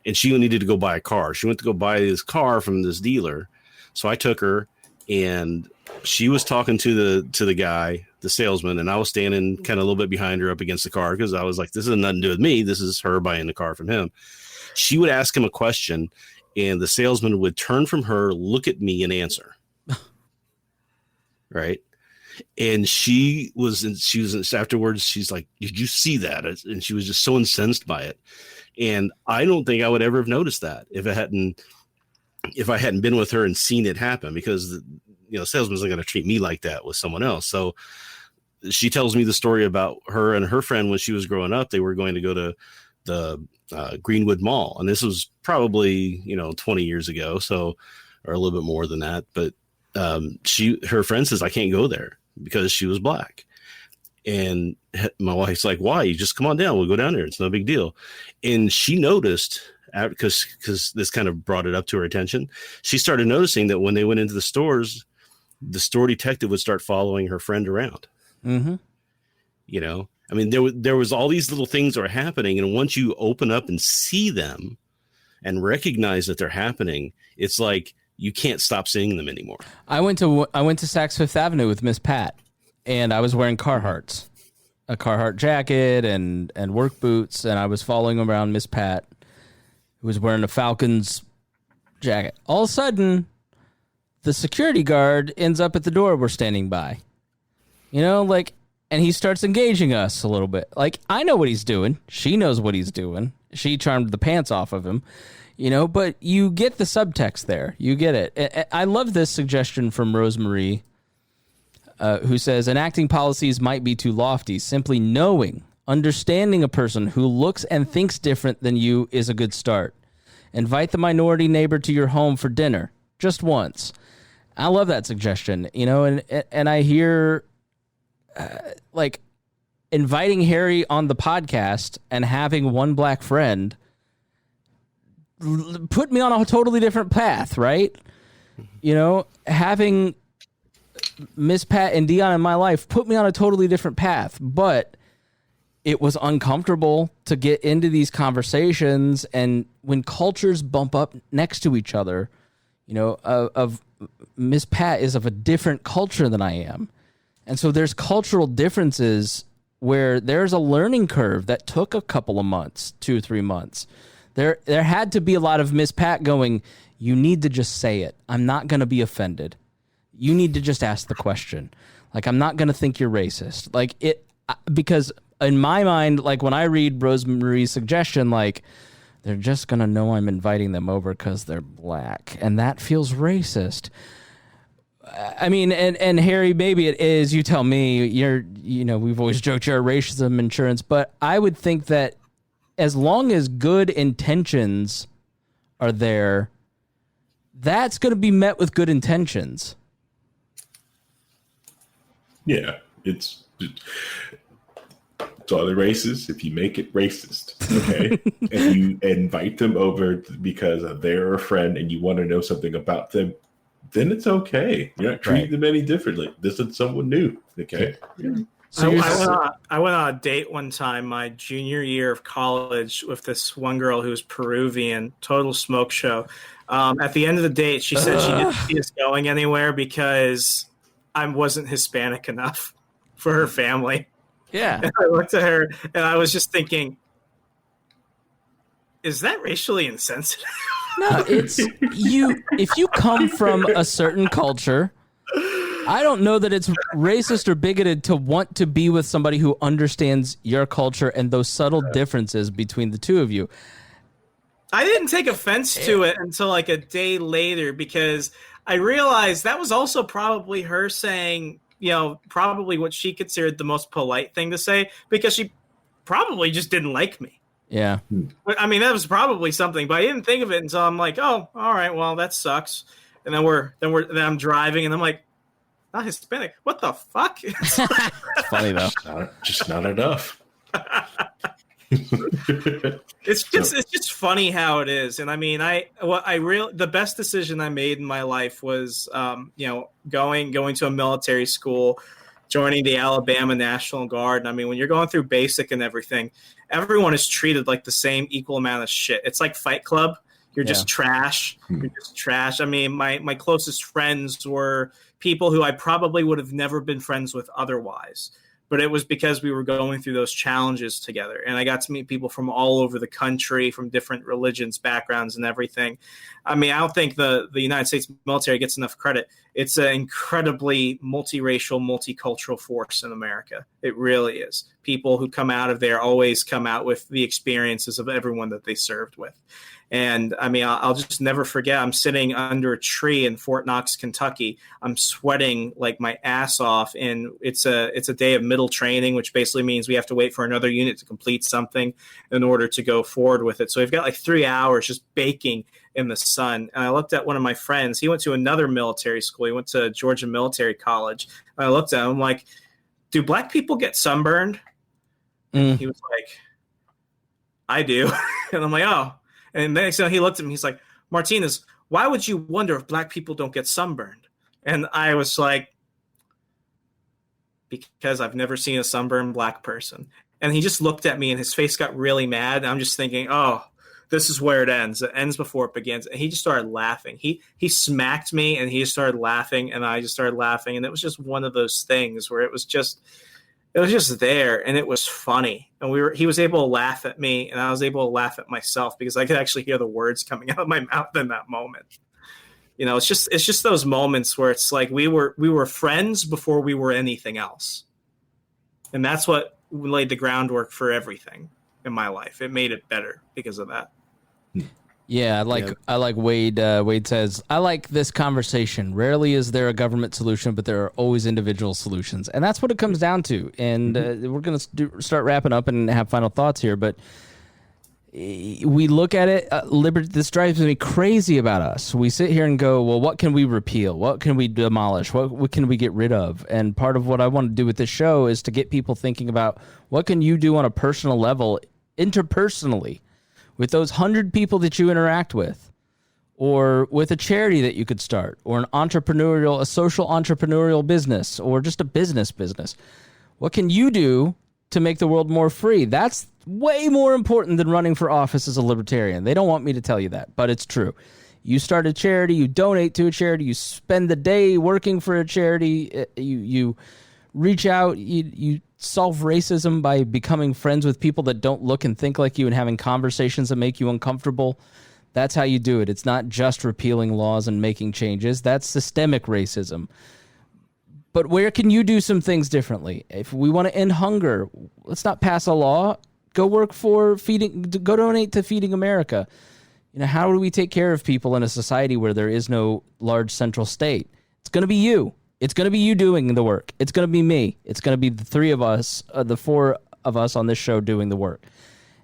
and she needed to go buy a car. She went to go buy this car from this dealer, so I took her, and she was talking to the guy, the salesman, and I was standing kind of a little bit behind her up against the car because I was like, this has nothing to do with me. This is her buying the car from him. She would ask him a question, and the salesman would turn from her, look at me, and answer. Right. And she was afterwards, she's like, did you see that? And she was just so incensed by it. And I don't think I would ever have noticed that if I hadn't been with her and seen it happen, because the salesman isn't going to treat me like that with someone else. So she tells me the story about her and her friend when she was growing up. They were going to go to the Greenwood Mall, and this was probably 20 years ago, so, or a little bit more than that. But her friend says, I can't go there because she was black. And my wife's like, why? You just come on down. We'll go down there. It's no big deal. And she noticed, because this kind of brought it up to her attention, she started noticing that when they went into the stores, the store detective would start following her friend around. Mm-hmm. I mean, there was all these little things that were happening. And once you open up and see them and recognize that they're happening, it's like you can't stop seeing them anymore. I went to Saks Fifth Avenue with Miss Pat, and I was wearing Carhartts, a Carhartt jacket and work boots, and I was following around Miss Pat, who was wearing a Falcons jacket. All of a sudden, the security guard ends up at the door we're standing by. And he starts engaging us a little bit. Like, I know what he's doing. She knows what he's doing. She charmed the pants off of him, but you get the subtext there. You get it. I love this suggestion from Rosemary, who says, enacting policies might be too lofty. Simply understanding a person who looks and thinks different than you is a good start. Invite the minority neighbor to your home for dinner, just once. I love that suggestion, and I hear... like inviting Harry on the podcast and having one black friend put me on a totally different path, right? Having Miss Pat and Dion in my life put me on a totally different path, but it was uncomfortable to get into these conversations. And when cultures bump up next to each other, of Miss Pat is of a different culture than I am. And so there's cultural differences where there's a learning curve that took a couple of months, 2 or 3 months. There had to be a lot of Miss Pat going, you need to just say it. I'm not going to be offended. You need to just ask the question. Like, I'm not going to think you're racist. Like, because in my mind, like, when I read Rosemarie's suggestion, like, they're just going to know I'm inviting them over because they're black. And that feels racist. I mean, and Harry, maybe it is. You tell me. We've always joked you're racism insurance, but I would think that as long as good intentions are there, that's going to be met with good intentions. Yeah, it's all the races. If you make it racist, okay, and you invite them over because they're a friend and you want to know something about them, then it's okay. You're not treating them any differently. This is someone new, okay? Yeah. So I went on a date one time, my junior year of college, with this one girl who was Peruvian, total smoke show. At the end of the date, she said she didn't see us going anywhere because I wasn't Hispanic enough for her family. Yeah. And I looked at her and I was just thinking, is that racially insensitive? No, it's you. If you come from a certain culture, I don't know that it's racist or bigoted to want to be with somebody who understands your culture and those subtle differences between the two of you. I didn't take offense to it until like a day later, because I realized that was also probably her saying, probably what she considered the most polite thing to say, because she probably just didn't like me. Yeah. I mean, that was probably something, but I didn't think of it until I'm like, oh, all right, well, that sucks. And then I'm driving and I'm like, not Hispanic. What the fuck? It's funny though. Just not enough. It's just funny how it is. And I mean, the best decision I made in my life was, going to a military school, joining the Alabama National Guard. And I mean, when you're going through basic and everything, everyone is treated like the same equal amount of shit. It's like Fight Club. You're just trash. You're just trash. I mean, my closest friends were people who I probably would have never been friends with otherwise. But it was because we were going through those challenges together. And I got to meet people from all over the country, from different religions, backgrounds, and everything. I mean, I don't think the United States military gets enough credit. It's an incredibly multiracial, multicultural force in America. It really is. People who come out of there always come out with the experiences of everyone that they served with. And I mean, I'll just never forget. I'm sitting under a tree in Fort Knox, Kentucky. I'm sweating like my ass off, and it's a day of middle training, which basically means we have to wait for another unit to complete something in order to go forward with it. So we've got like 3 hours just baking in the sun. And I looked at one of my friends. He went to another military school. He went to Georgia Military College. And I looked at him, I'm like, do black people get sunburned? And he was like, I do. And I'm like, oh. And then so he looked at me, he's like, Martinez, why would you wonder if black people don't get sunburned? And I was like, because I've never seen a sunburned black person. And he just looked at me and his face got really mad. And I'm just thinking, oh, this is where it ends. It ends before it begins. And he just started laughing. He smacked me and he just started laughing and I just started laughing. And it was just one of those things where it was just there and it was funny. And he was able to laugh at me and I was able to laugh at myself because I could actually hear the words coming out of my mouth in that moment. It's just those moments where it's like we were friends before we were anything else. And that's what laid the groundwork for everything in my life. It made it better because of that. Yeah, I like Wade. Wade says, I like this conversation. Rarely is there a government solution, but there are always individual solutions. And that's what it comes down to. And we're going to start wrapping up and have final thoughts here. But we look at it, this drives me crazy about us. We sit here and go, well, what can we repeal? What can we demolish? What can we get rid of? And part of what I want to do with this show is to get people thinking about what can you do on a personal level, interpersonally, with those 100 people that you interact with, or with a charity that you could start, or a social entrepreneurial business, or just a business. What can you do to make the world more free? That's way more important than running for office as a libertarian. They don't want me to tell you that, but it's true. You start a charity, you donate to a charity, you spend the day working for a charity, you reach out, you solve racism by becoming friends with people that don't look and think like you and having conversations that make you uncomfortable. That's how you do it. It's not just repealing laws and making changes. That's systemic racism. But where can you do some things differently? If we want to end hunger, let's not pass a law. Go work for go donate to Feeding America. How do we take care of people in a society where there is no large central state? It's going to be you. It's going to be you doing the work. It's going to be me. It's going to be the three of us, the four of us on this show doing the work.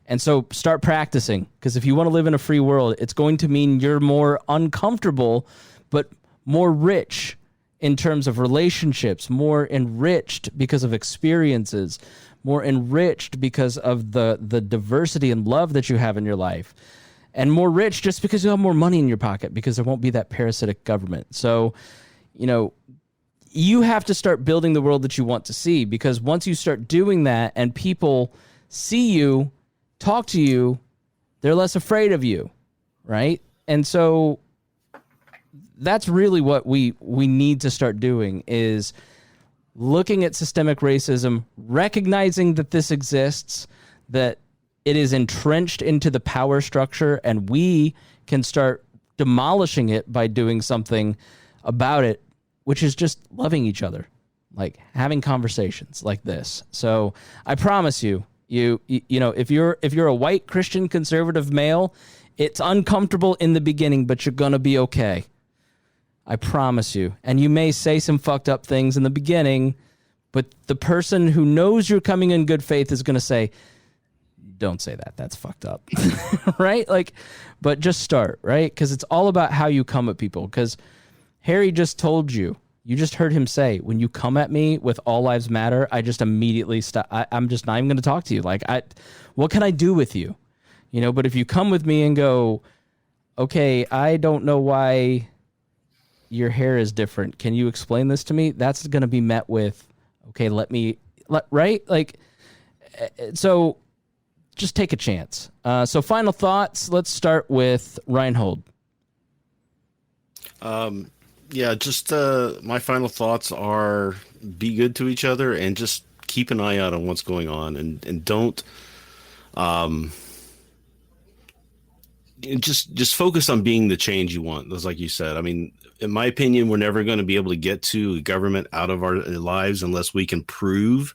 And so start practicing, because if you want to live in a free world, it's going to mean you're more uncomfortable, but more rich in terms of relationships, more enriched because of experiences, more enriched because of the diversity and love that you have in your life, and more rich just because you have more money in your pocket, because there won't be that parasitic government. So, you have to start building the world that you want to see, because once you start doing that and people see you, talk to you, they're less afraid of you, right? And so that's really what we need to start doing, is looking at systemic racism, recognizing that this exists, that it is entrenched into the power structure, and we can start demolishing it by doing something about it, which is just loving each other, like having conversations like this. So I promise you, if you're a white Christian conservative male, it's uncomfortable in the beginning, but you're going to be okay. I promise you. And you may say some fucked up things in the beginning, but the person who knows you're coming in good faith is going to say, don't say that. That's fucked up. Right? But just start, right? Because it's all about how you come at people. Because Harry just told you just heard him say, when you come at me with all lives matter, I just immediately stop. I'm just not even going to talk to you. What can I do with you? But if you come with me and go, okay, I don't know why your hair is different. Can you explain this to me? That's going to be met with, okay, right? So just take a chance. So final thoughts. Let's start with Rhinehold. Just my final thoughts are be good to each other and just keep an eye out on what's going on, and don't just focus on being the change you want. That's like you said. I mean, in my opinion, we're never going to be able to get to government out of our lives unless we can prove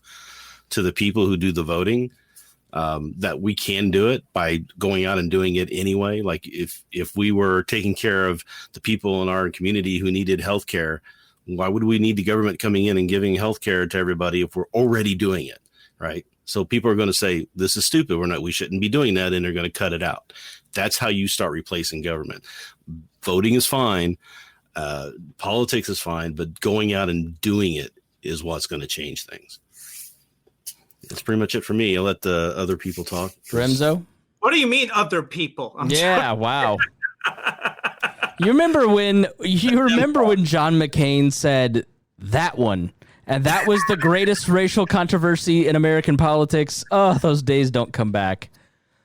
to the people who do the voting that we can do it by going out and doing it anyway. Like if we were taking care of the people in our community who needed health care, why would we need the government coming in and giving health care to everybody if we're already doing it, right? So people are going to say, this is stupid. We shouldn't be doing that. And they're going to cut it out. That's how you start replacing government. Voting is fine. Politics is fine, but going out and doing it is what's going to change things. That's pretty much it for me. I'll let the other people talk. Remso? What do you mean other people? Wow. You remember when John McCain said that one, and that was the greatest racial controversy in American politics? Oh, those days don't come back.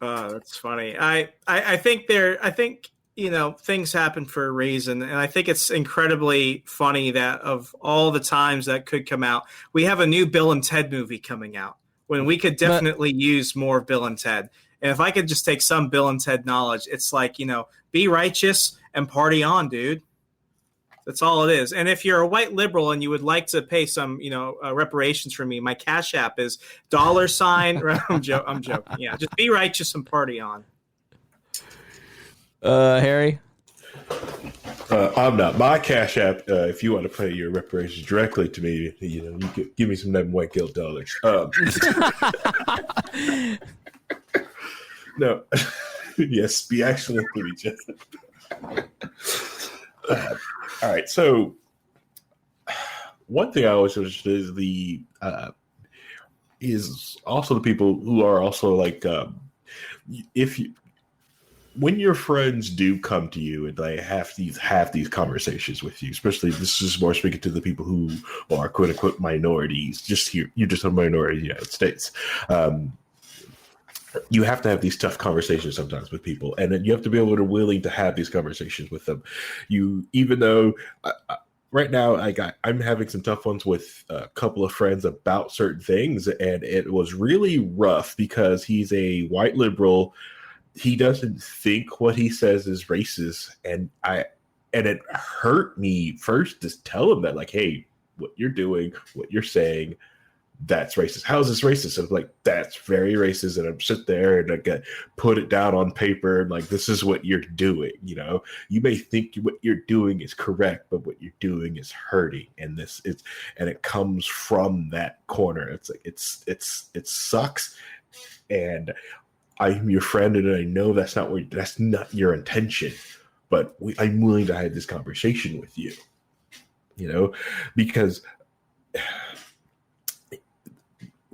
Oh, that's funny. I think things happen for a reason, and I think it's incredibly funny that of all the times that could come out, we have a new Bill and Ted movie coming out when we could definitely use more Bill and Ted. And if I could just take some Bill and Ted knowledge, it's like, be righteous and party on, dude. That's all it is. And if you're a white liberal and you would like to pay some, reparations for me, my Cash App is $. I'm joking. Yeah, just be righteous and party on. Harry? I'm not. My Cash App, if you want to pay your reparations directly to me, you could give me some of them white guilt dollars. No. Yes, be excellent to each other. All right. So one thing I always understood is also the people who are also like, when your friends do come to you and they have these conversations with you, especially this is more speaking to the people who are quote unquote minorities, just here, you're just a minority in the United States. You have to have these tough conversations sometimes with people, and then you have to be willing to have these conversations with them. Even though right now I'm having some tough ones with a couple of friends about certain things, and it was really rough because he's a white liberal. He doesn't think what he says is racist, and it hurt me first to tell him that, like, hey, what you're doing, what you're saying, that's racist. How is this racist? And I'm like, that's very racist. And I'm sit there and I put it down on paper. And like, this is what you're doing. You know, you may think what you're doing is correct, but what you're doing is hurting. And it comes from that corner. It's like, it sucks. And I'm your friend, and I know that's not your intention, but I'm willing to have this conversation with you, you know, because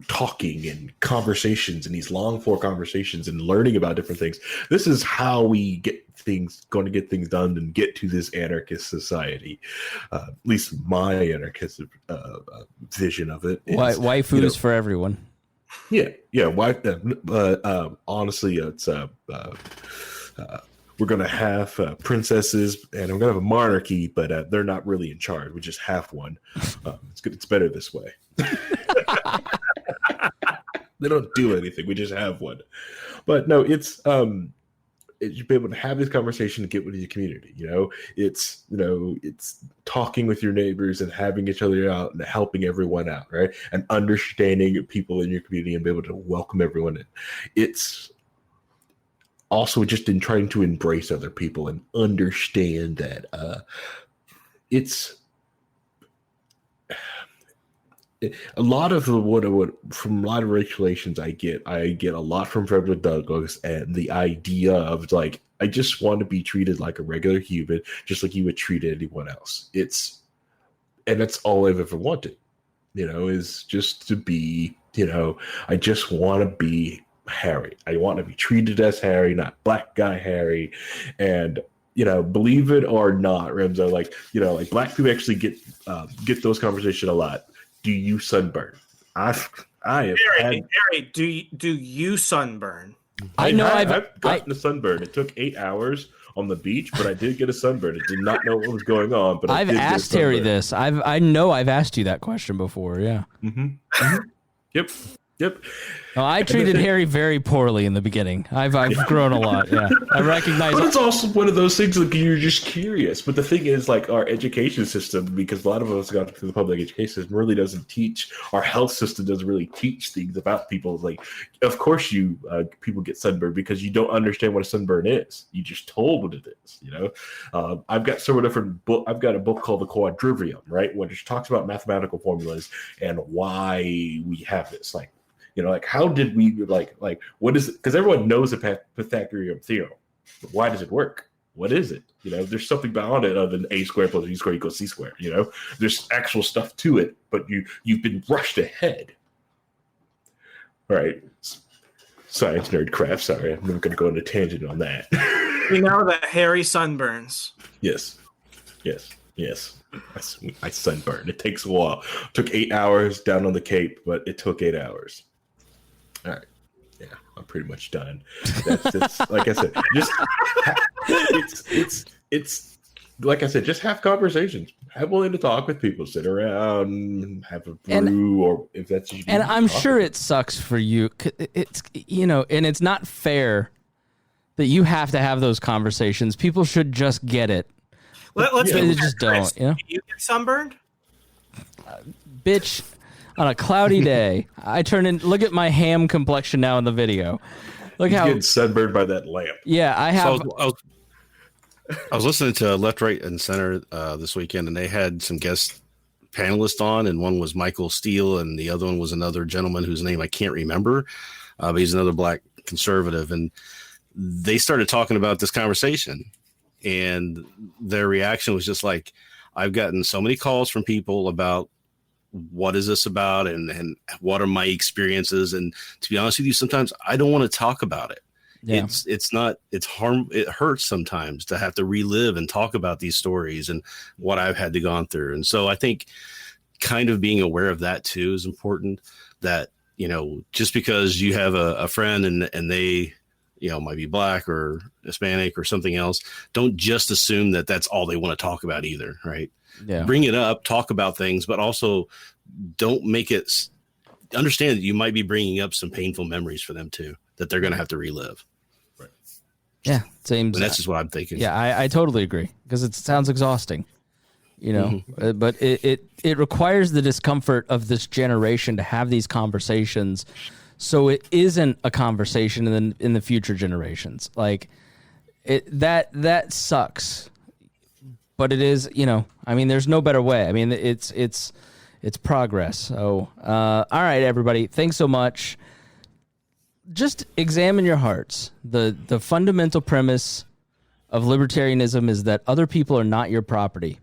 talking and conversations and these long form conversations and learning about different things, this is how we get things done and get to this anarchist society. At least my anarchist vision of it is, waifus for everyone. Yeah. Honestly, it's we're going to have princesses, and we're going to have a monarchy, but they're not really in charge. We just have one. It's good. It's better this way. They don't do anything. We just have one. But no, it's you'll be able to have this conversation and get with your community. It's talking with your neighbors and having each other out and helping everyone out, right? And understanding people in your community and be able to welcome everyone in. It's also just in trying to embrace other people and understand that it's a lot of from a lot of racial relations I get a lot from Frederick Douglass, and the idea of like, I just want to be treated like a regular human, just like you would treat anyone else. That's all I've ever wanted, is just to be, I just want to be Harry. I want to be treated as Harry, not black guy Harry. And believe it or not, Remso, like black people actually get those conversations a lot. Do you sunburn? I have Harry, do you sunburn? I've gotten a sunburn. It took 8 hours on the beach, but I did get a sunburn. I did not know what was going on, but I've asked Harry this. I know I've asked you that question before. Yeah. Mm-hmm. Mm-hmm. Yep. No, I treated Harry very poorly in the beginning. I've grown a lot. Yeah, I recognize. But it's also one of those things like you're just curious. But the thing is, like our education system, because a lot of us got through the public education system, really doesn't teach. Our health system doesn't really teach things about people. Like, of course, people get sunburned because you don't understand what a sunburn is. You just told what it is. I've got several different books. I've got a book called The Quadrivium, right, which talks about mathematical formulas and why we have this. Like how did we what is it? Because everyone knows the Pythagorean theorem. But why does it work? What is it? There's something beyond it other than a squared plus b squared equals c squared. There's actual stuff to it, but you've been rushed ahead. All right. Science nerd crap. Sorry, I'm not going to go on a tangent on that. We know that Harry sunburns. Yes. I sunburned. It takes a while. It took 8 hours down on the Cape, but it took 8 hours. All right. Yeah, I'm pretty much done. That's like I said, it's like I said, just have conversations. Have willing to talk with people. Sit around, have a brew, or if that's what you do. And I'm sure it sucks for you. It's and it's not fair that you have to have those conversations. People should just get it. Let's just don't. Do you get sunburned? Bitch, on a cloudy day, I look at my ham complexion now in the video. Look how getting sunburned by that lamp. Yeah, I have. So I was listening to Left, Right, and Center this weekend, and they had some guest panelists on, and one was Michael Steele, and the other one was another gentleman whose name I can't remember, but he's another black conservative, and they started talking about this conversation. And their reaction was just like, I've gotten so many calls from people about what is this about and what are my experiences. And to be honest with you, sometimes I don't want to talk about it. Yeah. It hurts sometimes to have to relive and talk about these stories and what I've had to gone through. And so I think kind of being aware of that too is important, that, just because you have a friend and they, might be black or Hispanic or something else, don't just assume that that's all they want to talk about either. Right. bring it up, talk about things, but also don't make it. Understand that you might be bringing up some painful memories for them too, that they're going to have to relive. Right. Yeah, seems. And that's just what I'm thinking. Yeah, I totally agree because it sounds exhausting. But it requires the discomfort of this generation to have these conversations, so it isn't a conversation in the future generations. Like that sucks, but it is. There's no better way. I mean, it's progress. So, all right, everybody, thanks so much. Just examine your hearts. The fundamental premise of libertarianism is that other people are not your property.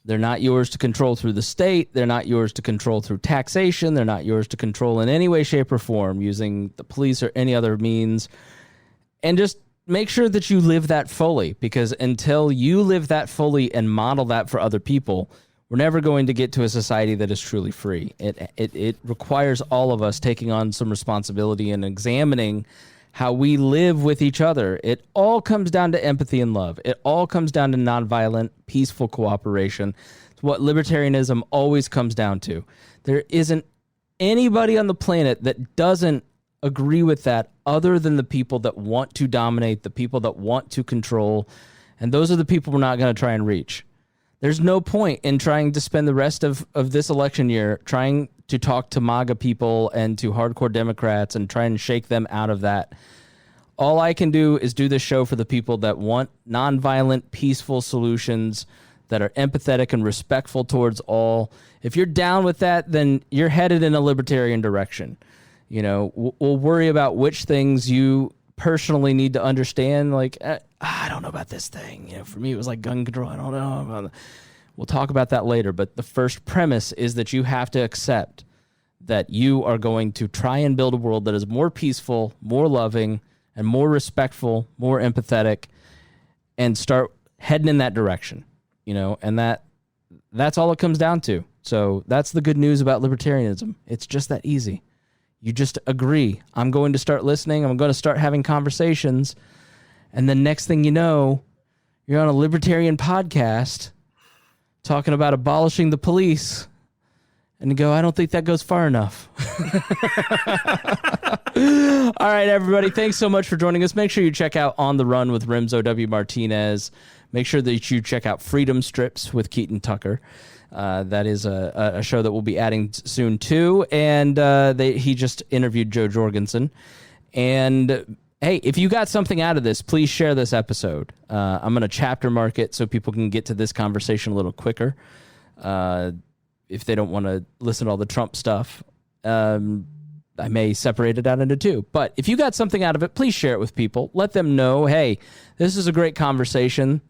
They're not yours to control through the state. They're not yours to control through taxation. They're not yours to control in any way, shape, or form using the police or any other means. And just make sure that you live that fully, because until you live that fully and model that for other people, we're never going to get to a society that is truly free. It requires all of us taking on some responsibility and examining how we live with each other. It all comes down to empathy and love. It all comes down to nonviolent, peaceful cooperation. It's what libertarianism always comes down to. There isn't anybody on the planet that doesn't agree with that other than the people that want to dominate, the people that want to control, and those are the people we're not going to try and reach. There's no point in trying to spend the rest of this election year trying to talk to MAGA people and to hardcore Democrats and try and shake them out of that. All I can do is do this show for the people that want nonviolent, peaceful solutions that are empathetic and respectful towards all. If you're down with that, then you're headed in a libertarian direction. We'll worry about which things you personally need to understand. Like, I don't know about this thing. For me, it was like gun control. I don't know. We'll talk about that later. But the first premise is that you have to accept that you are going to try and build a world that is more peaceful, more loving, and more respectful, more empathetic, and start heading in that direction. And that's all it comes down to. So that's the good news about libertarianism. It's just that easy. You just agree. I'm going to start listening. I'm going to start having conversations. And the next thing you know, you're on a libertarian podcast talking about abolishing the police. And you go, I don't think that goes far enough. All right, everybody. Thanks so much for joining us. Make sure you check out On the Run with Remso W. Martinez. Make sure that you check out Freedom Strips with Keaton Tucker. That is a show that we'll be adding soon too, and he just interviewed Joe Jorgensen. And hey, if you got something out of this, please share this episode. I'm going to chapter mark it so people can get to this conversation a little quicker. If they don't want to listen to all the Trump stuff, I may separate it out into two. But if you got something out of it, please share it with people. Let them know, hey, this is a great conversation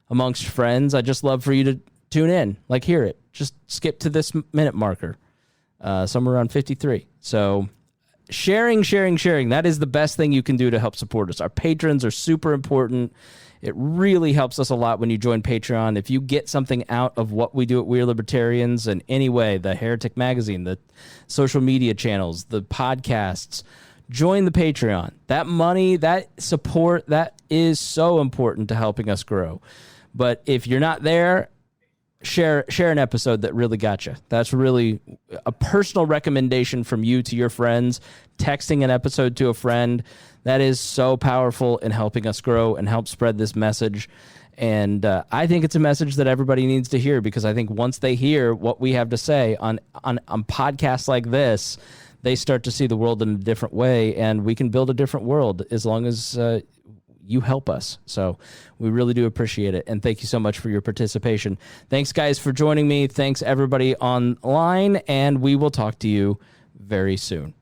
amongst friends. I'd just love for you to tune in, like hear it. Just skip to this minute marker, somewhere around 53. So sharing. That is the best thing you can do to help support us. Our patrons are super important. It really helps us a lot when you join Patreon. If you get something out of what we do at We Are Libertarians in any way, the Heretic Magazine, the social media channels, the podcasts, join the Patreon. That money, that support, that is so important to helping us grow. But if you're not there, share an episode that really got you. That's really a personal recommendation from you to your friends. Texting an episode to a friend, that is so powerful in helping us grow and help spread this message. And I think it's a message that everybody needs to hear, because I think once they hear what we have to say on podcasts like this, they start to see the world in a different way, and we can build a different world as long as you help us. So we really do appreciate it. And thank you so much for your participation. Thanks, guys, for joining me. Thanks, everybody online. And we will talk to you very soon.